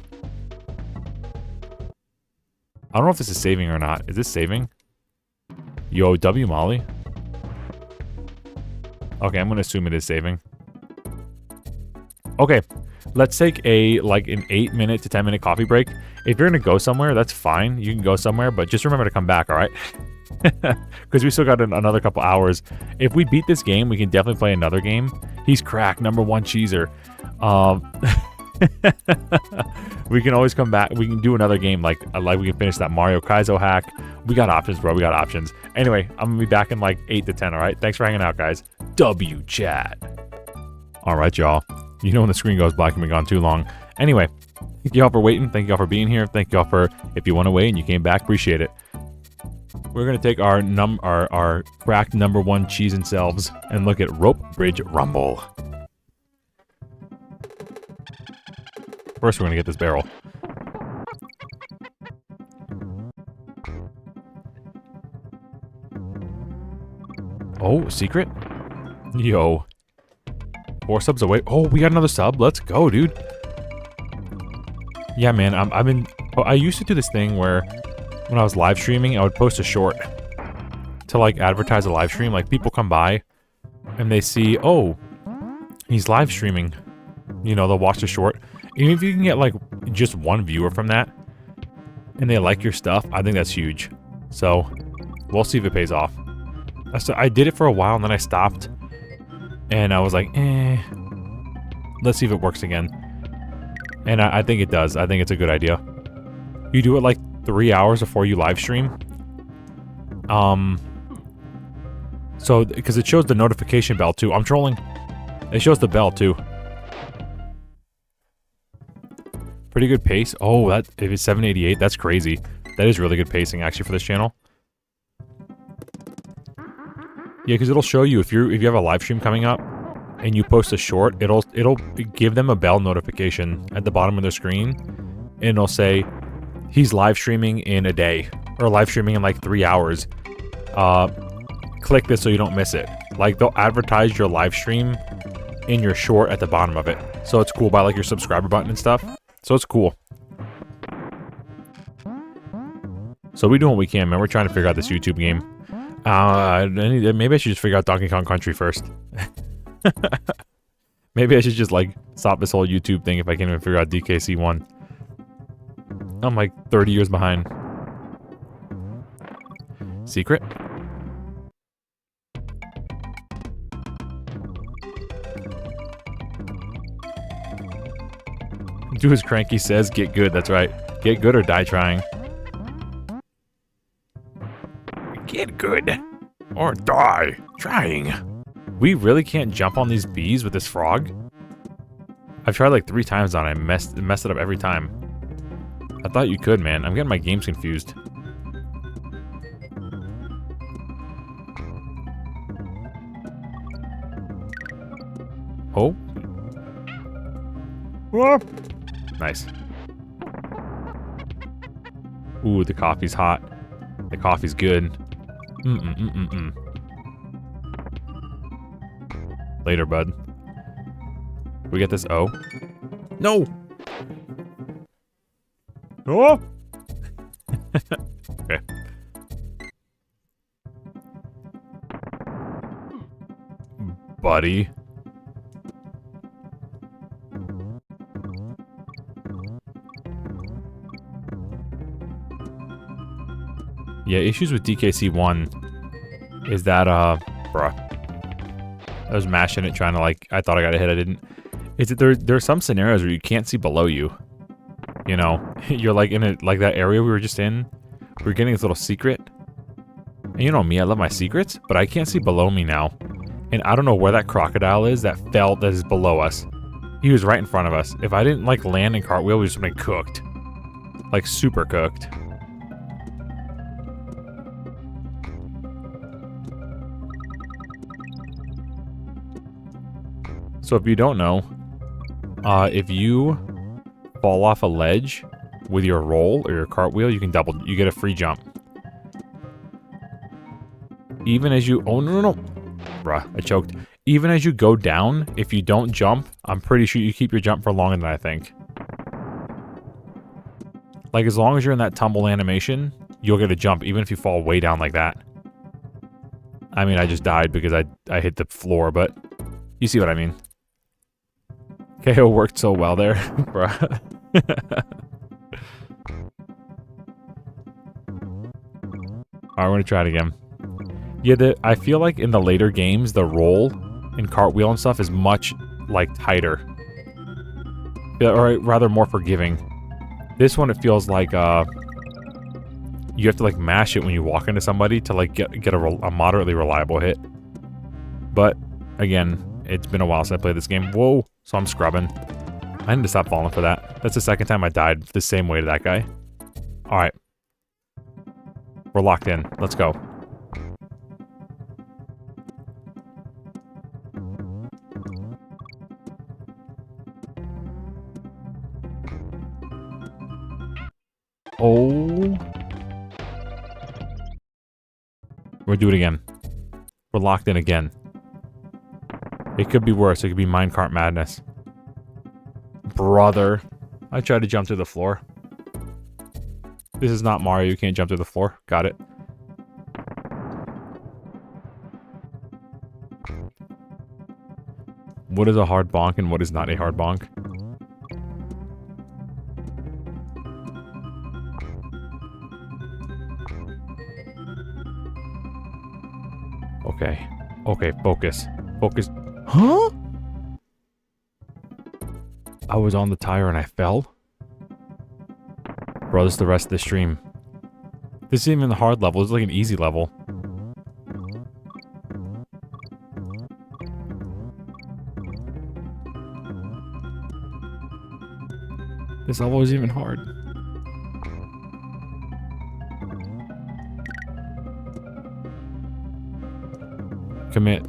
I don't know if this is saving or not. Is this saving? Yo, W Molly. Okay, I'm gonna assume it is saving. Okay. Let's take like an 8-minute to 10-minute coffee break. If you're gonna go somewhere, that's fine. You can go somewhere, but just remember to come back, alright? Because we still got another couple hours. If we beat this game, we can definitely play another game. He's cracked, #1 cheeser. We can always come back. We can do another game, like we can finish that Mario Kaizo hack. We got options, bro. We got options. Anyway, I'm gonna be back in like 8 to 10, alright? Thanks for hanging out, guys. W chat. Alright, y'all. You know when the screen goes black and we've gone too long. Anyway, thank y'all for waiting. Thank y'all for being here. Thank y'all for, if you went away and you came back, appreciate it. We're going to take our cracked #1 cheese and selves and look at Rope Bridge Rumble. First, we're going to get this barrel. Oh, secret? Yo. 4 subs away. Oh, we got another sub. Let's go, dude. Yeah, man. I used to do this thing where when I was live streaming, I would post a short to like advertise a live stream. Like people come by and they see, oh, he's live streaming. You know, they'll watch the short. Even if you can get like just one viewer from that and they like your stuff, I think that's huge. So we'll see if it pays off. I did it for a while and then I stopped. And I was like, let's see if it works again. And I think it does. I think it's a good idea. You do it like 3 hours before you live stream. So, because it shows the notification bell too. I'm trolling. It shows the bell too. Pretty good pace. Oh, if it's 788, that's crazy. That is really good pacing actually for this channel. Yeah, because it'll show you if you have a live stream coming up and you post a short, it'll give them a bell notification at the bottom of their screen, and it'll say he's live streaming in a day or live streaming in like 3 hours. Click this so you don't miss it. Like they'll advertise your live stream in your short at the bottom of it, so it's cool by like your subscriber button and stuff. So it's cool. So we're doing what we can, man. We're trying to figure out this YouTube game. Maybe I should just figure out Donkey Kong Country first. Maybe I should just like stop this whole YouTube thing if I can't even figure out DKC 1. I'm like 30 years behind. Secret? Do as Cranky says, get good. That's right. Get good or die trying. Get good or die trying. We really can't jump on these bees with this frog? I've tried like 3 times on it. I messed it up every time. I thought you could, man. I'm getting my games confused. Oh. Whoa. Nice. Ooh, the coffee's hot. The coffee's good. Later, bud. We get this O. No! Oh! Okay. Buddy. Yeah, issues with DKC 1 is that, bruh. I was mashing it trying to, like, I thought I got a hit, I didn't. Is that there are some scenarios where you can't see below you. You know, you're like in like that area we were just in. We're getting this little secret. And you know me, I love my secrets, but I can't see below me now. And I don't know where that crocodile is that is below us. He was right in front of us. If I didn't, like, land and cartwheel, we just been cooked. Like, super cooked. So if you don't know, if you fall off a ledge with your roll or your cartwheel, you get a free jump. Even as you, oh no. Bruh, I choked. Even as you go down, if you don't jump, I'm pretty sure you keep your jump for longer than I think. Like, as long as you're in that tumble animation, you'll get a jump, even if you fall way down like that. I mean, I just died because I hit the floor, but you see what I mean. KO worked so well there, bruh. Alright, we're gonna try it again. Yeah, I feel like in the later games, the roll and cartwheel and stuff is much, like, tighter. Or rather, more forgiving. This one, it feels like, you have to, like, mash it when you walk into somebody to, like, get a moderately reliable hit. But, again, it's been a while since I played this game. Whoa! So I'm scrubbing. I need to stop falling for that. That's the second time I died the same way to that guy. Alright. We're locked in. Let's go. Oh. We'll do it again. We're locked in again. It could be worse. It could be minecart madness. Brother. I tried to jump through the floor. This is not Mario. You can't jump through the floor. Got it. What is a hard bonk and what is not a hard bonk? Okay. Okay, focus. Focus. Huh? I was on the tire and I fell? Bro, this is the rest of the stream. This isn't even the hard level. This is like an easy level. This level is even hard. Commit.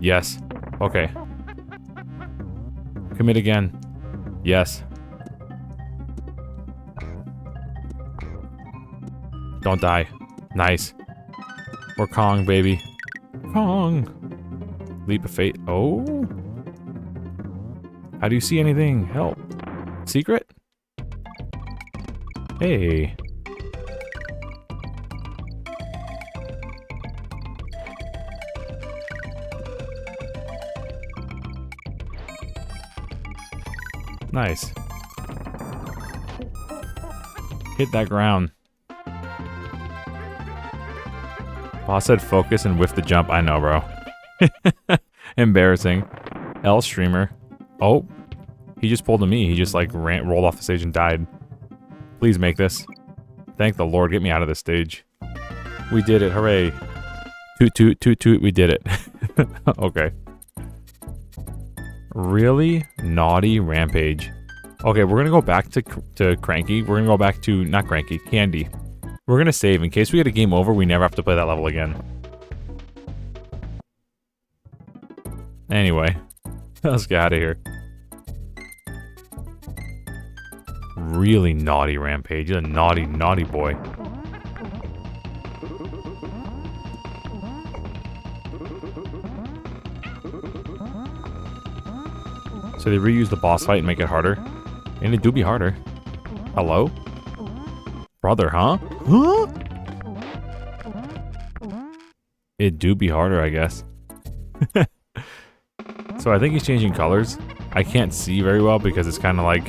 Yes. Okay. Commit again. Yes. Don't die. Nice. We're Kong, baby. Kong. Leap of fate. Oh. How do you see anything? Help. Secret? Hey. Nice. Hit that ground. Well, I said focus and whiff the jump. I know, bro. Embarrassing. L streamer. Oh. He just pulled to me. He just like rolled off the stage and died. Please make this. Thank the Lord. Get me out of this stage. We did it. Hooray. Toot, toot, toot, toot. We did it. Okay. Really naughty rampage. Okay, we're gonna go back to Cranky. We're gonna go back to, not Cranky, Candy. We're gonna save in case we get a game over. We never have to play that level again. Anyway, let's get out of here. Really naughty rampage. You're a naughty, naughty boy. So they reuse the boss fight and make it harder. And it do be harder. Hello? Brother, huh? Huh? It do be harder, I guess. So I think he's changing colors. I can't see very well because it's kind of like...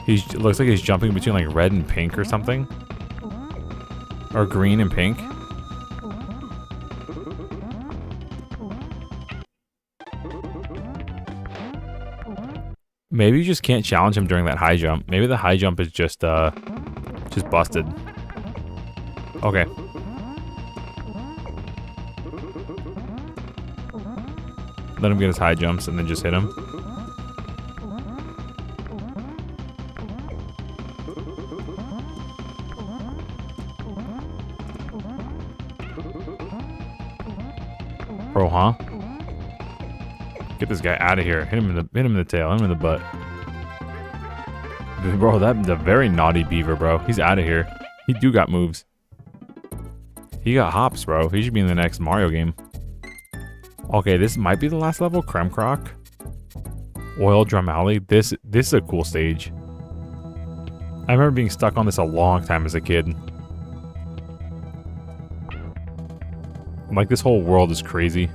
it looks like he's jumping between like red and pink or something. Or green and pink. Maybe you just can't challenge him during that high jump. Maybe the high jump is just busted. Okay. Let him get his high jumps and then just hit him. Bro, huh? Get this guy out of here. Hit him in the tail. Hit him in the butt. Bro, that's a very naughty beaver, bro. He's out of here. He do got moves. He got hops, bro. He should be in the next Mario game. Okay, this might be the last level. Kremkroc. Oil Drum Alley. This is a cool stage. I remember being stuck on this a long time as a kid. Like, this whole world is crazy.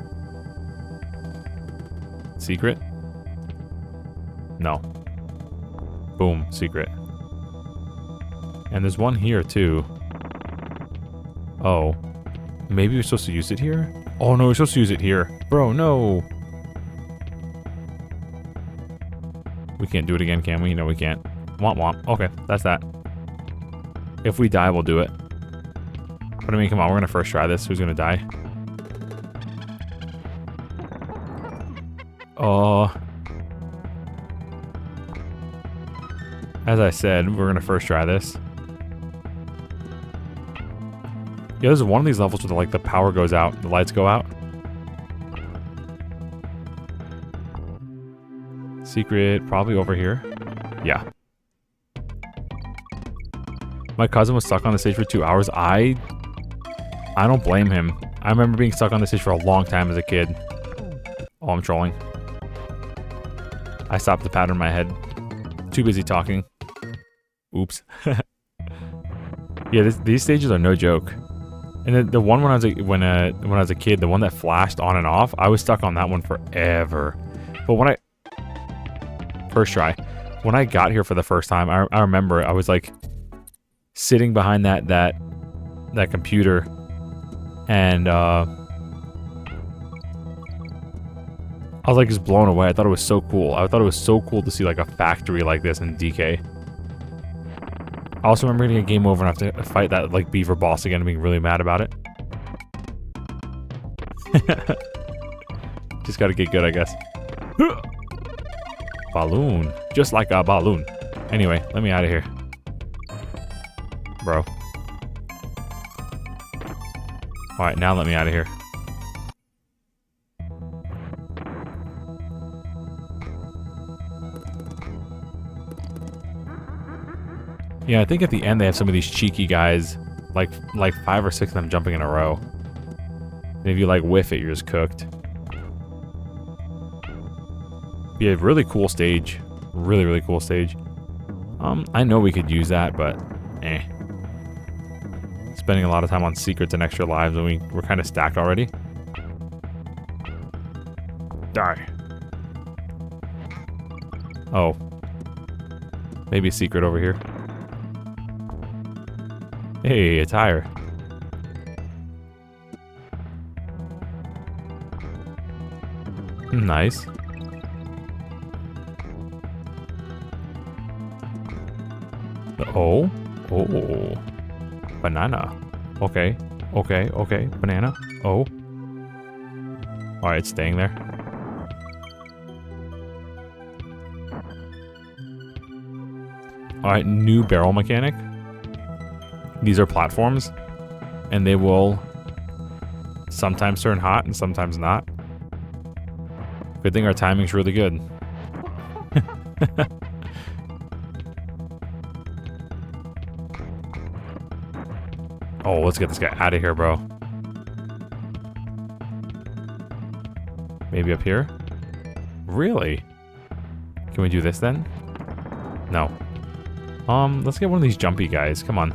Secret? No. Boom, secret. And there's one here, too. Oh. Maybe we're supposed to use it here? Oh, no, we're supposed to use it here. Bro, no. We can't do it again, can we? No, we can't. Womp womp. Okay, that's that. If we die, we'll do it. But I mean, come on, we're gonna first try this. Who's gonna die? Oh. As I said, we're gonna first try this. Yeah, there's one of these levels where the power goes out, the lights go out. Secret, probably over here. Yeah. My cousin was stuck on the stage for 2 hours. I don't blame him. I remember being stuck on the stage for a long time as a kid. Oh, I'm trolling. I stopped the pattern in my head. Too busy talking. Oops. Yeah, these stages are no joke. And the one when I was a kid, the one that flashed on and off, I was stuck on that one forever. But when first try, when I got here for the first time, I remember I was like sitting behind that computer, and I was like just blown away. I thought it was so cool. I thought it was so cool to see like a factory like this in DK. I also remember getting a game over and have to fight that like beaver boss again and being really mad about it. Just gotta get good, I guess. Balloon. Just like a balloon. Anyway, let me out of here. Bro. Alright, now let me out of here. Yeah, I think at the end they have some of these cheeky guys, like 5 or 6 of them jumping in a row. And if you like whiff it, you're just cooked. Yeah, really cool stage. Really, really cool stage. I know we could use that, but eh. Spending a lot of time on secrets and extra lives when we're kind of stacked already. Die. Oh. Maybe a secret over here. Hey, a tire. Nice. Oh. Oh. Banana. Okay. Okay. Okay. Banana. Oh. Alright, it's staying there. Alright, new barrel mechanic. These are platforms. And they will sometimes turn hot and sometimes not. Good thing our timing's really good. Oh, let's get this guy out of here, bro. Maybe up here? Really? Can we do this then? No. Let's get one of these jumpy guys. Come on.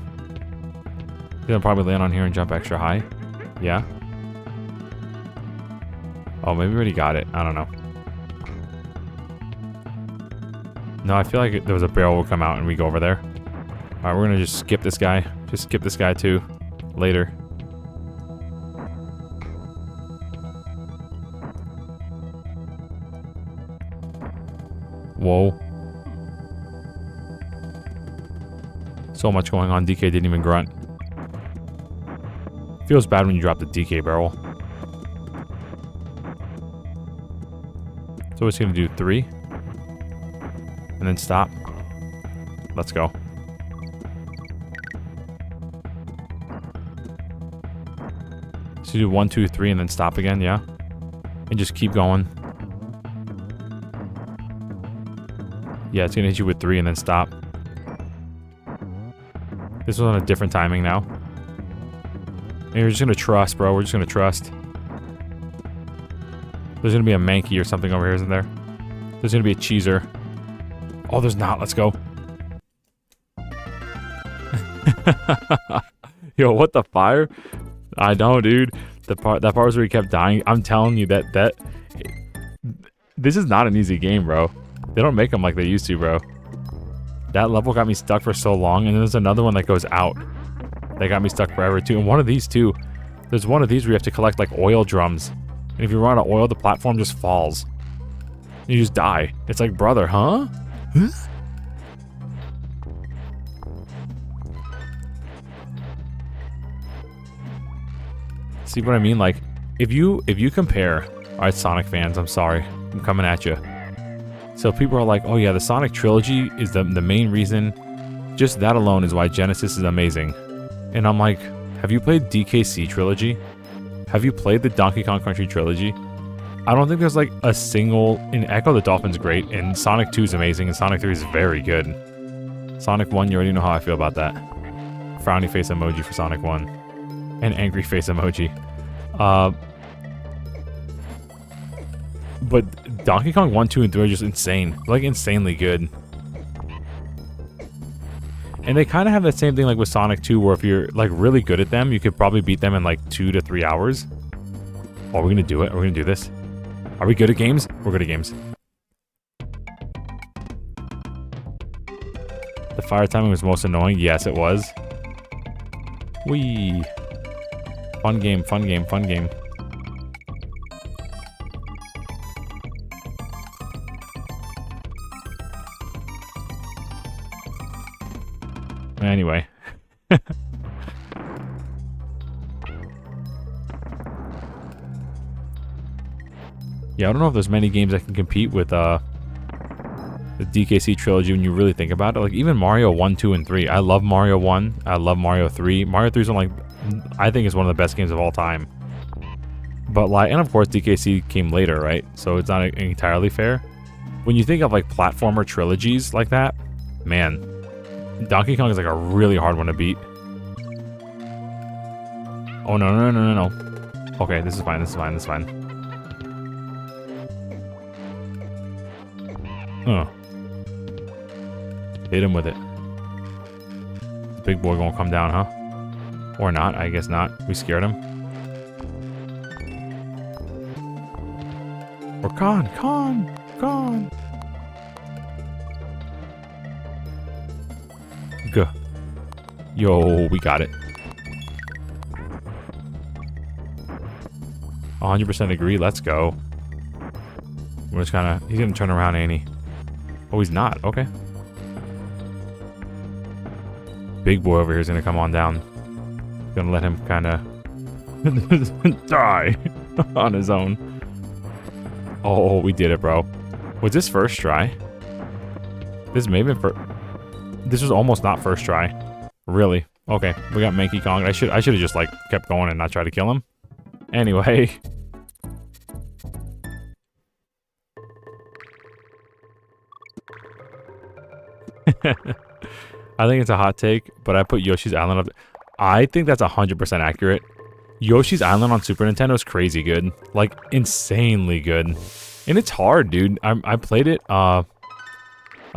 He'll probably land on here and jump extra high. Yeah. Oh, maybe we already got it. I don't know. No, I feel like there was a barrel will come out and we go over there. Alright, we're gonna just skip this guy. Just skip this guy too. Later. Whoa. So much going on. DK didn't even grunt. Feels bad when you drop the DK barrel. So it's gonna do 3. And then stop. Let's go. So you do 1, 2, 3 and then stop again, yeah? And just keep going. Yeah, it's gonna hit you with 3 and then stop. This was on a different timing now. And you're just gonna trust, bro. We're just gonna trust. There's gonna be a Mankey or something over here, isn't there? There's gonna be a cheeser. Oh, there's not. Let's go. Yo, what the fire? I know, dude. That part was where he kept dying. I'm telling you that this is not an easy game, bro. They don't make them like they used to, bro. That level got me stuck for so long, and then there's another one that goes out. That got me stuck forever too. And one of these too. There's one of these where you have to collect like oil drums. And if you run out of oil, the platform just falls. You just die. It's like, brother, huh? Huh? See what I mean? Like, if you compare, alright, Sonic fans, I'm sorry, I'm coming at you. So people are like, oh yeah, the Sonic trilogy is the main reason. Just that alone is why Genesis is amazing. And I'm like, have you played DKC trilogy? Have you played the Donkey Kong Country trilogy? I don't think there's like a single... In Echo the Dolphin's great, and Sonic 2 is amazing, and Sonic 3 is very good. Sonic 1, you already know how I feel about that. Frowny face emoji for Sonic 1. And angry face emoji. But Donkey Kong 1, 2, and 3 are just insane. Like, insanely good. And they kind of have that same thing like with Sonic 2, where if you're like really good at them, you could probably beat them in like 2 to 3 hours. Oh, we're gonna do it. We're gonna do this. Are we good at games? We're good at games. The fire timing was most annoying. Yes, it was. Whee! Fun game, fun game, fun game. Anyway. Yeah, I don't know if there's many games that can compete with the DKC trilogy when you really think about it. Like even Mario 1, 2, and 3. I love Mario 1. I love Mario 3. Mario 3 is one I think is one of the best games of all time. But like, and of course DKC came later, right? So it's not entirely fair. When you think of like platformer trilogies like that, man, Donkey Kong is like a really hard one to beat. Oh no, no, no, no, no. Okay, this is fine, this is fine, this is fine. Oh. Hit him with it. This big boy gonna come down, huh? Or not, I guess not. We scared him. We're gone. Go. Yo, we got it. 100% agree, let's go. We're just gonna... He's gonna turn around, ain't he? Oh, he's not. Okay. big boy over here is gonna come on down. Gonna let him kind of die on his own. Oh, we did it, bro. Was this first try? This may have been first. This was almost not first try. Really? Okay, we got Manky Kong. I should have just like kept going and not tried to kill him. Anyway. I think it's a hot take, but I put Yoshi's Island up. I think that's 100% accurate. Yoshi's Island on Super Nintendo is crazy good. Like, insanely good. And it's hard, dude. I played it a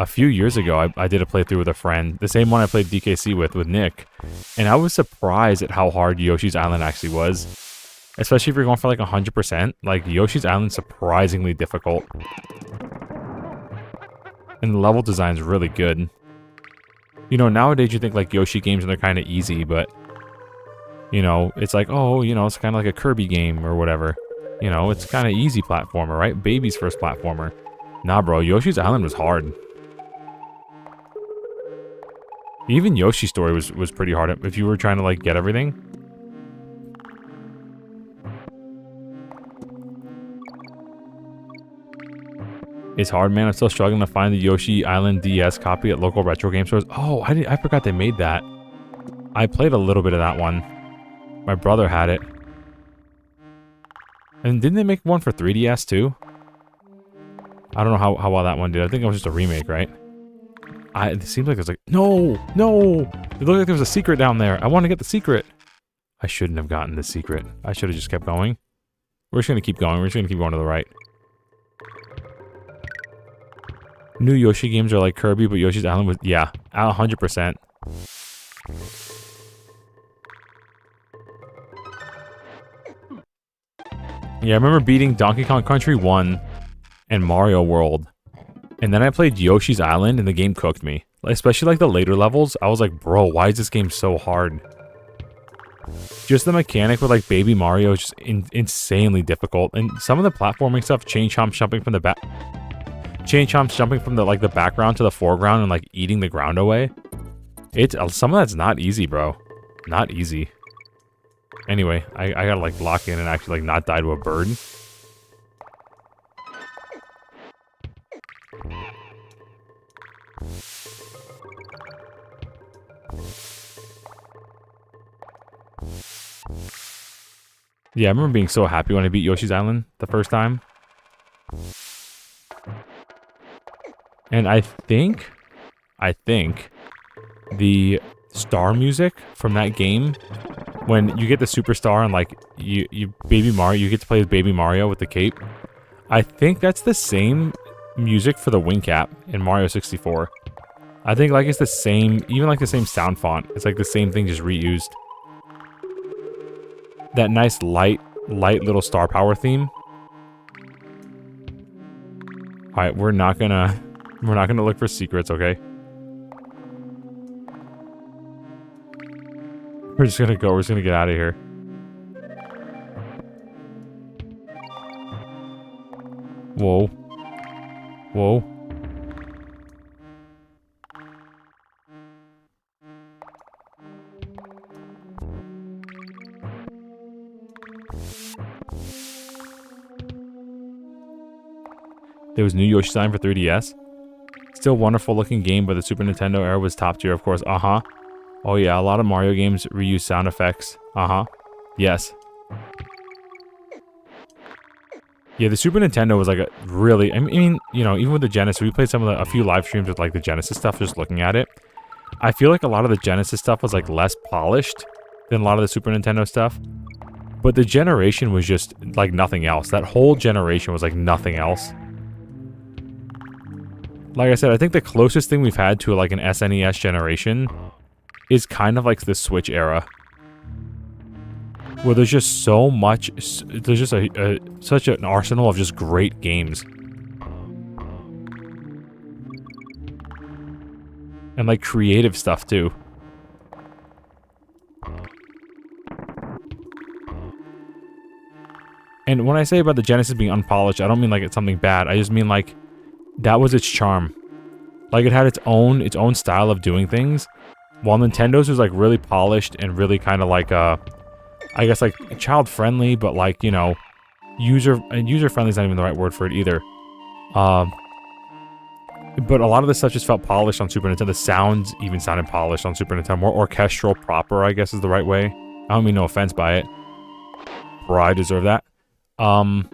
few years ago. I did a playthrough with a friend. The same one I played DKC with Nick. And I was surprised at how hard Yoshi's Island actually was. Especially if you're going for like 100%. Like, Yoshi's Island's surprisingly difficult. And the level design's really good. You know, nowadays you think like Yoshi games and they're kind of easy, but you know, it's like, oh, you know, it's kind of like a Kirby game or whatever. You know, it's kind of easy platformer, right? Baby's first platformer. Nah, bro, Yoshi's Island was hard. Even Yoshi's Story was pretty hard if you were trying to like get everything. It's hard, man. I'm still struggling to find the Yoshi Island DS copy at local retro game stores. Oh, I forgot they made that. I played a little bit of that one. My brother had it. And didn't they make one for 3DS too? I don't know how well that one did. I think it was just a remake, right? It seems like it's like, no! It looked like there was a secret down there. I want to get the secret. I shouldn't have gotten the secret. I should have just kept going. We're just going to keep going. We're just going to keep going to the right. New Yoshi games are like Kirby, but Yoshi's Island was, yeah, 100%. Yeah, I remember beating Donkey Kong Country 1 and Mario World. And then I played Yoshi's Island and the game cooked me. Especially like the later levels, I was like, bro, why is this game so hard? Just the mechanic with like Baby Mario is just insanely difficult. And some of the platforming stuff, Chain Chomp jumping from the back... Chain Chomp's jumping from the like the background to the foreground and like eating the ground away. It's some of that's not easy, bro. Not easy. Anyway, I gotta like lock in and actually like not die to a bird. Yeah, I remember being so happy when I beat Yoshi's Island the first time. And I think the star music from that game, when you get the superstar and like you Baby Mario, you get to play as Baby Mario with the cape. I think that's the same music for the wing cap in Mario 64. I think like it's the same, even like the same sound font. It's like the same thing just reused. That nice light little star power theme. All right, we're not gonna look for secrets, okay? We're just gonna go. We're just gonna get out of here. Whoa. Whoa. There was new Yoshi Island for 3DS. Still wonderful looking game, but the Super Nintendo era was top tier, of course. Uh-huh. Oh yeah, a lot of Mario games reuse sound effects. Uh-huh. Yes. Yeah, the Super Nintendo was like a really, I mean, you know, even with the Genesis, we played a few live streams with like the Genesis stuff, just looking at it. I feel like a lot of the Genesis stuff was like less polished than a lot of the Super Nintendo stuff. But the generation was just like nothing else. That whole generation was like nothing else. Like I said, I think the closest thing we've had to like an SNES generation is kind of like the Switch era. Where there's just so much, there's just such an arsenal of just great games. And like creative stuff too. And when I say about the Genesis being unpolished, I don't mean like it's something bad. I just mean like that was its charm. Like it had its own style of doing things While Nintendo's was like really polished and really kind of like I guess like child friendly, but like, you know, user friendly is not even the right word for it either. But a lot of this stuff just felt polished on Super Nintendo. The sounds even sounded polished on Super Nintendo. More orchestral proper, I guess is the right way. I don't mean no offense by it. Bro, I deserve that. While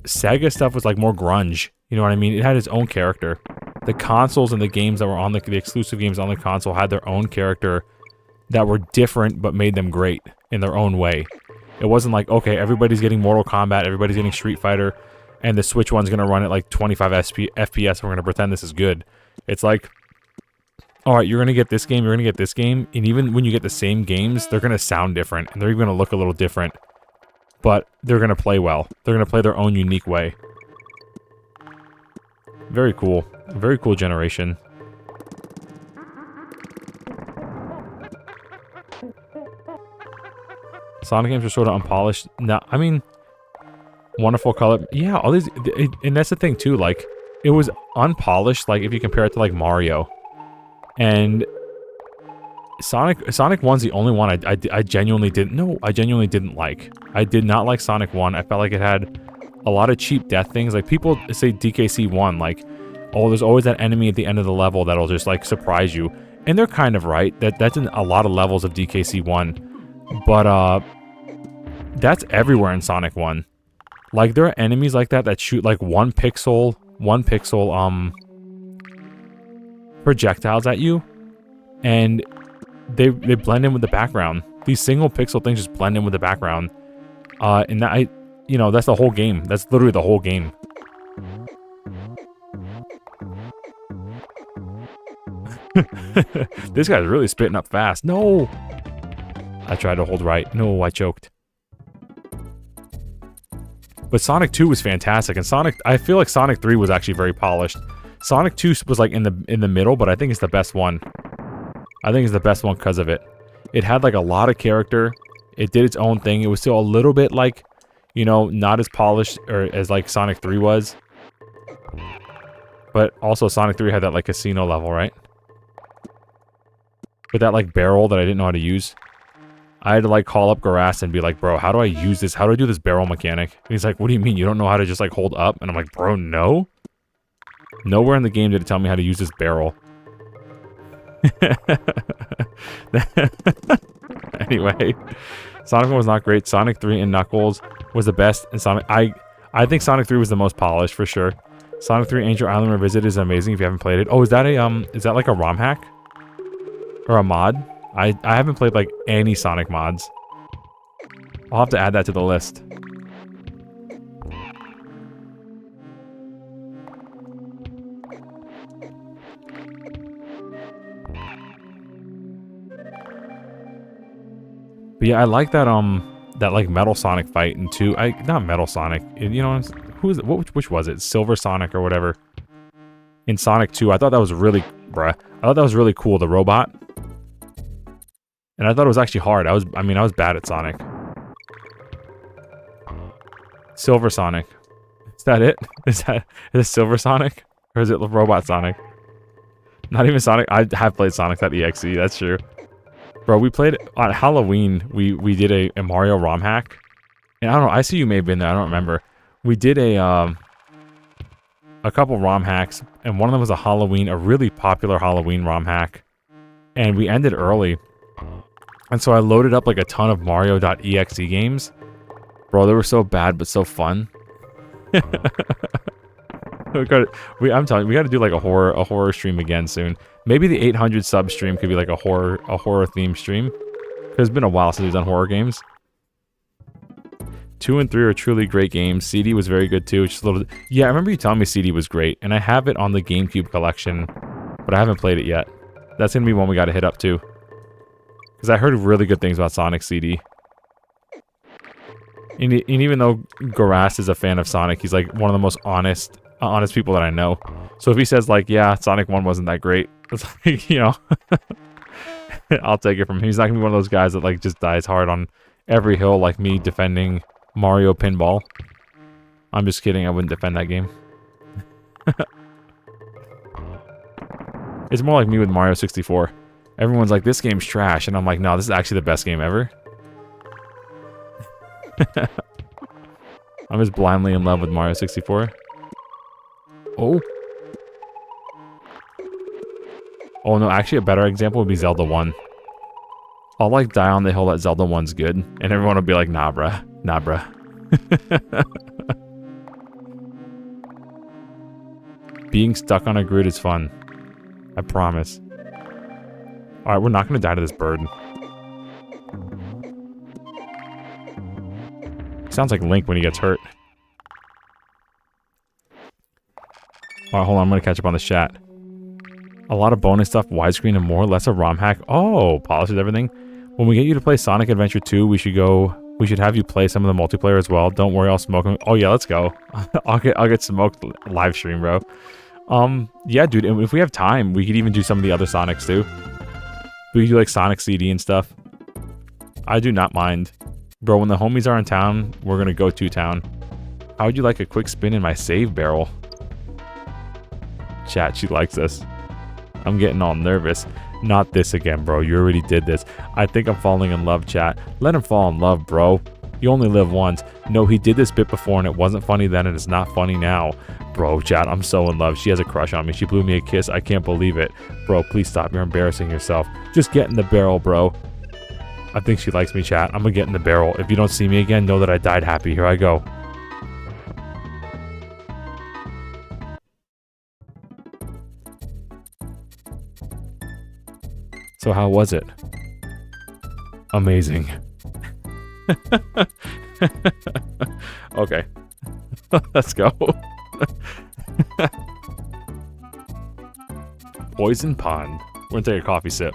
Sega stuff was like more grunge, you know what I mean? It had its own character. The consoles and the games that were on the exclusive games on the console had their own character that were different but made them great in their own way. It wasn't like, okay, everybody's getting Mortal Kombat, everybody's getting Street Fighter, and the Switch one's going to run at like 25 FPS, and we're going to pretend this is good. It's like, alright, you're going to get this game, you're going to get this game, and even when you get the same games, they're going to sound different, and they're even going to look a little different. But they're going to play well. They're going to play their own unique way. Very cool. Very cool generation. Sonic games are sort of unpolished. No, I mean, wonderful color. Yeah, all these, and that's the thing too. Like, it was unpolished. Like, if you compare it to like Mario, and Sonic 1's the only one I genuinely didn't. No, I genuinely didn't like. I did not like Sonic 1. I felt like it had a lot of cheap death things. Like, people say DKC 1, like, oh, there's always that enemy at the end of the level that'll just like surprise you, and they're kind of right. That's in a lot of levels of DKC 1, but that's everywhere in Sonic 1. Like, there are enemies like that shoot like one pixel projectiles at you, and they blend in with the background. These single pixel things just blend in with the background. And that, you know, that's the whole game. That's literally the whole game. This guy's really spitting up fast. No! I tried to hold right. No, I choked. But Sonic 2 was fantastic, and I feel like Sonic 3 was actually very polished. Sonic 2 was like in the middle, but I think it's the best one. I think it's the best one because of it. It had like a lot of character. It did its own thing. It was still a little bit like, you know, not as polished or as like Sonic 3 was. But also Sonic 3 had that like casino level, right? With that like barrel that I didn't know how to use. I had to like call up Garas and be like, bro, how do I use this? How do I do this barrel mechanic? And he's like, what do you mean? You don't know how to just like hold up? And I'm like, bro, no. Nowhere in the game did it tell me how to use this barrel. Anyway, Sonic 1 was not great. Sonic 3 and Knuckles was the best. And I think Sonic 3 was the most polished for sure. Sonic 3 Angel Island Revisited is amazing if you haven't played it. Oh, is that like a ROM hack? Or a mod? I haven't played like any Sonic mods. I'll have to add that to the list. But yeah, I like that that like Metal Sonic fight in 2. Not Metal Sonic. You know, which was it? Silver Sonic or whatever. In Sonic 2, I thought that was really I thought that was really cool, the robot. And I thought it was actually hard. I was bad at Sonic. Silver Sonic. Is that it? Is it Silver Sonic? Or is it Robot Sonic? Not even Sonic. I have played Sonic.exe, that's true. Bro, we played on Halloween. We did a Mario ROM hack. And I don't know, I see you may have been there, I don't remember. We did a couple ROM hacks, and one of them was a really popular Halloween ROM hack. And we ended early. And so I loaded up like a ton of Mario.exe games. Bro, they were so bad but so fun. I'm telling you, we got to do like a horror stream again soon. Maybe the 800 sub stream could be like a horror themed stream. Because it's been a while since we've done horror games. 2 and 3 are truly great games. CD was very good too. Just a little. Yeah, I remember you telling me CD was great, and I have it on the GameCube collection, but I haven't played it yet. That's gonna be one we got to hit up too. Because I heard really good things about Sonic CD. And even though Garas is a fan of Sonic, he's like one of the most honest people that I know. So if he says like, yeah, Sonic 1 wasn't that great, it's like, you know, I'll take it from him. He's not gonna be one of those guys that like just dies hard on every hill like me defending Mario Pinball. I'm just kidding, I wouldn't defend that game. It's more like me with Mario 64. Everyone's like, this game's trash. And I'm like, no, this is actually the best game ever. I'm just blindly in love with Mario 64. Oh. Oh no, actually a better example would be Zelda 1. I'll like die on the hill that Zelda 1's good. And everyone will be like, nah bruh. Nah bruh. Being stuck on a grid is fun. I promise. Alright, we're not gonna die to this bird. Sounds like Link when he gets hurt. Alright, hold on, I'm gonna catch up on the chat. A lot of bonus stuff, widescreen and more, less a ROM hack. Oh, polishes everything. When we get you to play Sonic Adventure 2, we should have you play some of the multiplayer as well. Don't worry, I'll smoke them. Oh yeah, let's go. I'll get smoked live stream, bro. Yeah, dude, and if we have time, we could even do some of the other Sonics too. We could do like Sonic CD and stuff. I do not mind. Bro, when the homies are in town, we're gonna go to town. How would you like a quick spin in my save barrel? Chat, she likes this. I'm getting all nervous. Not this again, bro. You already did this. I think I'm falling in love, chat. Let him fall in love, bro. You only live once. No, he did this bit before and it wasn't funny then and it's not funny now. Bro, chat, I'm so in love. She has a crush on me. She blew me a kiss. I can't believe it. Bro, please stop. You're embarrassing yourself. Just get in the barrel, bro. I think she likes me, chat. I'm gonna get in the barrel. If you don't see me again, know that I died happy. Here I go. So how was it? Amazing. Okay. Let's go. Poison Pond. We're gonna take a coffee sip.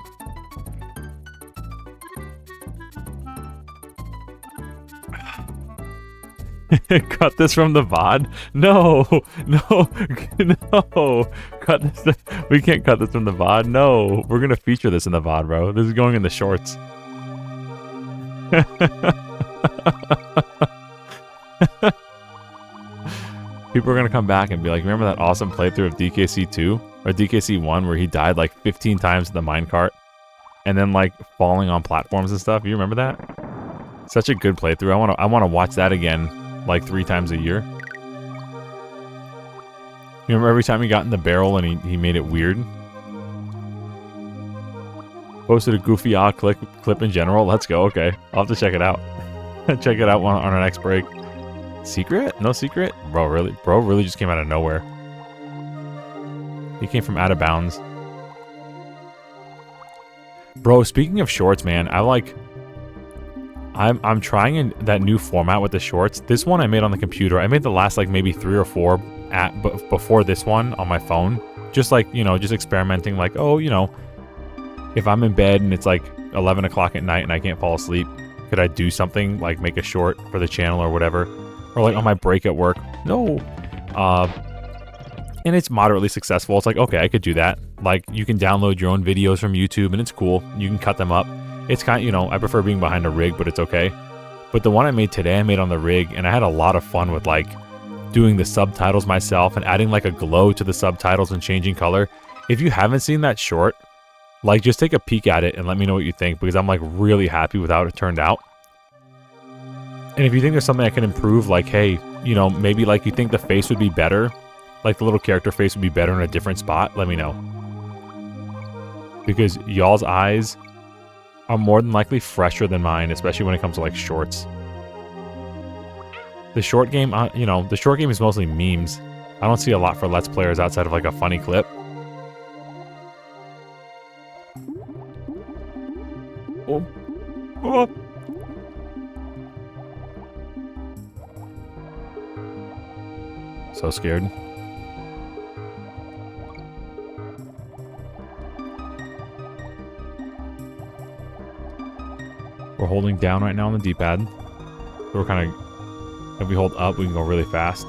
Cut this from the VOD? No, no, no. Cut this. We can't cut this from the VOD. No, we're gonna feature this in the VOD, bro. This is going in the shorts. People are gonna come back and be like, remember that awesome playthrough of DKC 2 or DKC 1 where he died like 15 times in the minecart and then like falling on platforms and stuff? You remember that? Such a good playthrough. I wanna watch that again like 3 times a year. You remember every time he got in the barrel and he made it weird? Posted a goofy clip in general. Let's go. Okay, I'll have to check it out. Check it out on our next break. Secret? No secret? Bro, really? Bro really just came out of nowhere. He came from out of bounds. Bro, speaking of shorts, man, I'm trying that new format with the shorts. This one I made on the computer. I made the last like maybe 3 or 4 before this one on my phone. Just like, you know, just experimenting like, oh, you know, if I'm in bed and it's like 11 o'clock at night and I can't fall asleep, could I do something like make a short for the channel or whatever? Or like on my break at work. No. And it's moderately successful. It's like, okay, I could do that. Like you can download your own videos from YouTube and it's cool. You can cut them up. It's kind of, you know, I prefer being behind a rig, but it's okay. But the one I made today, I made on the rig, and I had a lot of fun with, like, doing the subtitles myself and adding, like, a glow to the subtitles and changing color. If you haven't seen that short, like, just take a peek at it and let me know what you think, because I'm, like, really happy with how it turned out. And if you think there's something I can improve, like, hey, you know, maybe, like, you think the face would be better, like, the little character face would be better in a different spot, let me know. Because y'all's eyes are more than likely fresher than mine, especially when it comes to like shorts. The short game, you know, the short game is mostly memes. I don't see a lot for Let's Players outside of like a funny clip. Oh. Oh. So scared. We're holding down right now on the D-pad. So we're kind of... If we hold up, we can go really fast.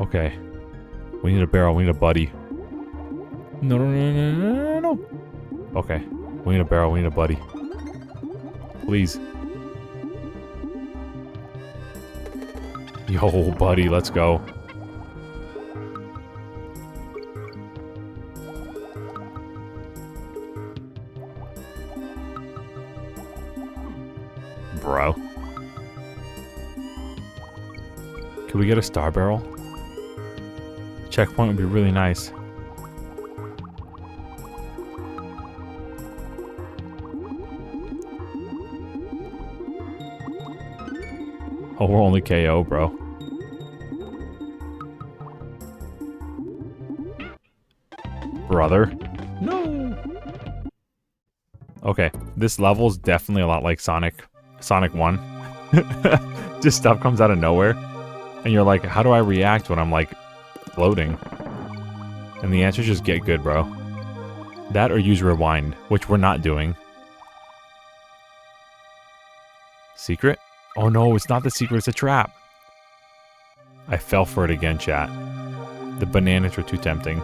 Okay. We need a barrel. We need a buddy. No, no, no, no, no, no, no. Okay. We need a barrel. We need a buddy. Please. Yo, buddy, let's go. Bro. Could we get a star barrel? Checkpoint would be really nice. Oh, we're only KO, bro. Brother. No. Okay, this level's definitely a lot like Sonic 1. Just stuff comes out of nowhere. And you're like, how do I react when I'm like floating? And the answer is just get good, bro. That or use rewind, which we're not doing. Secret? Oh no, it's not the secret, it's a trap. I fell for it again, chat. The bananas were too tempting.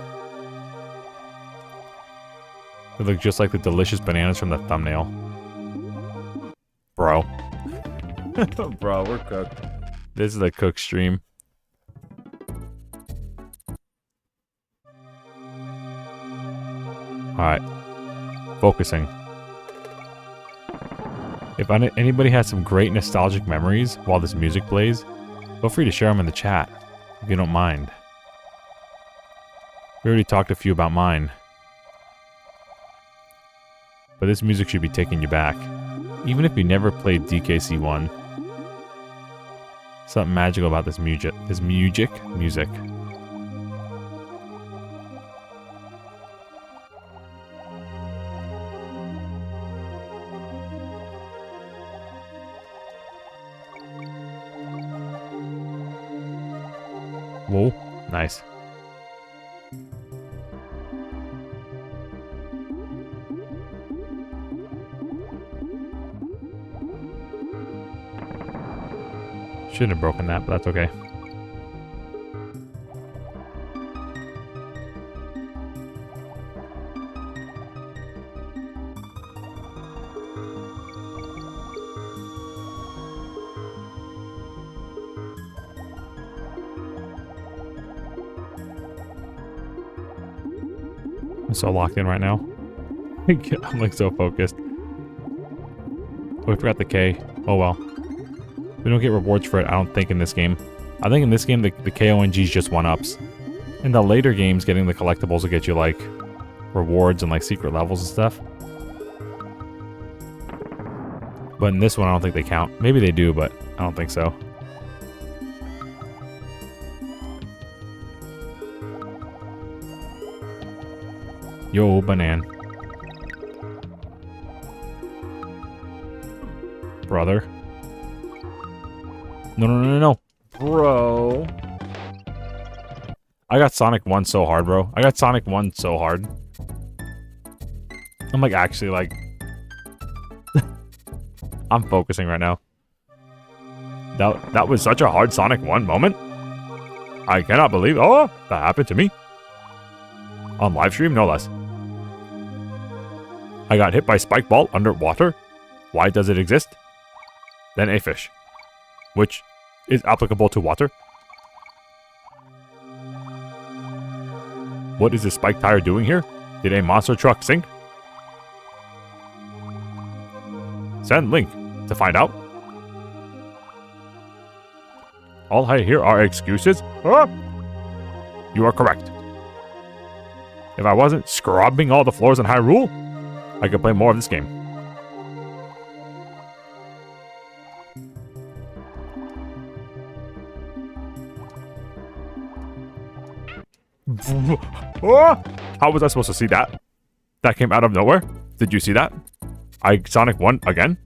They look just like the delicious bananas from the thumbnail. Bro. Bro, we're cooked. This is a cook stream. Alright. Focusing. If anybody has some great nostalgic memories while this music plays, feel free to share them in the chat, if you don't mind. We already talked a few about mine. But this music should be taking you back. Even if you never played DKC 1. Something magical about this music. Music. Whoa, nice. Shouldn't have broken that, but that's okay. I'm so locked in right now. I'm like so focused. Oh, we forgot the K. Oh well. We don't get rewards for it, I don't think, in this game. I think in this game, the KONG's just 1-ups. In the later games, getting the collectibles will get you, like, rewards and, like, secret levels and stuff. But in this one, I don't think they count. Maybe they do, but I don't think so. Yo, banan. Brother. No, no, no, no, no. Bro. I got Sonic 1 so hard, bro. I got Sonic 1 so hard. I'm like actually like... I'm focusing right now. That was such a hard Sonic 1 moment. I cannot believe... Oh, that happened to me. On live stream, no less. I got hit by Spike Ball underwater. Why does it exist? Then a fish. Which is applicable to water. What is this spike tire doing here? Did a monster truck sink? Send link to find out. All I hear are excuses. Ah! You are correct. If I wasn't scrubbing all the floors in Hyrule, I could play more of this game. Oh! How was I supposed to see that? That came out of nowhere? Did you see that? I Sonic 1 again?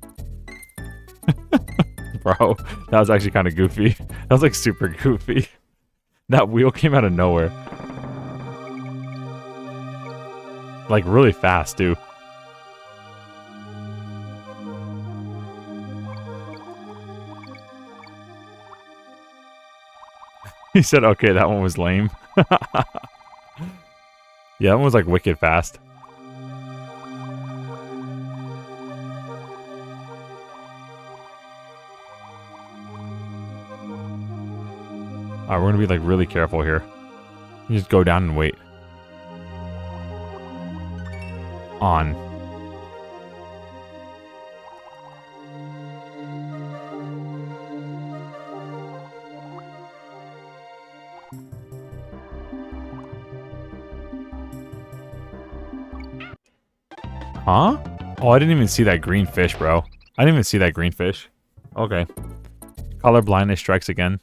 Bro, that was actually kind of goofy. That was like super goofy. That wheel came out of nowhere. Like really fast, too. He said, okay, that one was lame. Yeah, that one was like wicked fast. Alright, we're gonna be like really careful here. You just go down and wait. On. Huh? Oh, I didn't even see that green fish, bro. I didn't even see that green fish. Okay. Color blindness strikes again.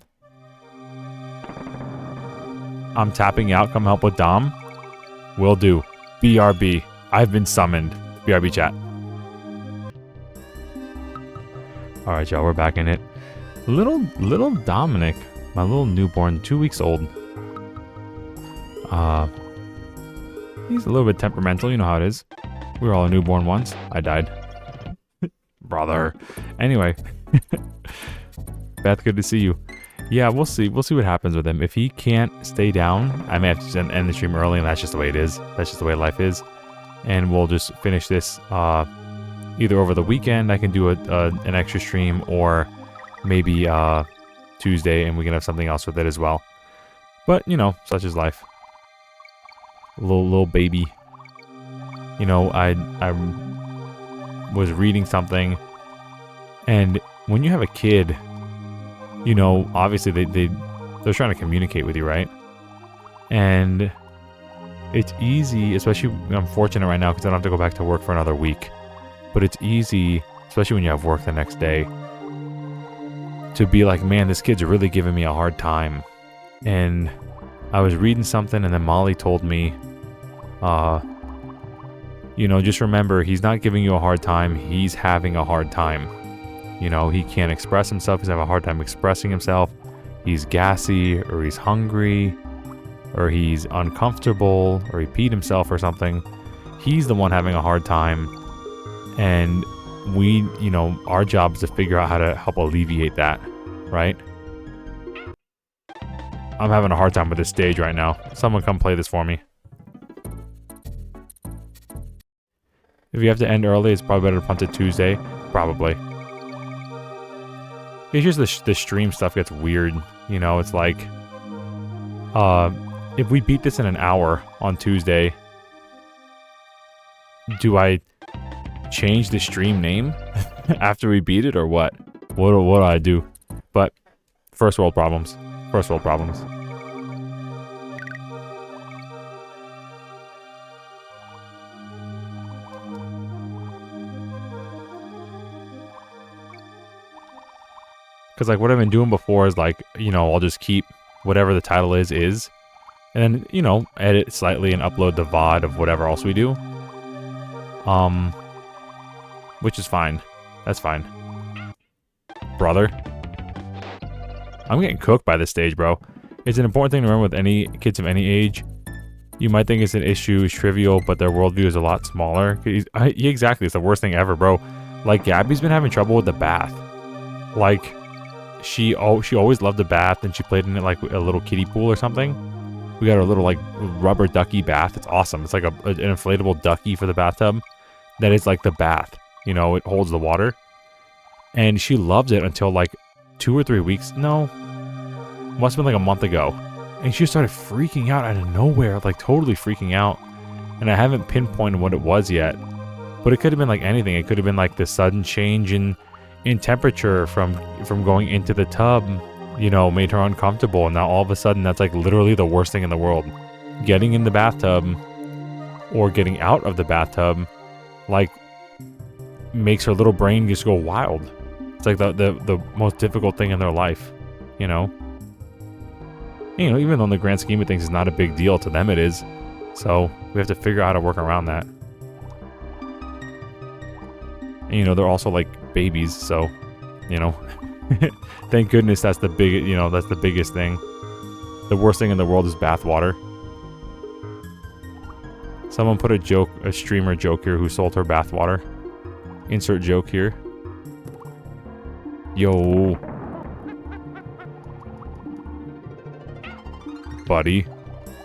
I'm tapping out. Come help with Dom. Will do. BRB. I've been summoned. BRB chat. Alright, y'all. We're back in it. Little Dominic. My little newborn. 2 weeks old. He's a little bit temperamental. You know how it is. We were all a newborn once. I died. Brother. Anyway. Beth, good to see you. Yeah, we'll see. We'll see what happens with him. If he can't stay down, I may have to end the stream early, and that's just the way it is. That's just the way life is. And we'll just finish this either over the weekend. I can do an extra stream, or maybe Tuesday, and we can have something else with it as well. But, you know, such is life. Little baby. You know, I was reading something, and when you have a kid, you know, obviously they're trying to communicate with you, right? And it's easy, especially, I'm fortunate right now because I don't have to go back to work for another week. But it's easy, especially when you have work the next day, to be like, man, this kid's really giving me a hard time. And I was reading something, and then Molly told me, you know, just remember, he's not giving you a hard time, he's having a hard time. You know, he can't express himself, he's having a hard time expressing himself. He's gassy, or he's hungry, or he's uncomfortable, or he peed himself or something. He's the one having a hard time. And we, you know, our job is to figure out how to help alleviate that, right? I'm having a hard time with this stage right now. Someone come play this for me. If you have to end early, it's probably better to punt it Tuesday. Probably. It's just the stream stuff gets weird. You know, it's like, if we beat this in an hour on Tuesday, do I change the stream name after we beat it, or what? What do I do? But first world problems. First world problems. Because, like, what I've been doing before is, like, you know, I'll just keep whatever the title is, and then, you know, edit slightly and upload the VOD of whatever else we do. Which is fine. That's fine. Brother. I'm getting cooked by this stage, bro. It's an important thing to remember with any kids of any age. You might think it's an issue, it's trivial, but their worldview is a lot smaller. Yeah, exactly, it's the worst thing ever, bro. Like, Gabby's been having trouble with the bath. Like, she always loved the bath, and she played in it like a little kiddie pool or something. We got a little, like, rubber ducky bath. It's awesome. It's like an inflatable ducky for the bathtub. That is like the bath. You know, it holds the water. And she loved it until like 2 or 3 weeks. No. Must have been like a month ago. And she started freaking out out of nowhere. Like, totally freaking out. And I haven't pinpointed what it was yet. But it could have been like anything. It could have been like the sudden change in temperature from going into the tub, you know, made her uncomfortable, and now all of a sudden that's like literally the worst thing in the world. Getting in the bathtub or getting out of the bathtub, like, makes her little brain just go wild. It's like the most difficult thing in their life, you know? You know, even though in the grand scheme of things it's not a big deal, to them it is. So we have to figure out how to work around that. And, you know, they're also like babies, so, you know, thank goodness that's the biggest thing. The worst thing in the world is bath water. Someone put a streamer joke here who sold her bath water. Insert joke here. Yo. Buddy.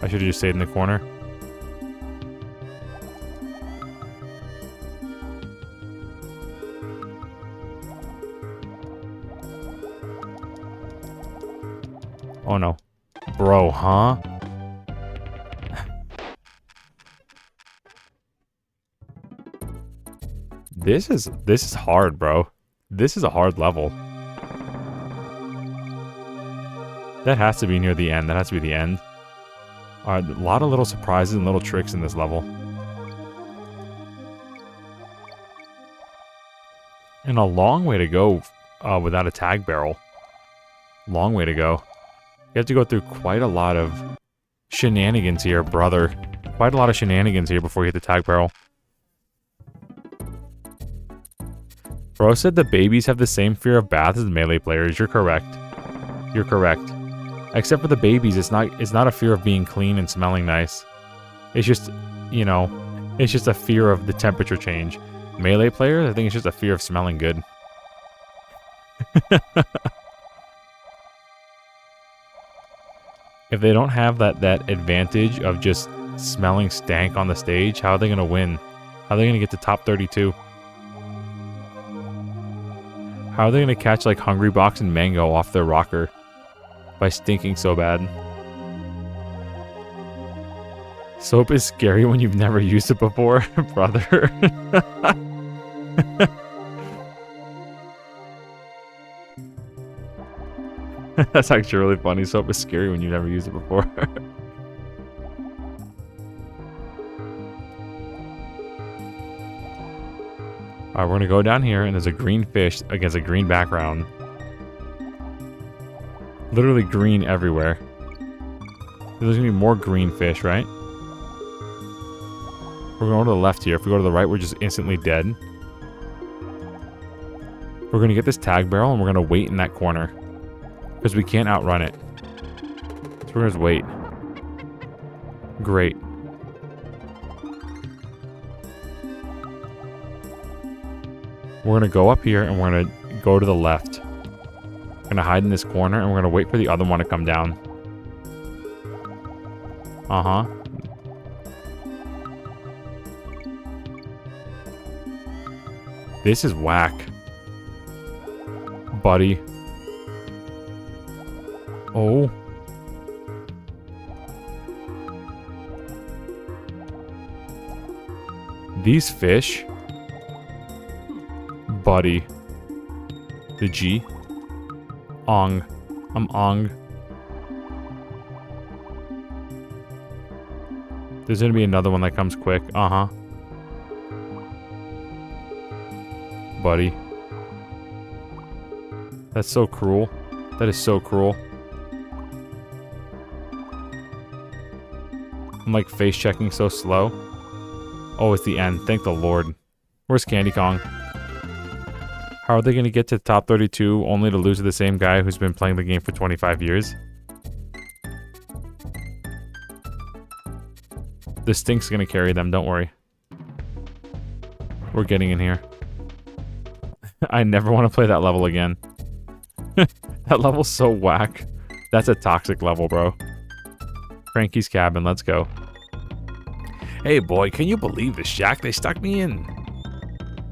I should have just stayed in the corner. Oh no. Bro, huh? This is hard, bro. This is a hard level. That has to be near the end. That has to be the end. Alright, a lot of little surprises and little tricks in this level. And a long way to go without a tag barrel. Long way to go. You have to go through quite a lot of shenanigans here, brother. Quite a lot of shenanigans here before you hit the tag barrel. Bro said the babies have the same fear of baths as melee players. You're correct. You're correct. Except for the babies, it's not a fear of being clean and smelling nice. It's just, you know, it's just a fear of the temperature change. Melee players, I think it's just a fear of smelling good. If they don't have that advantage of just smelling stank on the stage, how are they going to win? How are they going to get to top 32? How are they going to catch like Hungry Box and Mango off their rocker by stinking so bad? Soap is scary when you've never used it before, brother. That's actually really funny. Soap is scary when you've never used it before. Alright, we're gonna go down here and there's a green fish against a green background. Literally green everywhere. There's gonna be more green fish, right? We're going to the left here. If we go to the right, we're just instantly dead. We're gonna get this tag barrel and we're gonna wait in that corner. Because we can't outrun it. So we're gonna just wait. Great. We're gonna go up here and we're gonna go to the left. We're gonna hide in this corner and we're gonna wait for the other one to come down. Uh-huh. This is whack. Buddy. Oh. These fish. Buddy. The G. Ong. I'm ong. There's gonna be another one that comes quick. Uh-huh. Buddy. That's so cruel. That is so cruel. I'm like face checking so slow. Oh, it's the end. Thank the Lord. Where's Candy Kong? How are they going to get to the top 32 only to lose to the same guy who's been playing the game for 25 years? The stink's going to carry them, don't worry. We're getting in here. I never want to play that level again. That level's so whack. That's a toxic level, bro. Frankie's cabin, let's go. Hey boy, can you believe the shack they stuck me in?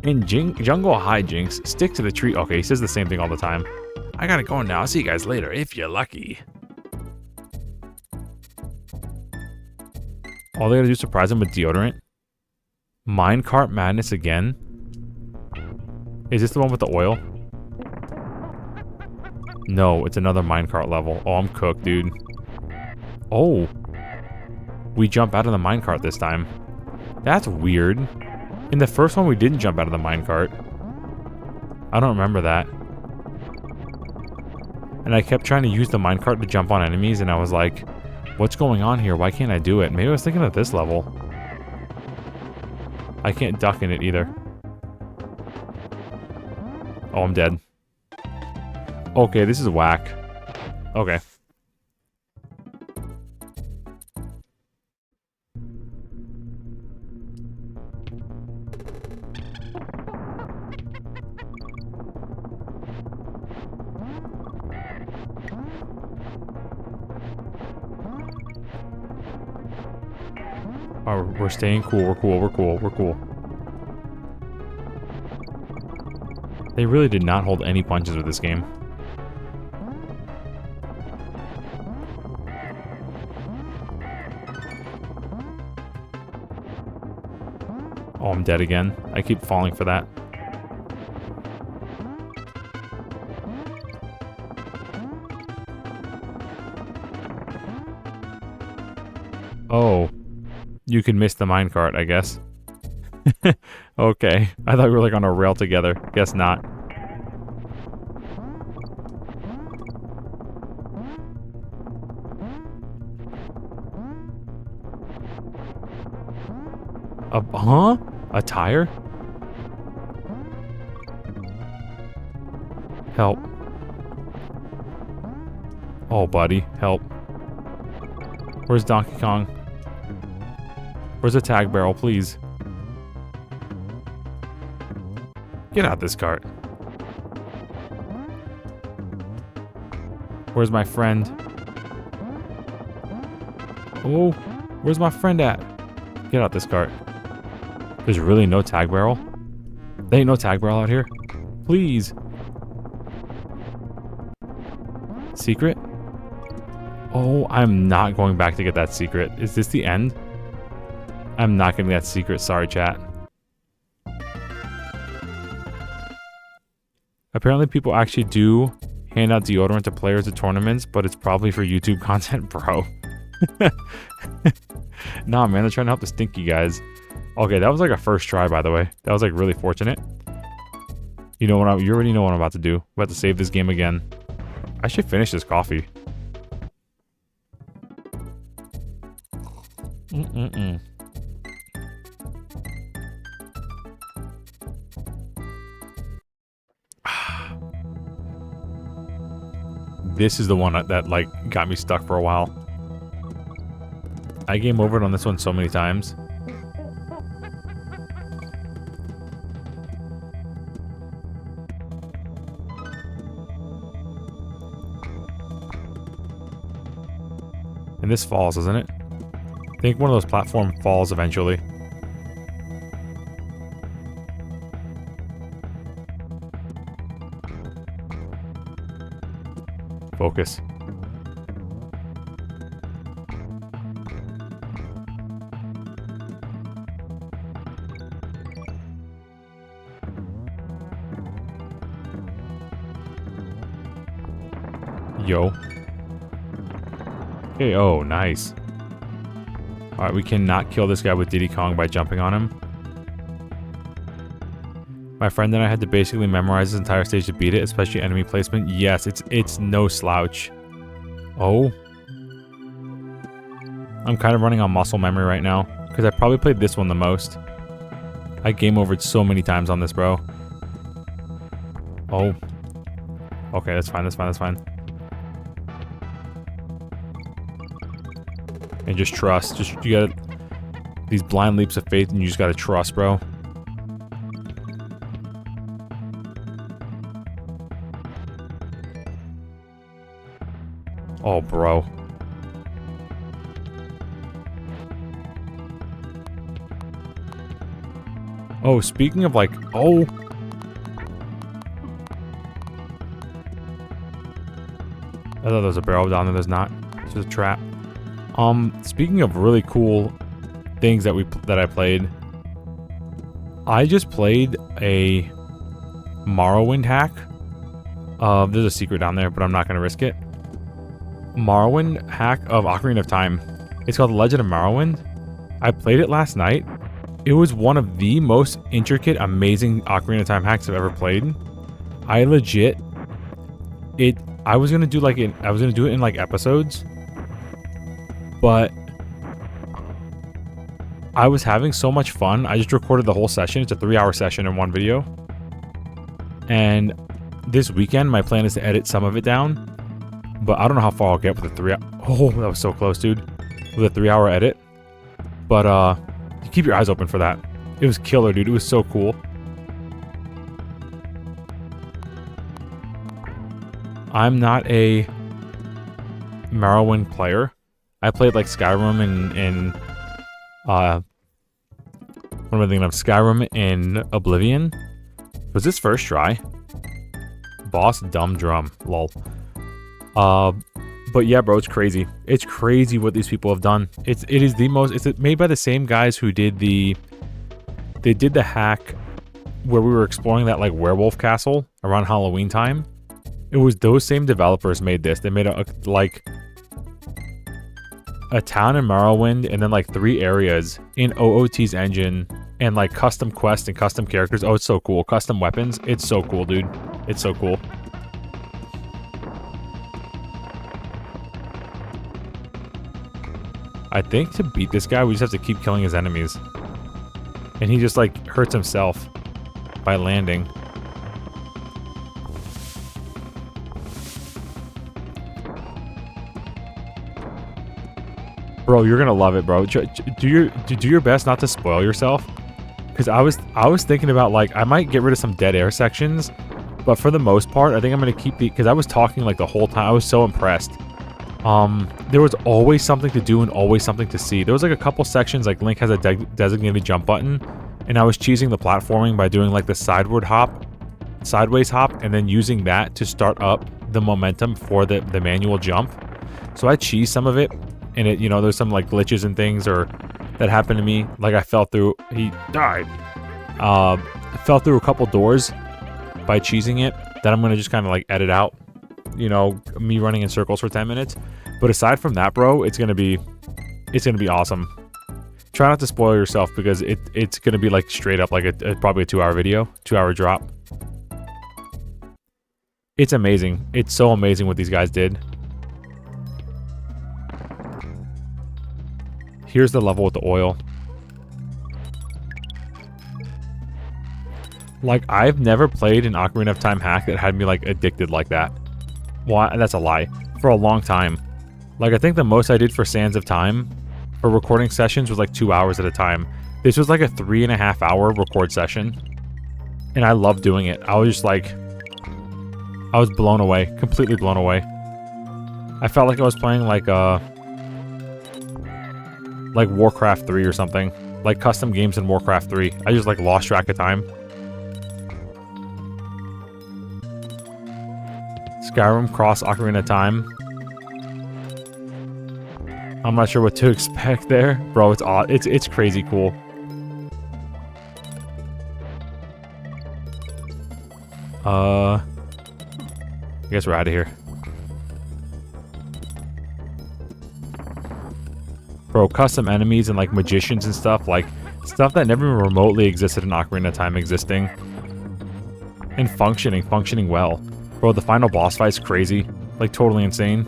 In jungle hijinks, stick to the tree. Okay, he says the same thing all the time. I gotta go now. I'll see you guys later, if you're lucky. All they gotta do is surprise him with deodorant? Minecart madness again? Is this the one with the oil? No, it's another minecart level. Oh, I'm cooked, dude. Oh. We jump out of the minecart this time. That's weird. In the first one, we didn't jump out of the minecart. I don't remember that. And I kept trying to use the minecart to jump on enemies, and I was like, what's going on here? Why can't I do it? Maybe I was thinking of this level. I can't duck in it either. Oh, I'm dead. Okay, this is whack. Okay. Oh, we're staying cool. We're cool. We're cool. We're cool. They really did not hold any punches with this game. Oh, I'm dead again. I keep falling for that. Oh. You can miss the minecart, I guess. Okay. I thought we were like on a rail together. Guess not. Huh? A tire? Help. Oh, buddy. Help. Where's Donkey Kong? Where's the tag barrel, please? Get out this cart. Where's my friend? Oh, where's my friend at? Get out this cart. There's really no tag barrel? There ain't no tag barrel out here? Please. Secret? Oh, I'm not going back to get that secret. Is this the end? I'm not getting that secret. Sorry, chat. Apparently people actually do hand out deodorant to players at tournaments, but it's probably for YouTube content, bro. Nah, man, they're trying to help the stinky guys. Okay, that was like a first try, by the way. That was like really fortunate. You know what? You already know what I'm about to do. I'm about to save this game again. I should finish this coffee. This is the one that like got me stuck for a while. I game overed on this one so many times. And this falls, isn't it? I think one of those platform falls eventually. Focus. Yo. Okay, oh, nice. Alright, we cannot kill this guy with Diddy Kong by jumping on him. My friend and I had to basically memorize this entire stage to beat it, especially enemy placement. Yes, it's no slouch. Oh. I'm kind of running on muscle memory right now, because I probably played this one the most. I game overed so many times on this, bro. Oh. Okay, that's fine, that's fine, that's fine. And just trust. Just, you gotta... These blind leaps of faith, and you just gotta trust, bro. Oh, bro. Oh, speaking of like... Oh! I thought there was a barrel down there. There's not. It's just a trap. Speaking of really cool things that I played, I just played a Morrowind hack. There's a secret down there, but I'm not gonna risk it. Morrowind hack of Ocarina of Time. It's called The Legend of Morrowind. I played it last night. It was one of the most intricate, amazing Ocarina of Time hacks I've ever played. I legit... I was gonna do like I was gonna do it in like episodes. But I was having so much fun. I just recorded the whole session. It's a 3-hour session in one video. And this weekend, my plan is to edit some of it down. But I don't know how far I'll get with a 3-hour... Oh, that was so close, dude. With a 3-hour edit. But, you keep your eyes open for that. It was killer, dude. It was so cool. I'm not a Morrowind player. I played like Skyrim and what am I thinking of? Skyrim and Oblivion. Was this first try? Boss dumb drum. Lol. But yeah, bro, it's crazy. It's crazy what these people have done. It is the most... It's made by the same guys who did the they did the hack where we were exploring that like werewolf castle around Halloween time. It was those same developers made this. They made a town in Morrowind and then like 3 areas in OOT's engine and like custom quests and custom characters. Oh, it's so cool. Custom weapons. It's so cool, dude. It's so cool. I think to beat this guy, we just have to keep killing his enemies. And he just like hurts himself by landing. Bro, you're gonna love it, bro. Do your best not to spoil yourself. Because I was thinking about like I might get rid of some dead air sections, but for the most part, I think I'm gonna keep the because I was talking like the whole time. I was so impressed. There was always something to do and always something to see. There was like a couple sections like Link has a designated jump button, and I was cheesing the platforming by doing like the sideways hop, and then using that to start up the momentum for the manual jump. So I cheesed some of it. And it, you know, there's some like glitches and things or that happened to me. Like I fell through, he died. I fell through a couple doors by cheesing it that I'm going to just kind of like edit out, you know, me running in circles for 10 minutes. But aside from that, bro, it's going to be awesome. Try not to spoil yourself because it's going to be like straight up like probably a 2-hour video, 2-hour drop. It's amazing. It's so amazing what these guys did. Here's the level with the oil. Like, I've never played an Ocarina of Time hack that had me, like, addicted like that. Well, that's a lie. For a long time. Like, I think the most I did for Sands of Time for recording sessions was, like, 2 hours at a time. This was, like, a 3.5-hour record session. And I loved doing it. I was just, like... I was blown away. Completely blown away. I felt like I was playing, like Warcraft 3 or something. Like custom games in Warcraft 3. I just like lost track of time. Skyrim cross Ocarina of Time. I'm not sure what to expect there. Bro, it's odd. It's crazy cool. I guess we're out of here. Bro, custom enemies and like magicians and stuff, like stuff that never even remotely existed in Ocarina of Time existing. And functioning well. Bro, the final boss fight's crazy. Like totally insane.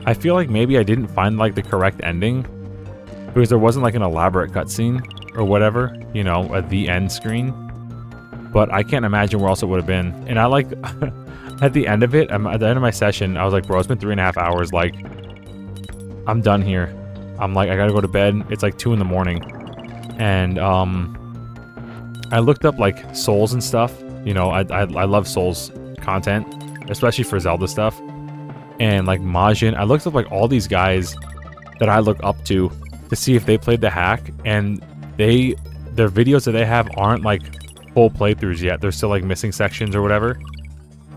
I feel like maybe I didn't find like the correct ending. Because there wasn't like an elaborate cutscene or whatever, you know, at the end screen. But I can't imagine where else it would have been. And I like... At the end of it, at the end of my session, I was like, bro, it's been 3.5 hours. Like, I'm done here. I'm like, I gotta go to bed. It's like 2 in the morning. And, I looked up like Souls and stuff. You know, I love Souls content, especially for Zelda stuff. And like Majin, I looked up like all these guys that I look up to see if they played the hack. And their videos that they have aren't like full playthroughs yet. They're still like missing sections or whatever.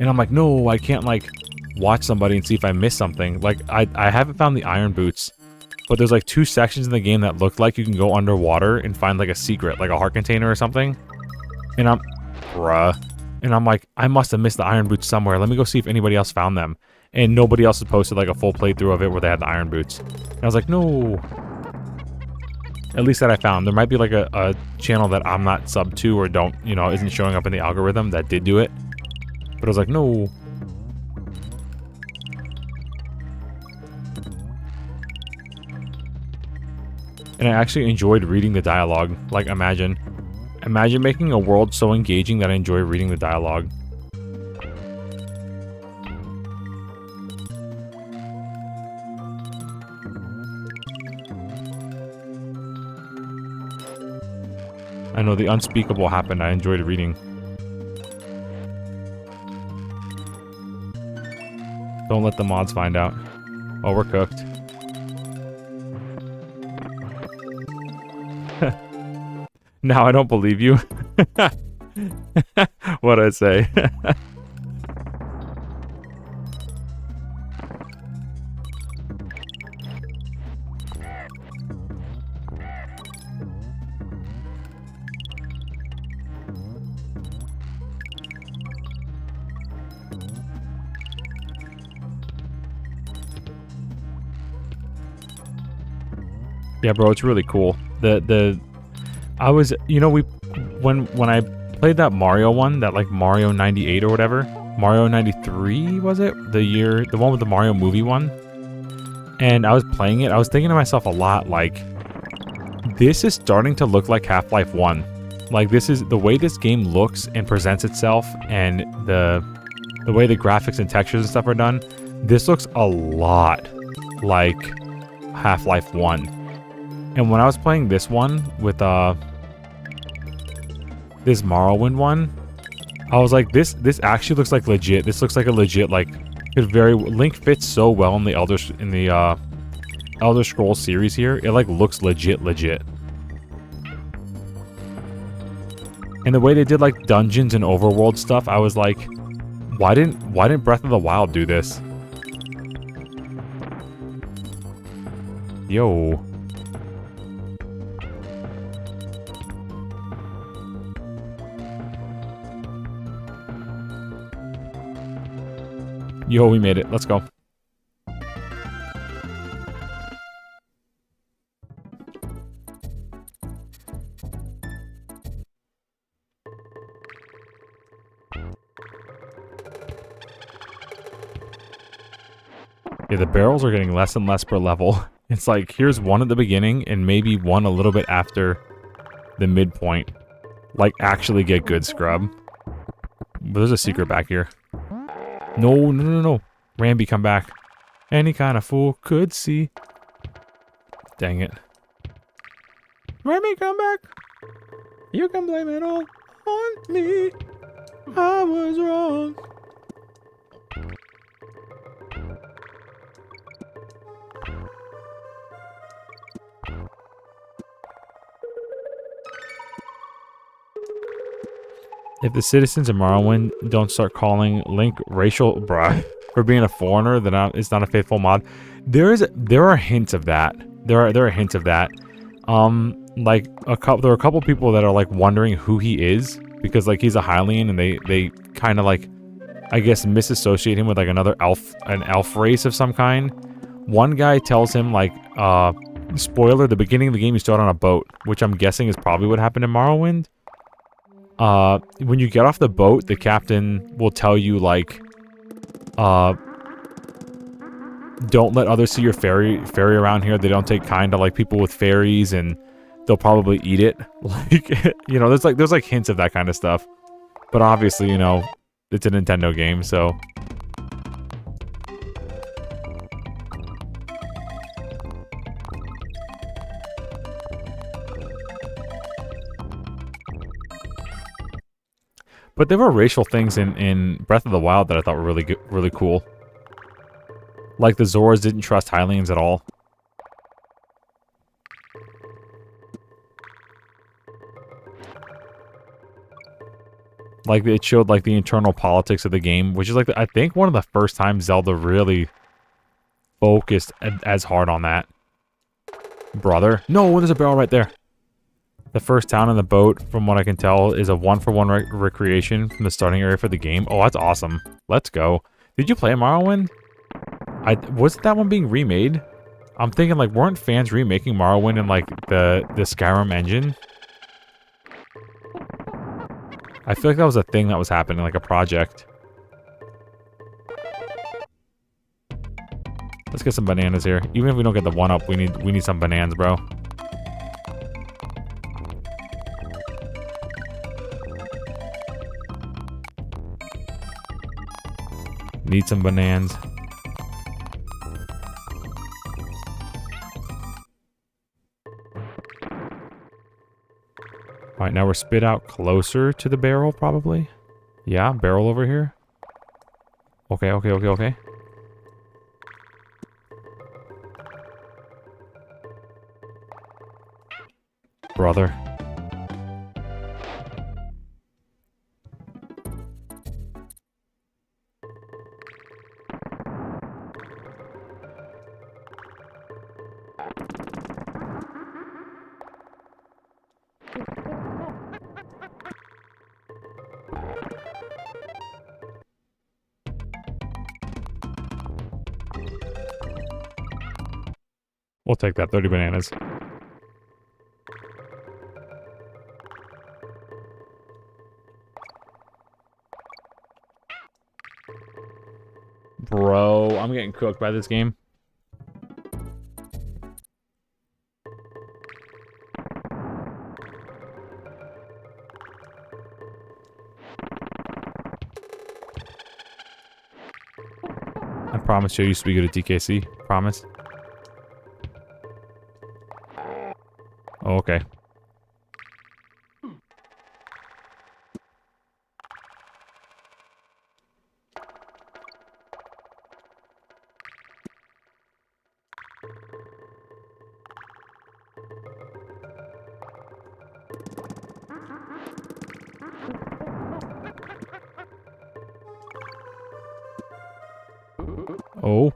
And I'm like, no, I can't, like, watch somebody and see if I miss something. Like, I haven't found the iron boots. But there's, like, 2 sections in the game that look like you can go underwater and find, like, a secret, like a heart container or something. And I'm like, I must have missed the iron boots somewhere. Let me go see if anybody else found them. And nobody else has posted, like, a full playthrough of it where they had the iron boots. And I was like, no. At least that I found. There might be, like, a channel that I'm not subbed to or don't, you know, isn't showing up in the algorithm that did do it. But I was like, no. And I actually enjoyed reading the dialogue. Like, imagine making a world so engaging that I enjoy reading the dialogue. I know the unspeakable happened. I enjoyed reading. Don't let the mods find out. Oh, we're cooked. Now I don't believe you. What'd I say? Yeah, bro, it's really cool. I was, you know, when I played that Mario one, that like Mario 98 or whatever, Mario 93 was it? The one with the Mario movie one. And I was playing it, I was thinking to myself a lot, like, this is starting to look like Half-Life 1. Like, this is the way this game looks and presents itself, and the way the graphics and textures and stuff are done. This looks a lot like Half-Life 1. And when I was playing this one with this Morrowind one, I was like, this actually looks like legit. This looks like a legit, like, Link fits so well in the Elder Scrolls series here. It like looks legit. And the way they did like dungeons and overworld stuff, I was like, why didn't Breath of the Wild do this? Yo. Yo, we made it. Let's go. Yeah, the barrels are getting less and less per level. It's like, here's one at the beginning and maybe one a little bit after the midpoint. Like, actually get good, scrub. But there's a secret back here. No. Rambi, come back. Any kind of fool could see. Dang it. Rambi, come back. You can blame it all on me. I was wrong. If the citizens of Morrowind don't start calling Link racial bruh for being a foreigner, then it's not a faithful mod. There are hints of that. There are hints of that. Like there are a couple people that are like wondering who he is because like he's a Hylian and they kind of like, I guess, misassociate him with like an elf race of some kind. One guy tells him like, spoiler, the beginning of the game you start on a boat, which I'm guessing is probably what happened in Morrowind. When you get off the boat, the captain will tell you, like, don't let others see your ferry around here. They don't take kind to, like, people with ferries, and they'll probably eat it. Like, you know, there's like hints of that kind of stuff. But obviously, you know, it's a Nintendo game, so... But there were racial things in Breath of the Wild that I thought were really good, really cool. Like the Zoras didn't trust Hylians at all. Like it showed like the internal politics of the game, which is like I think one of the first times Zelda really focused as hard on that. Brother, no, there's a barrel right there. The first town in the boat, from what I can tell, is a one-for-one recreation from the starting area for the game. Oh, that's awesome. Let's go. Did you play Morrowind? Wasn't that one being remade? I'm thinking, like, weren't fans remaking Morrowind in, like, the Skyrim engine? I feel like that was a thing that was happening, like a project. Let's get some bananas here. Even if we don't get the 1-up, we need some bananas, bro. Need some bananas. Alright, now we're spit out closer to the barrel, probably. Yeah, barrel over here. Okay. Brother. We'll take that 30 bananas. Bro, I'm getting cooked by this game. I promise you, I used to be good at DKC. Promise. Oh, okay. Oh.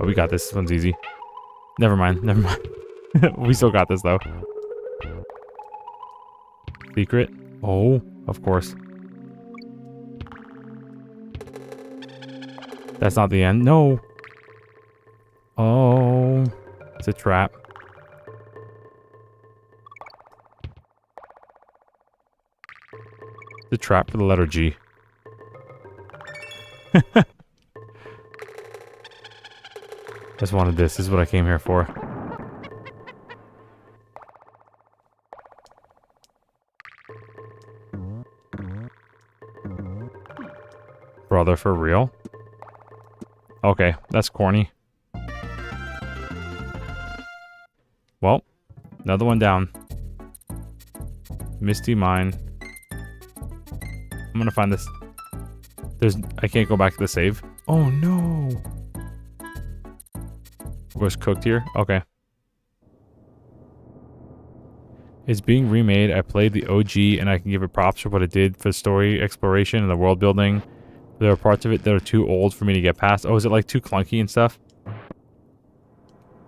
Oh, we got this. This one's easy. Never mind. Never mind. We still got this, though. Secret. Oh, of course. That's not the end. No. Oh. It's a trap. It's a trap for the letter G. Just wanted this. This is what I came here for. Brother, for real? Okay, that's corny. Well, another one down. Misty Mine. I'm gonna find this. I can't go back to the save. Oh no! Was cooked here? Okay. It's being remade. I played the OG and I can give it props for what it did for the story exploration and the world building. There are parts of it that are too old for me to get past. Oh, is it like too clunky and stuff?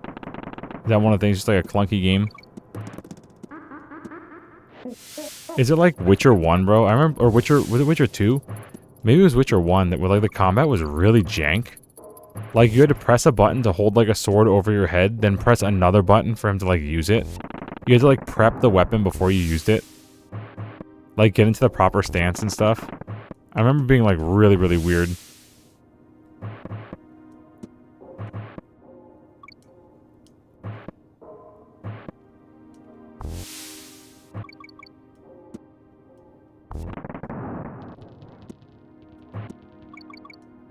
Is that one of the things, just like a clunky game? Is it like Witcher 1, bro? I remember, or Witcher, was it Witcher 2? Maybe it was Witcher 1 that where like the combat was really jank. Like you had to press a button to hold like a sword over your head, then press another button for him to like use it. You had to like prep the weapon before you used it. Like get into the proper stance and stuff. I remember being like really, really weird.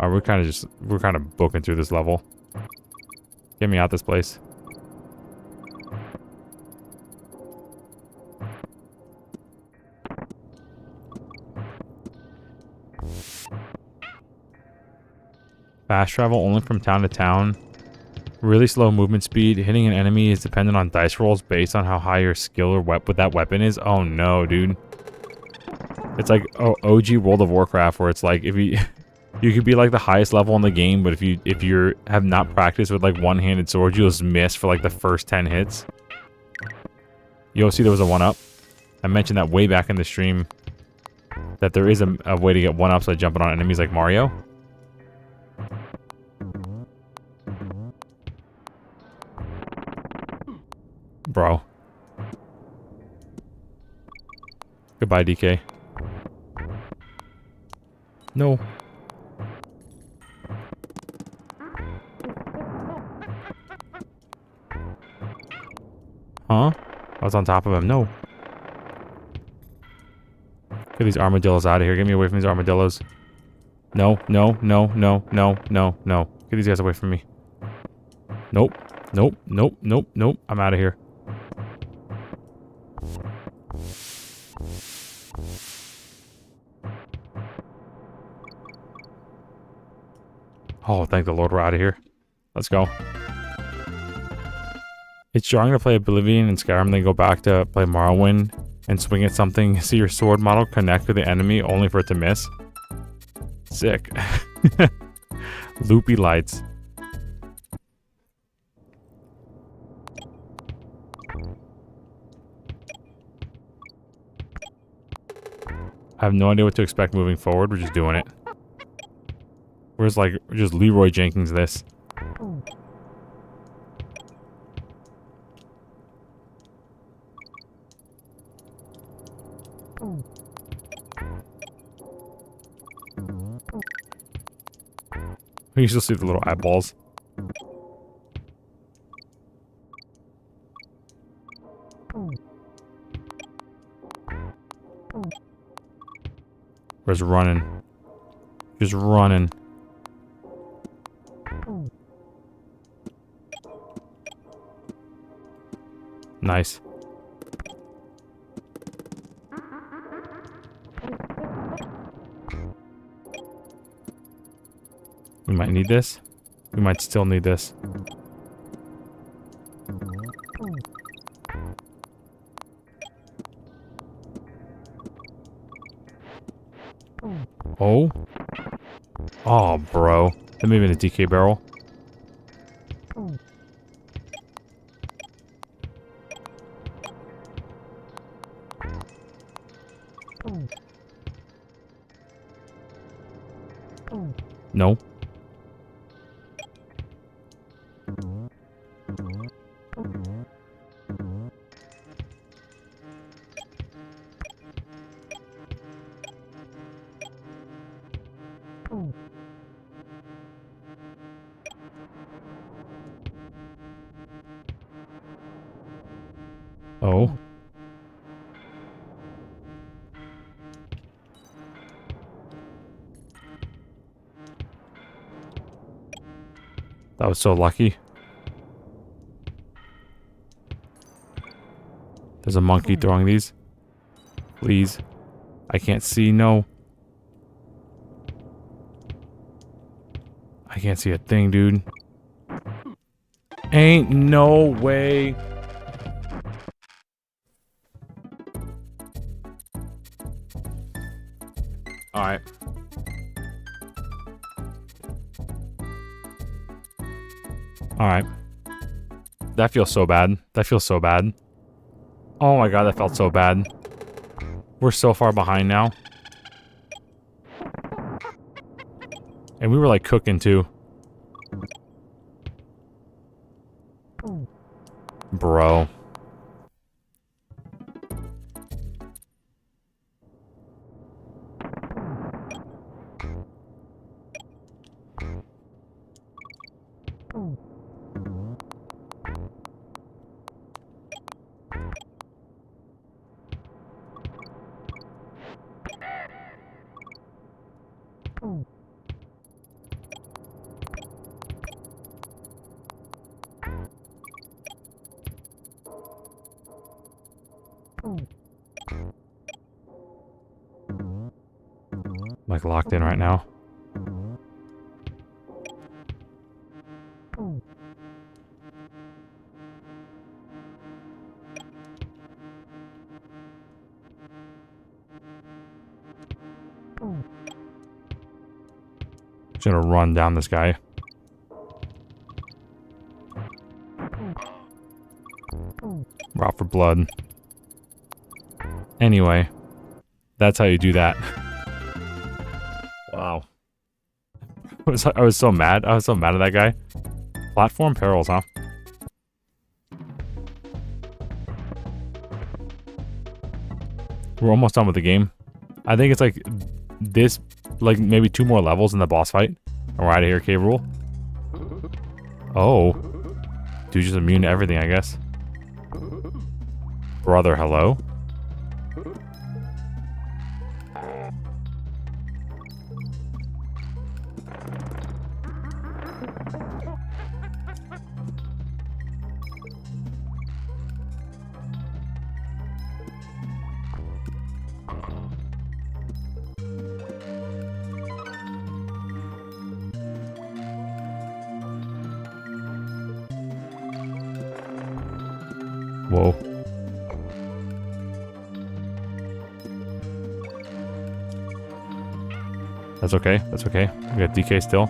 We're kind of booking through this level. Get me out this place. Fast travel only from town to town. Really slow movement speed. Hitting an enemy is dependent on dice rolls based on how high your skill or with that weapon is. Oh no, dude. It's like OG World of Warcraft where it's like if you you could be like the highest level in the game, but if you have not practiced with like one-handed swords, you'll just miss for like the first 10 hits. You'll see there was a 1-up. I mentioned that way back in the stream that there is a way to get 1-ups by jumping on enemies like Mario. Bro. Goodbye, DK. No. Huh? I was on top of him. No. Get these armadillos out of here. Get me away from these armadillos. No, no, no, no, no, no, no. Get these guys away from me. Nope. Nope, nope, nope, nope. I'm out of here. Oh, thank the Lord we're out of here. Let's go. It's jarring to play Oblivion and Skyrim, then go back to play Morrowind and swing at something, see your sword model connect with the enemy only for it to miss. Sick. Loopy lights. I have no idea what to expect moving forward. We're just doing it. We're just Leroy Jenkins this. You still see the little eyeballs. Where's running? Just running. Nice. We might need this. We might still need this. Oh. Oh, bro. That may have been a DK barrel. No. Oh. That was so lucky. There's a monkey throwing these. Please. I can't see. No. I can't see a thing, dude. Ain't no way. Alright. Alright. That feels so bad. That feels so bad. Oh my god, that felt so bad. We're so far behind now. And we were like cooking too. Bro. Like locked in right now. Just gonna run down this guy. We're out for blood. Anyway, that's how you do that. Wow. I was so mad. I was so mad at that guy. Platform perils, huh? We're almost done with the game. I think it's like this, like maybe 2 more levels in the boss fight. And we're out of here, Cave Rool. Oh. Dude's just immune to everything, I guess. Brother, hello? Whoa. That's okay. That's okay. We got DK still.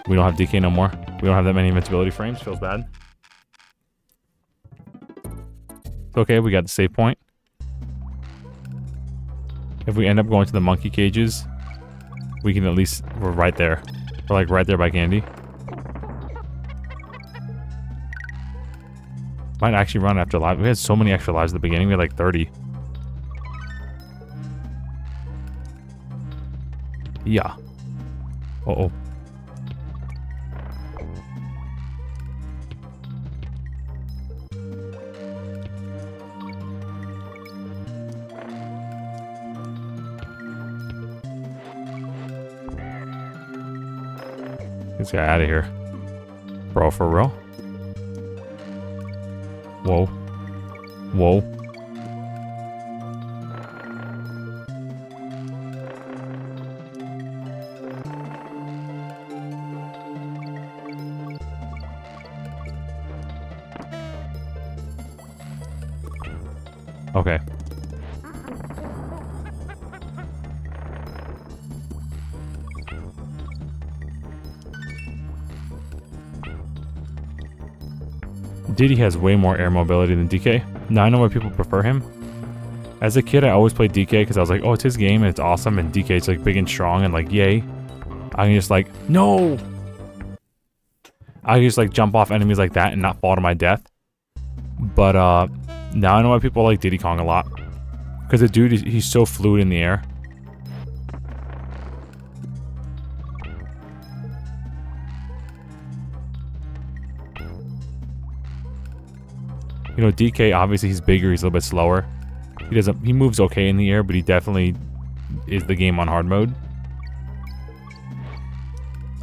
We don't have DK no more. We don't have that many invincibility frames. Feels bad. It's okay. We got the save point. If we end up going to the monkey cages, we can at least... We're right there. We're like right there by Candy. Might actually run after lives. We had so many extra lives at the beginning. We had like 30. Yeah. Uh-oh. This guy out of here. Bro, for real? Whoa. Whoa. Okay. Diddy has way more air mobility than DK. Now I know why people prefer him. As a kid, I always played DK because I was like, oh, it's his game and it's awesome, and DK's like big and strong and like, yay. I can just like, no! I can just like jump off enemies like that and not fall to my death. But now I know why people like Diddy Kong a lot. Because the dude, he's so fluid in the air. You know, DK, obviously he's bigger, he's a little bit slower. He moves okay in the air, but he definitely is the game on hard mode.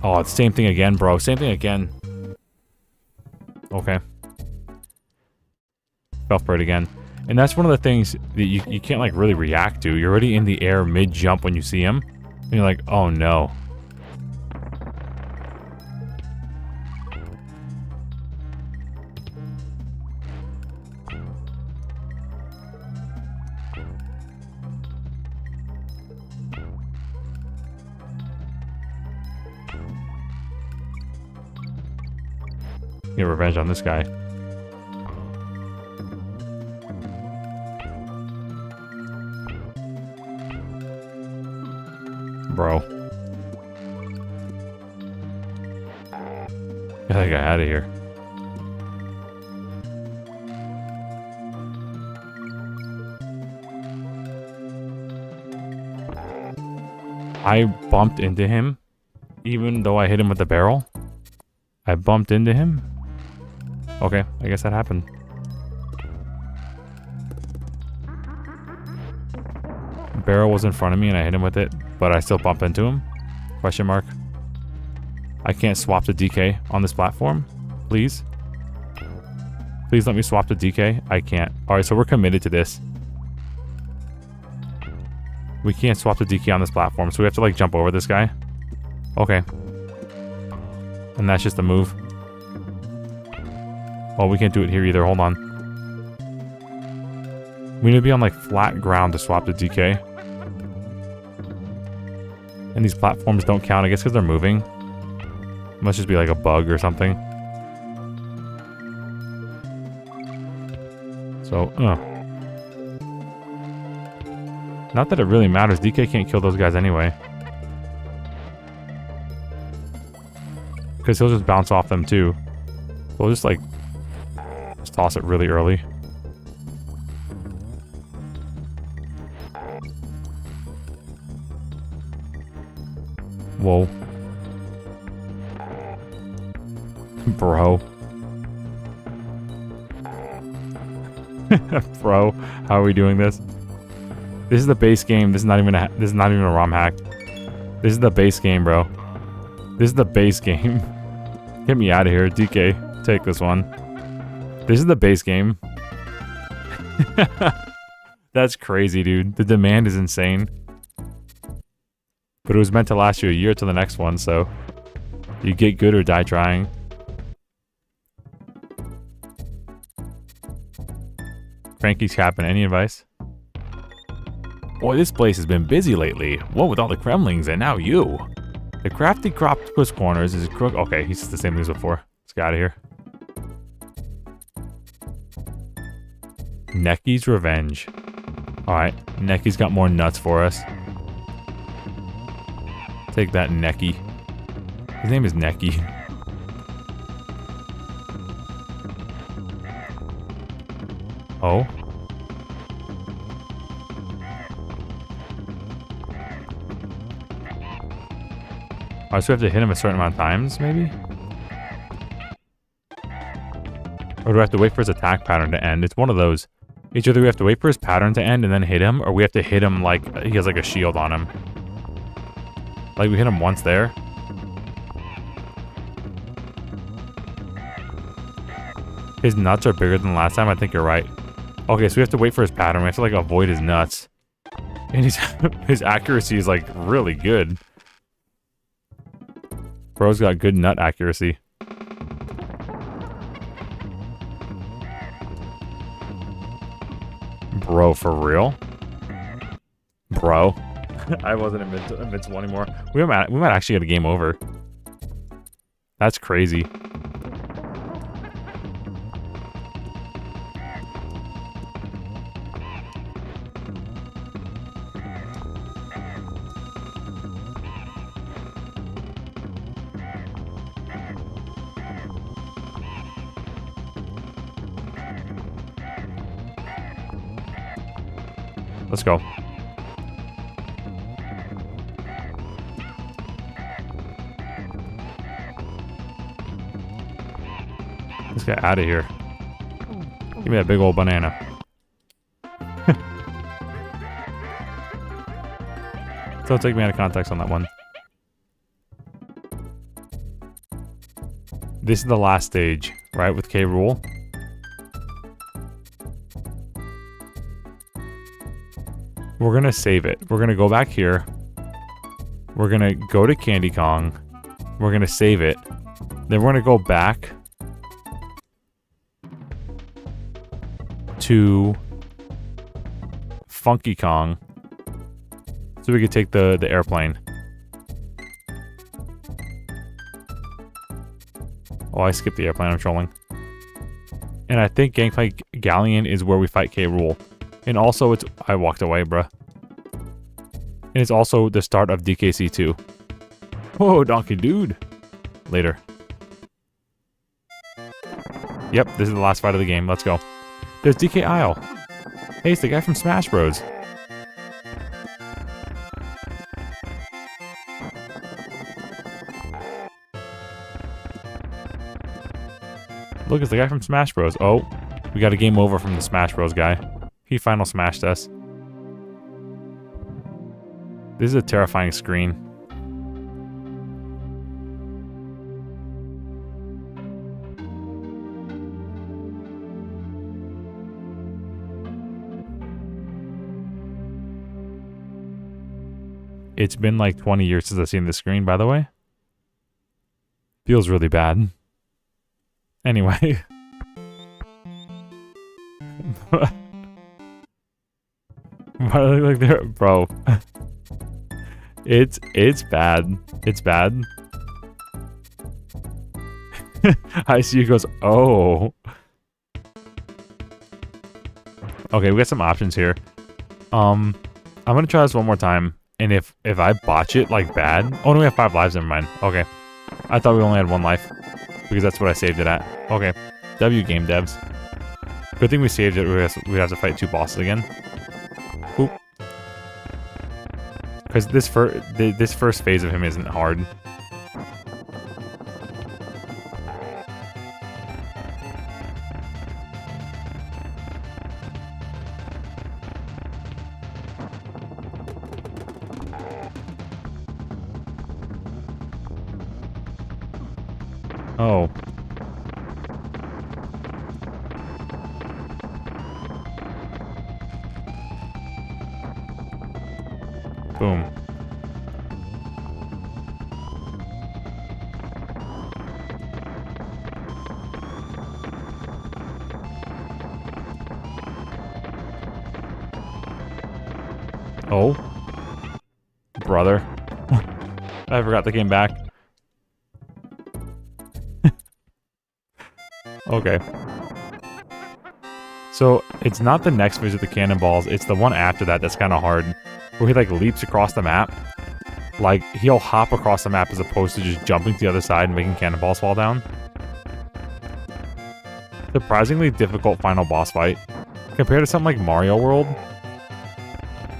Oh, it's same thing again, bro. Same thing again. Okay. Fell for it again. And that's one of the things that you can't like really react to. You're already in the air mid-jump when you see him. And you're like, oh no. Get revenge on this guy. Bro. Get that guy out of here. I bumped into him, even though I hit him with the barrel. I bumped into him. Okay, I guess that happened. Barrel was in front of me and I hit him with it, but I still bumped into him? Question mark. I can't swap to DK on this platform? Please? Please let me swap to DK? I can't. Alright, so we're committed to this. We can't swap to DK on this platform, so we have to like jump over this guy. Okay. And that's just a move. Oh, we can't do it here either. Hold on. We need to be on like flat ground to swap to DK. And these platforms don't count, I guess because they're moving. It must just be like a bug or something. So, not that it really matters. DK can't kill those guys anyway. Because he'll just bounce off them too. We'll just like... just toss it really early. Whoa. Bro. Bro, how are we doing this? This is the base game. This is not even a ROM hack. This is the base game, bro. This is the base game. Get me out of here, DK. Take this one. This is the base game. That's crazy, dude. The demand is insane. But it was meant to last you a year to the next one, so you get good or die trying. Frankie's capping. Any advice? Boy, this place has been busy lately. What with all the Kremlings and now you. The crafty Croptopus Corners is a crook. Okay, he's the same as before. Let's get out of here. Necky's Revenge. Alright, Necky's got more nuts for us. Take that, Necky. His name is Necky. Oh? Alright, so we have to hit him a certain amount of times, maybe? Or do I have to wait for his attack pattern to end? It's one of those. It's either we have to wait for his pattern to end and then hit him, or we have to hit him like he has like a shield on him. Like we hit him once there. His nuts are bigger than last time. I think you're right. Okay, so we have to wait for his pattern. We have to like avoid his nuts. And his accuracy is like really good. Bro's got good nut accuracy. Bro, for real? Bro. I wasn't invincible anymore. We might actually get a game over. That's crazy. Let's go. Let's get out of here. Give me that big old banana. Don't take me out of context on that one. This is the last stage, right, with K. Rool? We're going to save it. We're going to go back here. We're going to go to Candy Kong. We're going to save it. Then we're going to go back to Funky Kong so we could take the airplane. Oh, I skipped the airplane. I'm trolling. And I think Gangplank Galleon is where we fight K. Rool. And also, it's... I walked away, bruh. And it's also the start of DKC 2. Whoa, donkey dude. Later. Yep, this is the last fight of the game. Let's go. There's DK Isle. Hey, it's the guy from Smash Bros. Look, it's the guy from Smash Bros. Oh, we got a game over from the Smash Bros guy. He final smashed us. This is a terrifying screen. It's been like 20 years since I've seen this screen, by the way. Feels really bad. Anyway. Why do they look like they're... Bro. It's bad. It's bad. I see you goes, oh. Okay, we got some options here. I'm gonna try this one more time. And if I botch it like bad... Oh no, we have 5 lives, never mind. Okay. I thought we only had 1 life. Because that's what I saved it at. Okay. W game devs. Good thing we saved it. We have to fight 2 bosses again. Oop. Because this first phase of him isn't hard. Oh. Boom. Oh. Brother. I forgot they came back. Okay. So, it's not the next phase with the cannonballs, it's the one after that that's kind of hard. Where he, like, leaps across the map. Like, he'll hop across the map as opposed to just jumping to the other side and making cannonballs fall down. Surprisingly difficult final boss fight. Compared to something like Mario World,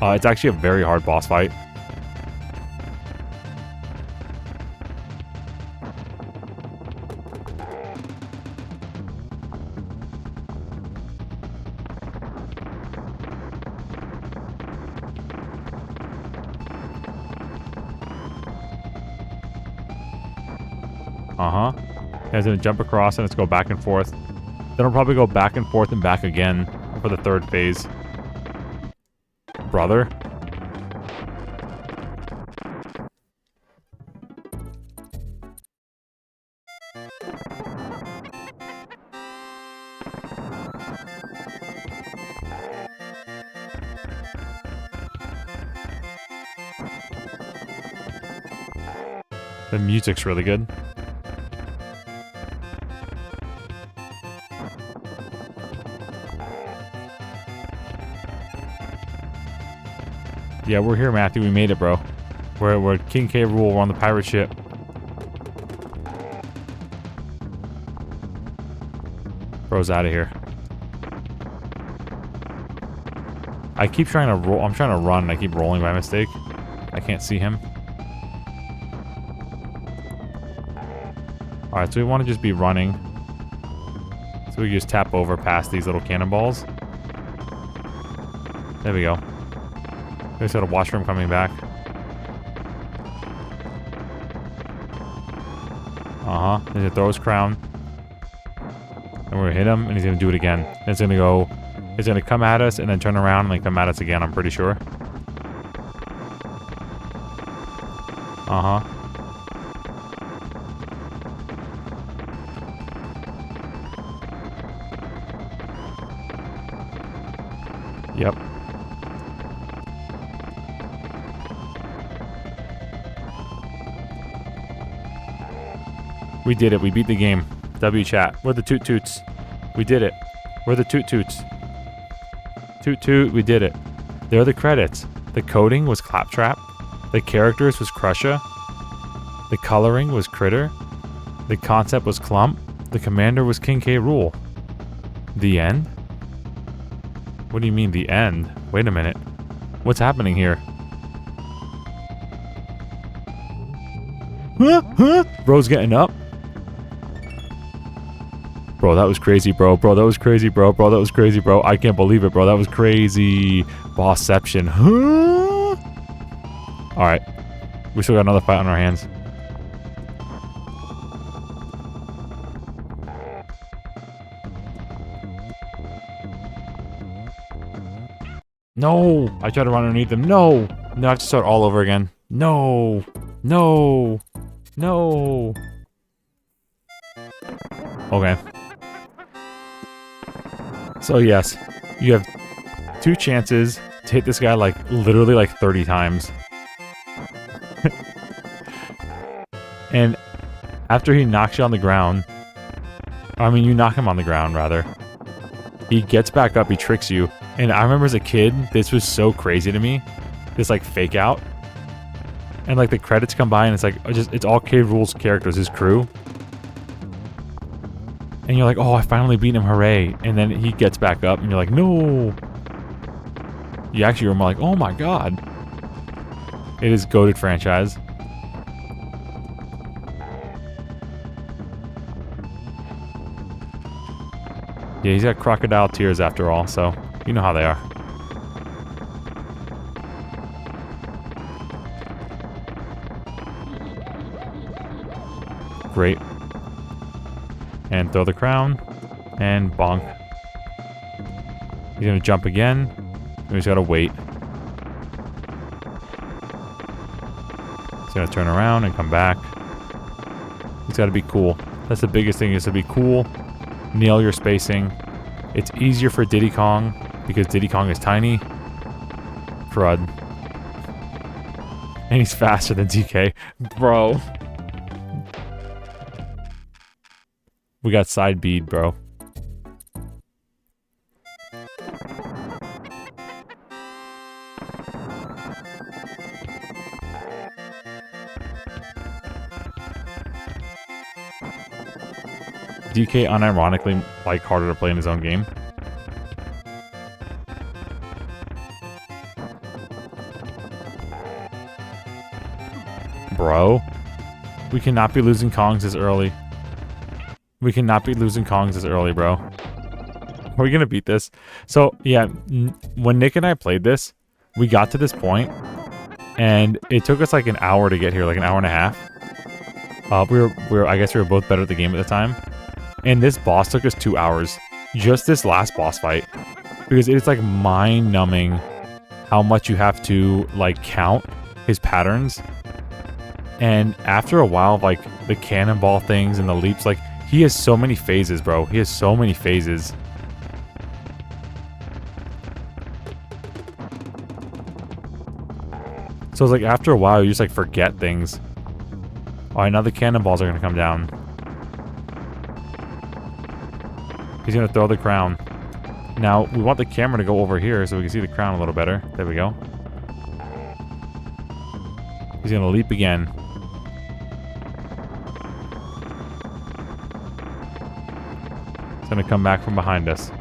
it's actually a very hard boss fight. Uh-huh. Has to jump across and let's go back and forth. Then I'll probably go back and forth and back again for the third phase. Brother. The music's really good. Yeah, we're here, Matthew. We made it, bro. We're King K. Rool. We're on the pirate ship. Bro's out of here. I keep trying to roll. I'm trying to run and I keep rolling by mistake. I can't see him. Alright, so we want to just be running. So we just tap over past these little cannonballs. There we go. We just gotta watch for him coming back. Uh-huh. He's gonna throw his crown. And we're gonna hit him, and he's gonna do it again. And it's gonna go... It's gonna come at us, and then turn around, and then come at us again, I'm pretty sure. Uh-huh. Yep. We did it. We beat the game. W chat. We're the Toot Toots. We did it. We're the Toot Toots. Toot Toot. We did it. There are the credits. The coding was Claptrap. The characters was Crusher. The coloring was Critter. The concept was Clump. The commander was King K. Rool. The end? What do you mean, the end? Wait a minute. What's happening here? Huh? Bro's getting up. Bro, that was crazy, bro. Bro, that was crazy, bro. Bro, that was crazy, bro. I can't believe it, bro. That was crazy. Bossception. Huh? Alright. We still got another fight on our hands. No! I tried to run underneath them. No! No, I have to start all over again. No! No! No! Okay. So yes, you have 2 chances to hit this guy like literally like 30 times. And after he knocks you on the ground, I mean you knock him on the ground rather, he gets back up, he tricks you. And I remember as a kid, this was so crazy to me. This like fake out. And like the credits come by and it's like, it's all K. Rool's characters, his crew. And you're like, oh, I finally beat him, hooray. And then he gets back up and you're like, no. You actually were more like, oh my god. It is goated franchise. Yeah, he's got crocodile tears after all, so you know how they are. Great. And throw the crown. And bonk. He's gonna jump again. We just gotta wait. He's gonna turn around and come back. He's gotta be cool. That's the biggest thing, is to be cool. Nail your spacing. It's easier for Diddy Kong because Diddy Kong is tiny. Crud. And he's faster than DK. Bro. We got side bead, bro. DK unironically like harder to play in his own game. Bro. We cannot be losing Kongs this early. We cannot be losing Kongs this early, bro. Are we gonna beat this? So, yeah, when Nick and I played this, we got to this point, and it took us like an hour to get here, like an hour and a half. I guess we were both better at the game at the time. And this boss took us 2 hours. Just this last boss fight. Because it's like mind-numbing how much you have to like count his patterns. And after a while, like the cannonball things and the leaps, like he has so many phases, bro. He has so many phases. So it's like after a while, you just like forget things. Alright, now the cannonballs are gonna come down. He's gonna throw the crown. Now, we want the camera to go over here so we can see the crown a little better. There we go. He's gonna leap again. He's gonna come back from behind us.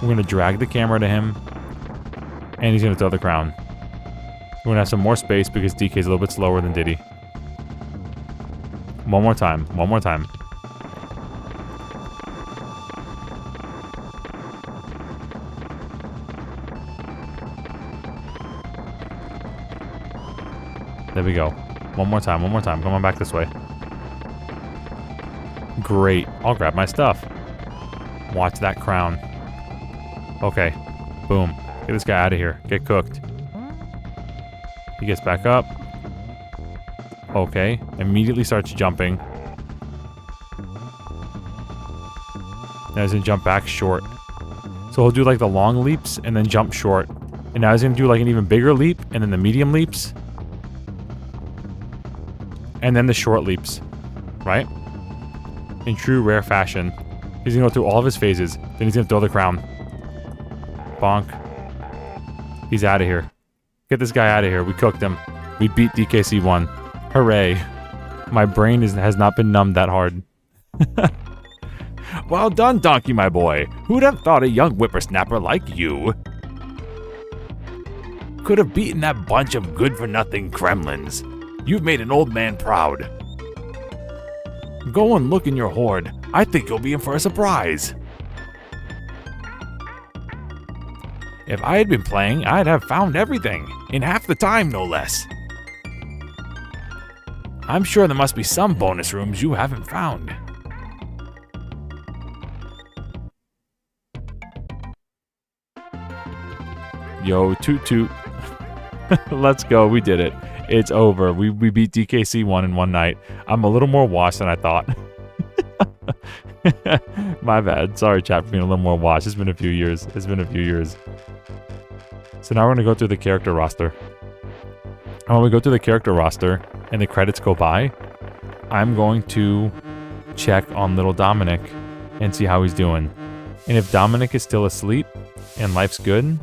We're gonna drag the camera to him. And he's gonna throw the crown. We're gonna have some more space because DK's a little bit slower than Diddy. One more time. One more time. There we go. One more time, one more time. Come on back this way. Great. I'll grab my stuff. Watch that crown. Okay. Boom. Get this guy out of here. Get cooked. He gets back up. Okay. Immediately starts jumping. Now he's gonna jump back short. So he'll do like the long leaps and then jump short. And now he's gonna do like an even bigger leap and then the medium leaps. And then the short leaps, right? In true rare fashion. He's gonna go through all of his phases. Then he's gonna throw the crown. Bonk. He's out of here. Get this guy out of here. We cooked him. We beat DKC 1. Hooray. My brain has not been numbed that hard. Well done, Donkey, my boy. Who'd have thought a young whippersnapper like you could have beaten that bunch of good-for-nothing gremlins? You've made an old man proud. Go and look in your hoard. I think you'll be in for a surprise. If I had been playing, I'd have found everything. In half the time, no less. I'm sure there must be some bonus rooms you haven't found. Yo, toot toot. Let's go, we did it. It's over. We beat DKC 1 in one night. I'm a little more washed than I thought. My bad. Sorry, chat, for being a little more washed. It's been a few years. It's been a few years. So now we're going to go through the character roster. And when we go through the character roster and the credits go by, I'm going to check on little Dominic and see how he's doing. And if Dominic is still asleep and life's good,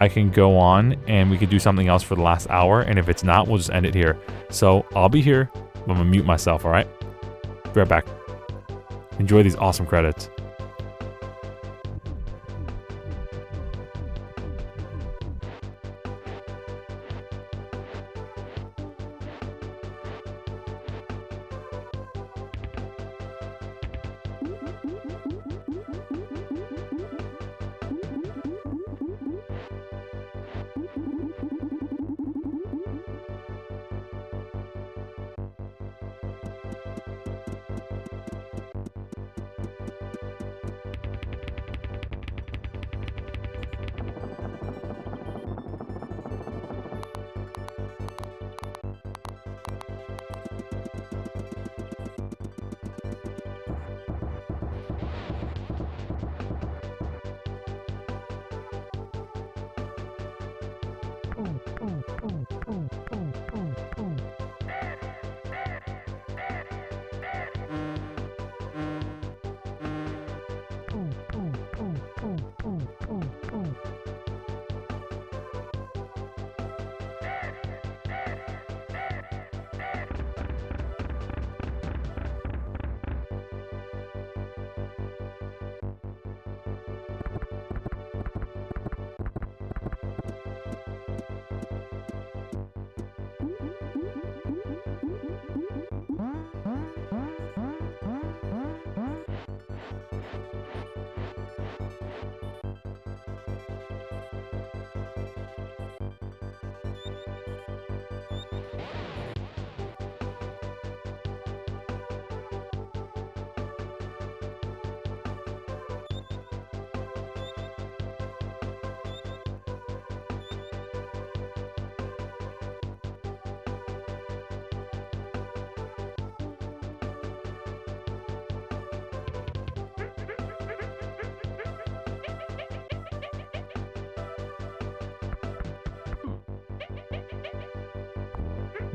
I can go on and we could do something else for the last hour. And if it's not, we'll just end it here. So I'll be here. I'm going to mute myself, all right? Be right back. Enjoy these awesome credits.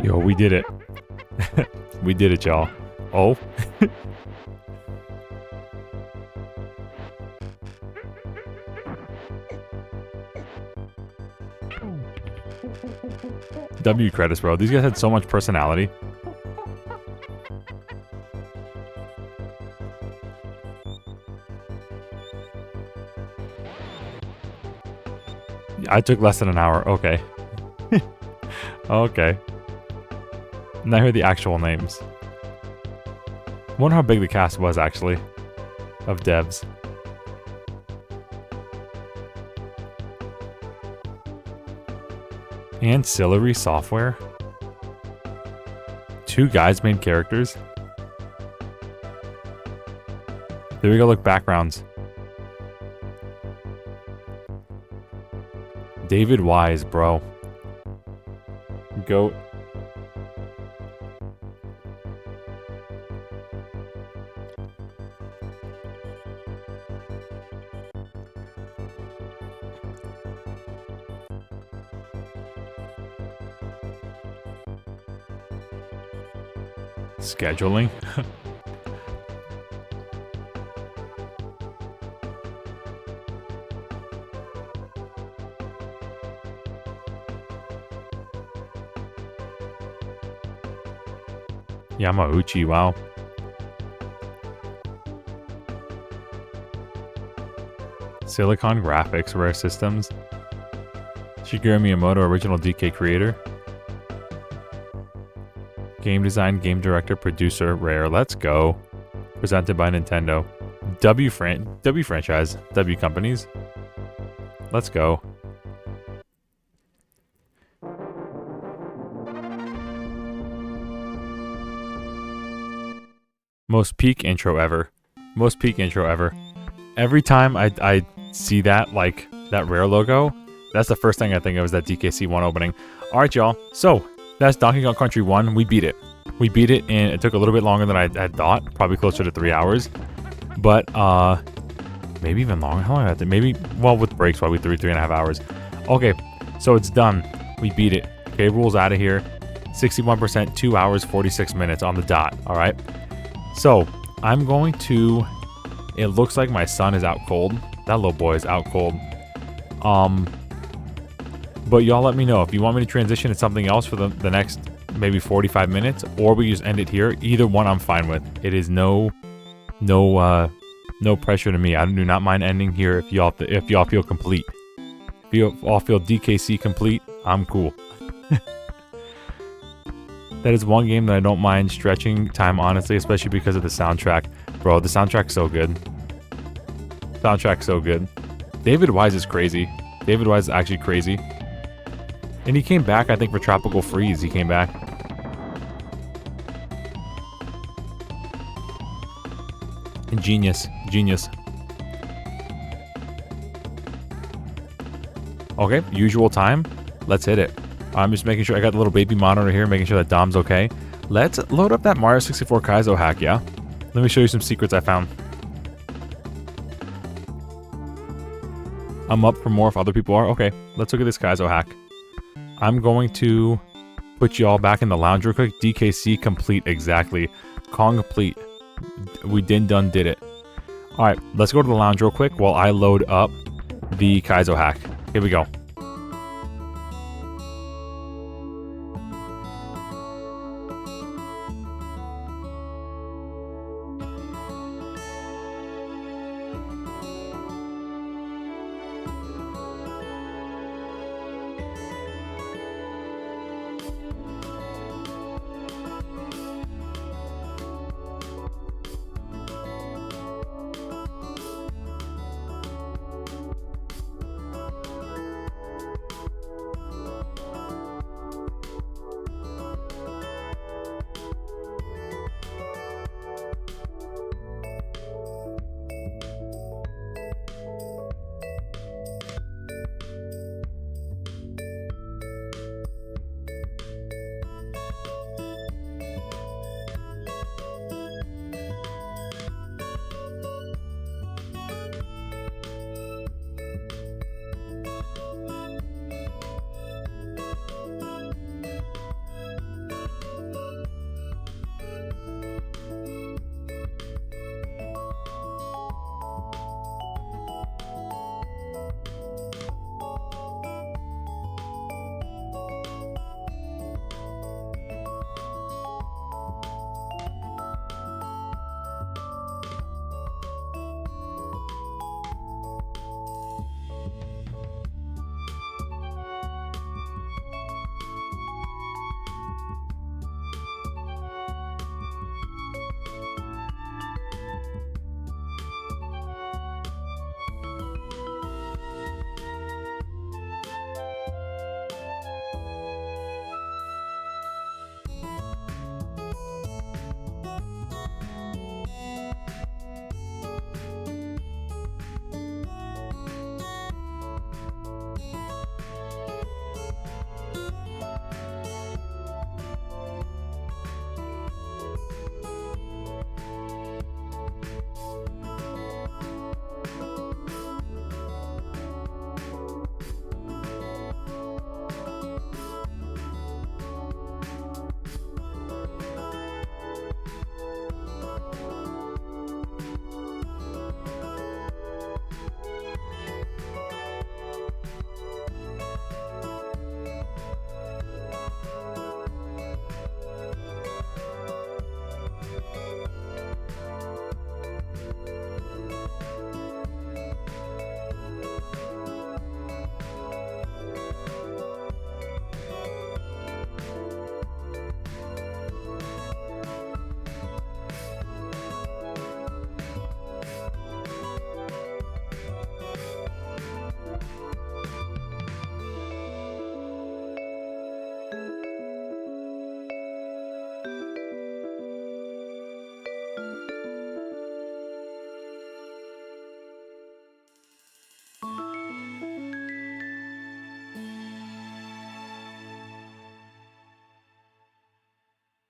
Yo, we did it. We did it, y'all. Oh. W credits, bro. These guys had so much personality. I took less than an hour. Okay. Okay. Now here are the actual names. Wonder how big the cast was, actually, of devs. Ancillary software? 2 guys made characters? There we go, look, backgrounds. David Wise, bro. Goat. Scheduling. Yamauchi, wow. Silicon Graphics, Rare Systems. Shigeru Miyamoto, original DK creator. Game design, game director, producer, Rare. Let's go. Presented by Nintendo. W franchise. W companies. Let's go. Most peak intro ever. Most peak intro ever. Every time I see that, like, that Rare logo, that's the first thing I think of is that DKC1 opening. Alright, y'all. So, that's Donkey Kong Country 1. We beat it. We beat it, and it took a little bit longer than I had thought. Probably closer to 3 hours. But, maybe even longer. How long did I have to? Maybe, well, with breaks, probably 3.5 hours. Okay, so it's done. We beat it. Okay, Rool's out of here. 61%, 2 hours, 46 minutes on the dot. Alright. So, I'm going to... It looks like my son is out cold. That little boy is out cold. But y'all let me know if you want me to transition to something else for the next maybe 45 minutes, or we just end it here. Either one I'm fine with. It is no pressure to me. I do not mind ending here if y'all feel complete. If you all feel DKC complete, I'm cool. That is one game that I don't mind stretching time, honestly, especially because of the soundtrack. Bro, the soundtrack's so good. Soundtrack's so good. David Wise is crazy. David Wise is actually crazy. And he came back, I think, for Tropical Freeze. He came back. And genius. Genius. Okay, usual time. Let's hit it. I'm just making sure I got the little baby monitor here, making sure that Dom's okay. Let's load up that Mario 64 Kaizo hack, yeah? Let me show you some secrets I found. I'm up for more if other people are. Okay, let's look at this Kaizo hack. I'm going to put you all back in the lounge real quick. DKC complete, exactly. Kong complete. We did it. Alright, let's go to the lounge real quick while I load up the Kaizo hack. Here we go.